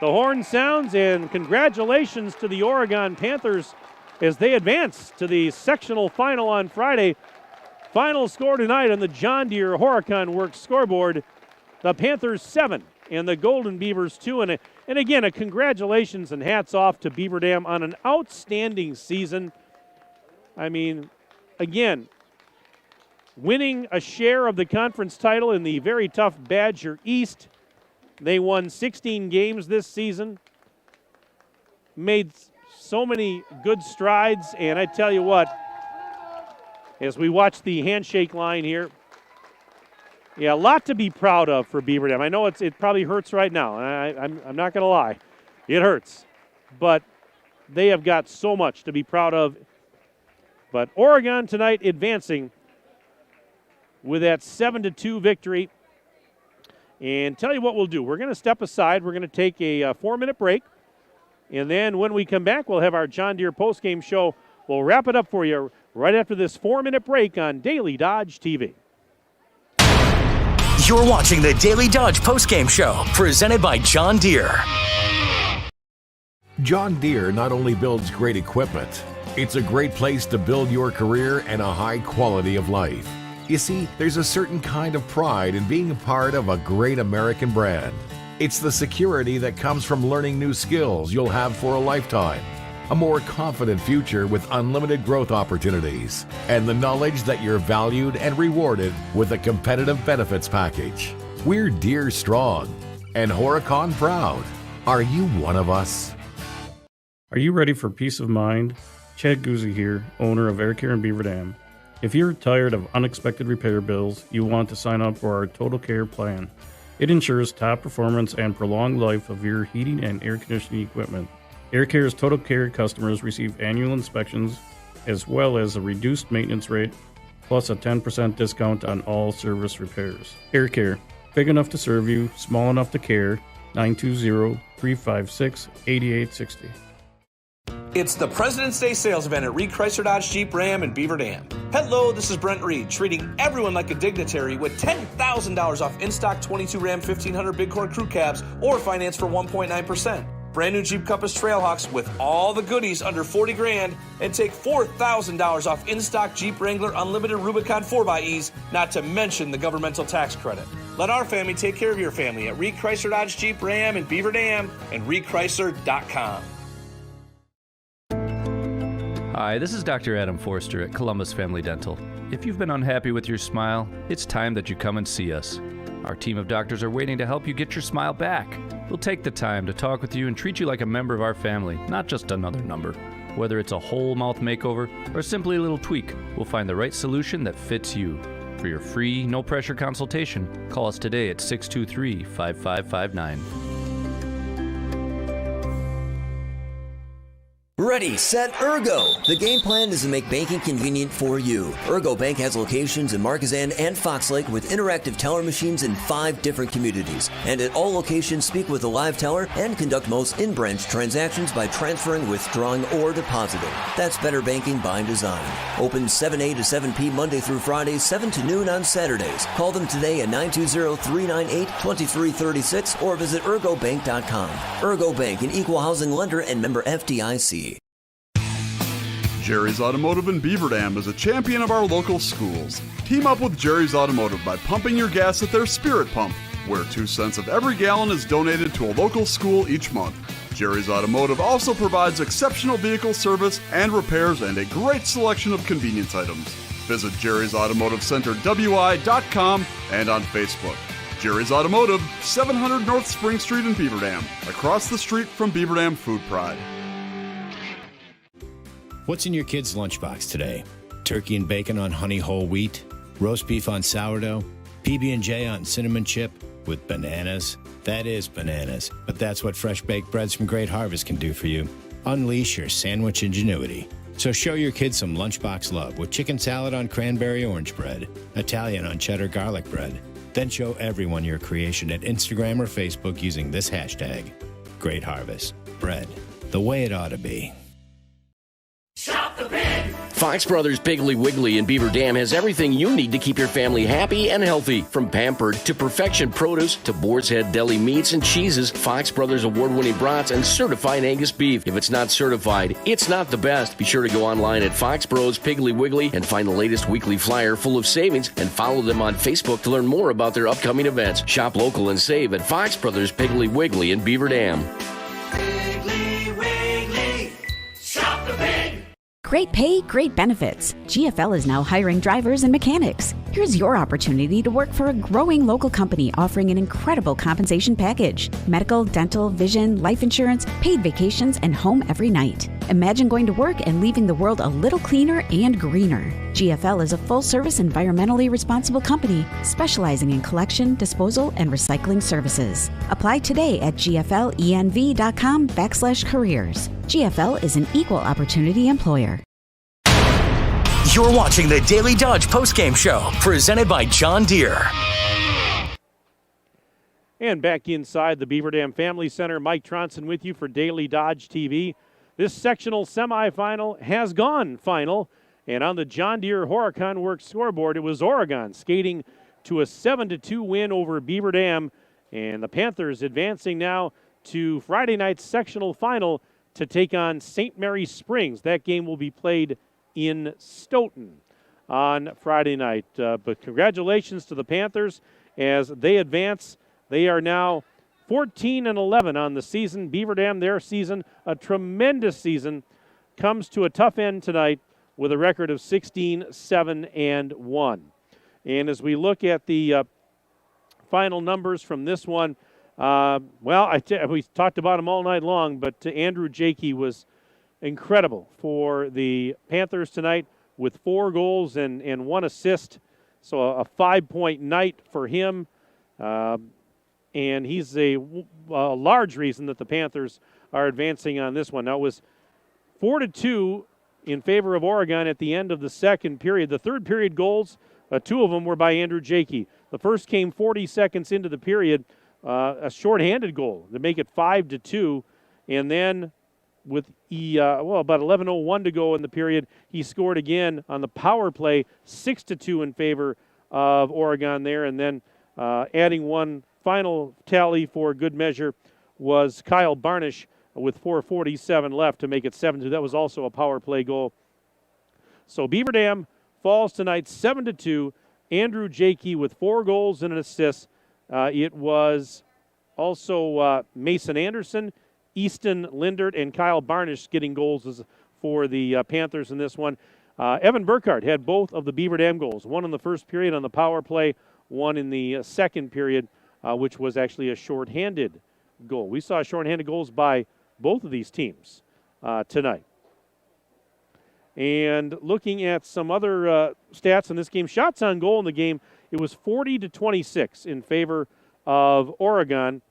S2: The horn sounds, and congratulations to the Oregon Panthers as they advance to the sectional final on Friday. Final score tonight on the John Deere Horicon Works scoreboard. The Panthers 7 and the Golden Beavers 2. And again, a congratulations and hats off to Beaver Dam on an outstanding season. I mean, again, winning a share of the conference title in the very tough Badger East. They won 16 games this season, made so many good strides, and I tell you what, as we watch the handshake line here, yeah, a lot to be proud of for Beaver Dam. I know it probably hurts right now, and I'm not going to lie. It hurts, but they have got so much to be proud of. But Oregon tonight advancing with that 7-2 victory. And tell you what we'll do. We're going to step aside. We're going to take a 4-minute break. And then when we come back, we'll have our John Deere postgame show. We'll wrap it up for you right after this 4-minute break on Daily Dodge TV.
S1: You're watching the Daily Dodge postgame show, presented by John Deere.
S3: John Deere not only builds great equipment, it's a great place to build your career and a high quality of life. You see, there's a certain kind of pride in being a part of a great American brand. It's the security that comes from learning new skills you'll have for a lifetime, a more confident future with unlimited growth opportunities, and the knowledge that you're valued and rewarded with a competitive benefits package. We're Deere strong and Horicon proud. Are you one of us?
S23: Are you ready for peace of mind? Chad Guzzi here, owner of Air Care in Beaver Dam. If you're tired of unexpected repair bills, you want to sign up for our Total Care plan. It ensures top performance and prolonged life of your heating and air conditioning equipment. Air Care's Total Care customers receive annual inspections as well as a reduced maintenance rate, plus a 10% discount on all service repairs. Air Care, big enough to serve you, small enough to care. 920-356-8860.
S12: It's the President's Day sales event at Reed Chrysler Dodge Jeep Ram in Beaver Dam. Hello, this is Brent Reed, treating everyone like a dignitary with $10,000 off in-stock 22 Ram 1500 Big Core Crew Cabs or finance for 1.9%. Brand new Jeep Compass Trailhawks with all the goodies under $40,000 and take $4,000 off in-stock Jeep Wrangler Unlimited Rubicon 4xEs, not to mention the governmental tax credit. Let our family take care of your family at Reed Chrysler Dodge Jeep Ram in Beaver Dam and reedchrysler.com.
S4: Hi, this is Dr. Adam Forster at Columbus Family Dental. If you've been unhappy with your smile, it's time that you come and see us. Our team of doctors are waiting to help you get your smile back. We'll take the time to talk with you and treat you like a member of our family, not just another number. Whether it's a whole mouth makeover or simply a little tweak, we'll find the right solution that fits you. For your free, no-pressure consultation, call us today at 623-5559.
S22: Ready, set, Ergo! The game plan is to make banking convenient for you. Ergo Bank has locations in Marquezan and Fox Lake with interactive teller machines in 5 different communities. And at all locations, speak with a live teller and conduct most in-branch transactions by transferring, withdrawing, or depositing. That's better banking by design. Open 7 a to 7 p Monday through Friday, 7 to noon on Saturdays. Call them today at 920-398-2336 or visit ergobank.com. Ergo Bank, an equal housing lender and member FDIC.
S18: Jerry's Automotive in Beaver Dam is a champion of our local schools. Team up with Jerry's Automotive by pumping your gas at their Spirit Pump, where 2 cents of every gallon is donated to a local school each month. Jerry's Automotive also provides exceptional vehicle service and repairs and a great selection of convenience items. Visit Jerry's Automotive Center WI.com and on Facebook. Jerry's Automotive, 700 North Spring Street in Beaver Dam, across the street from Beaver Dam Food Pride.
S7: What's in your kid's lunchbox today? Turkey and bacon on honey whole wheat? Roast beef on sourdough? PB&J on cinnamon chip? With bananas? That is bananas, but that's what fresh baked breads from Great Harvest can do for you. Unleash your sandwich ingenuity. So show your kids some lunchbox love with chicken salad on cranberry orange bread, Italian on cheddar garlic bread. Then show everyone your creation at Instagram or Facebook using this hashtag. Great Harvest. Bread. The way it ought to be.
S1: Shop the Pig!
S21: Fox Brothers Piggly Wiggly in Beaver Dam has everything you need to keep your family happy and healthy. From Pampered to Perfection Produce to Boar's Head Deli Meats and Cheeses, Fox Brothers award-winning brats, and certified Angus beef. If it's not certified, it's not the best. Be sure to go online at Fox Bros Piggly Wiggly and find the latest weekly flyer full of savings, and follow them on Facebook to learn more about their upcoming events. Shop local and save at Fox Brothers Piggly Wiggly in Beaver Dam.
S1: Piggly Wiggly! Shop the Pig!
S5: Great pay, great benefits. GFL is now hiring drivers and mechanics. Here's your opportunity to work for a growing local company offering an incredible compensation package. Medical, dental, vision, life insurance, paid vacations, and home every night. Imagine going to work and leaving the world a little cleaner and greener. GFL is a full-service, environmentally responsible company specializing in collection, disposal, and recycling services. Apply today at gflenv.com/careers. GFL is an equal opportunity employer.
S1: You're watching the Daily Dodge postgame show, presented by John Deere.
S2: And back inside the Beaver Dam Family Center, Mike Tronson with you for Daily Dodge TV. This sectional semifinal has gone final, and on the John Deere Horicon Works scoreboard, it was Oregon skating to a 7-2 win over Beaver Dam, and the Panthers advancing now to Friday night's sectional final to take on St. Mary Springs. That game will be played in Stoughton on Friday night. But congratulations to the Panthers as they advance. They are now 14-11 on the season. Beaver Dam, their season, a tremendous season, comes to a tough end tonight with a record of 16-7-1. And as we look at the final numbers from this one, we talked about him all night long, but Andrew Jakey was incredible for the Panthers tonight with 4 goals and 1 assist. So a 5-point night for him. And he's a large reason that the Panthers are advancing on this one. Now, it was 4-2 in favor of Oregon at the end of the second period. The third period goals, 2 of them were by Andrew Jakey. The first came 40 seconds into the period, a shorthanded goal to make it 5-2. And then with about 11:01 to go in the period, he scored again on the power play, 6-2 in favor of Oregon there. And then adding one final tally for good measure was Kyle Barnish with 4:47 left to make it 7-2. That was also a power play goal. So Beaver Dam falls tonight 7-2. Andrew Jakey with 4 goals and an assist. It was also Mason Anderson, Easton Lindert, and Kyle Barnish getting goals for the Panthers in this one. Evan Burkhardt had both of the Beaver Dam goals, one in the first period on the power play, one in the second period, which was actually a shorthanded goal. We saw shorthanded goals by both of these teams tonight. And looking at some other stats in this game, shots on goal in the game, it was 40-26 in favor of Oregon.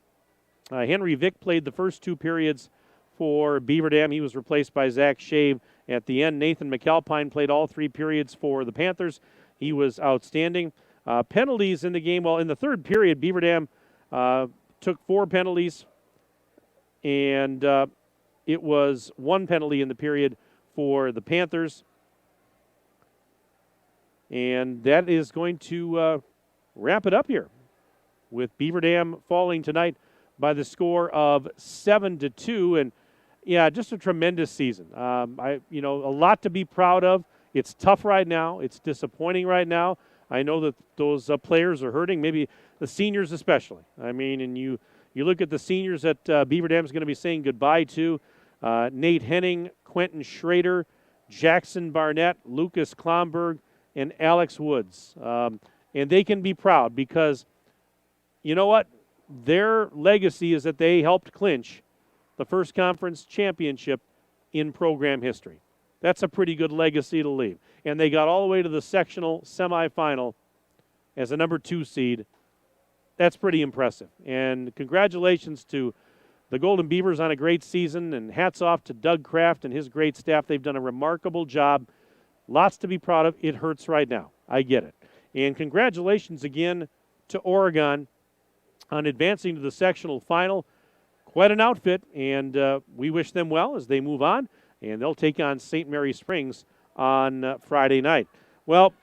S2: Henry Vick played the first 2 periods for Beaver Dam. He was replaced by Zach Shave at the end. Nathan McAlpine played all 3 periods for the Panthers. He was outstanding. Penalties in the game, well, in the third period, Beaver Dam took 4 penalties, and it was 1 penalty in the period for the Panthers. And that is going to wrap it up here with Beaver Dam falling tonight by the score of 7-2. And yeah, just a tremendous season. A lot to be proud of. It's tough right now. It's disappointing right now. I know that those players are hurting, maybe the seniors especially. I mean, and you look at the seniors that Beaver Dam is going to be saying goodbye to. Nate Henning, Quentin Schrader, Jackson Barnett, Lucas Klomberg, and Alex Woods. And they can be proud because, you know what? Their legacy is that they helped clinch the first conference championship in program history. That's a pretty good legacy to leave. And they got all the way to the sectional semifinal as a number 2 seed. That's pretty impressive. And congratulations to the Golden Beavers on a great season, and hats off to Doug Kraft and his great staff. They've done a remarkable job. Lots to be proud of. It hurts right now. I get it. And congratulations again to Oregon on advancing to the sectional final. Quite an outfit, and we wish them well as they move on, and they'll take on St. Mary Springs on Friday night. Well,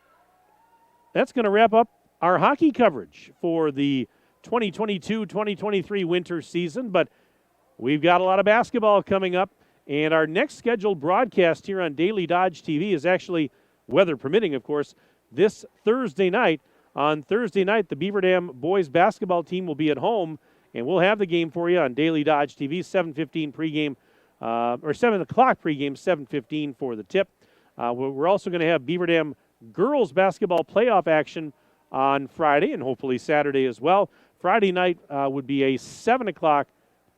S2: that's going to wrap up our hockey coverage for the 2022-2023 winter season, but we've got a lot of basketball coming up, and our next scheduled broadcast here on Daily Dodge TV is actually, weather permitting, of course, this Thursday night. On Thursday night, the Beaver Dam boys basketball team will be at home, and we'll have the game for you on Daily Dodge TV, 7:15 pregame, or 7 o'clock pregame, 7:15 for the tip. We're also going to have Beaver Dam girls basketball playoff action on Friday and hopefully Saturday as well. Friday night would be a 7 o'clock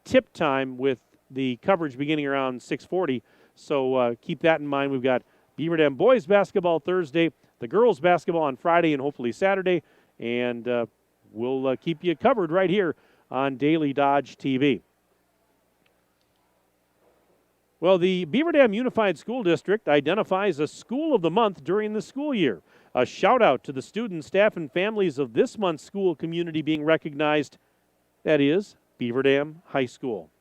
S2: tip time with the coverage beginning around 6:40. So keep that in mind. We've got Beaver Dam boys basketball Thursday, the girls basketball on Friday and hopefully Saturday. And we'll keep you covered right here on Daily Dodge TV. Well, the Beaver Dam Unified School District identifies a School of the Month during the school year. A shout out to the students, staff, and families of this month's school community being recognized. That is Beaver Dam High School.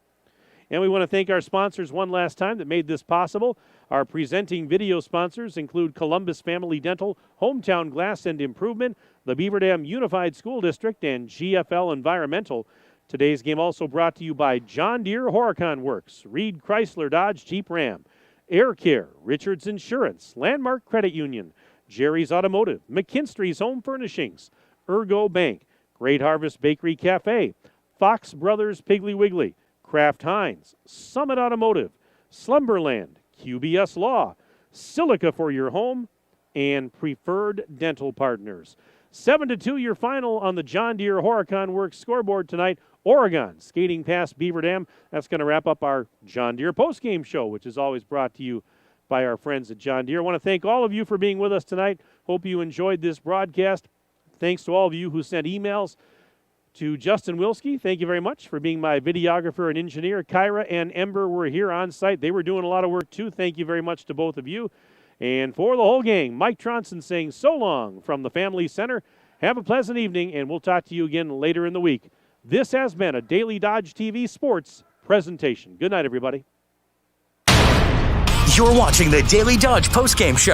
S2: And we want to thank our sponsors one last time that made this possible. Our presenting video sponsors include Columbus Family Dental, Hometown Glass and Improvement, the Beaver Dam Unified School District, and GFL Environmental. Today's game also brought to you by John Deere Horicon Works, Reed Chrysler Dodge Jeep Ram, Air Care, Richards Insurance, Landmark Credit Union, Jerry's Automotive, McKinstry's Home Furnishings, Ergo Bank, Great Harvest Bakery Cafe, Fox Brothers Piggly Wiggly, Kraft Heinz, Summit Automotive, Slumberland, QBS Law, Silica for your home, and Preferred Dental Partners. 7-2 your final on the John Deere Horicon Works scoreboard tonight. Oregon skating past Beaver Dam. That's going to wrap up our John Deere postgame show, which is always brought to you by our friends at John Deere. I want to thank all of you for being with us tonight. Hope you enjoyed this broadcast. Thanks to all of you who sent emails. To Justin Wilski, thank you very much for being my videographer and engineer. Kyra and Ember were here on site. They were doing a lot of work too. Thank you very much to both of you. And for the whole gang, Mike Tronson saying so long from the Family Center. Have a pleasant evening, and we'll talk to you again later in the week. This has been a Daily Dodge TV Sports presentation. Good night, everybody.
S1: You're watching the Daily Dodge postgame show.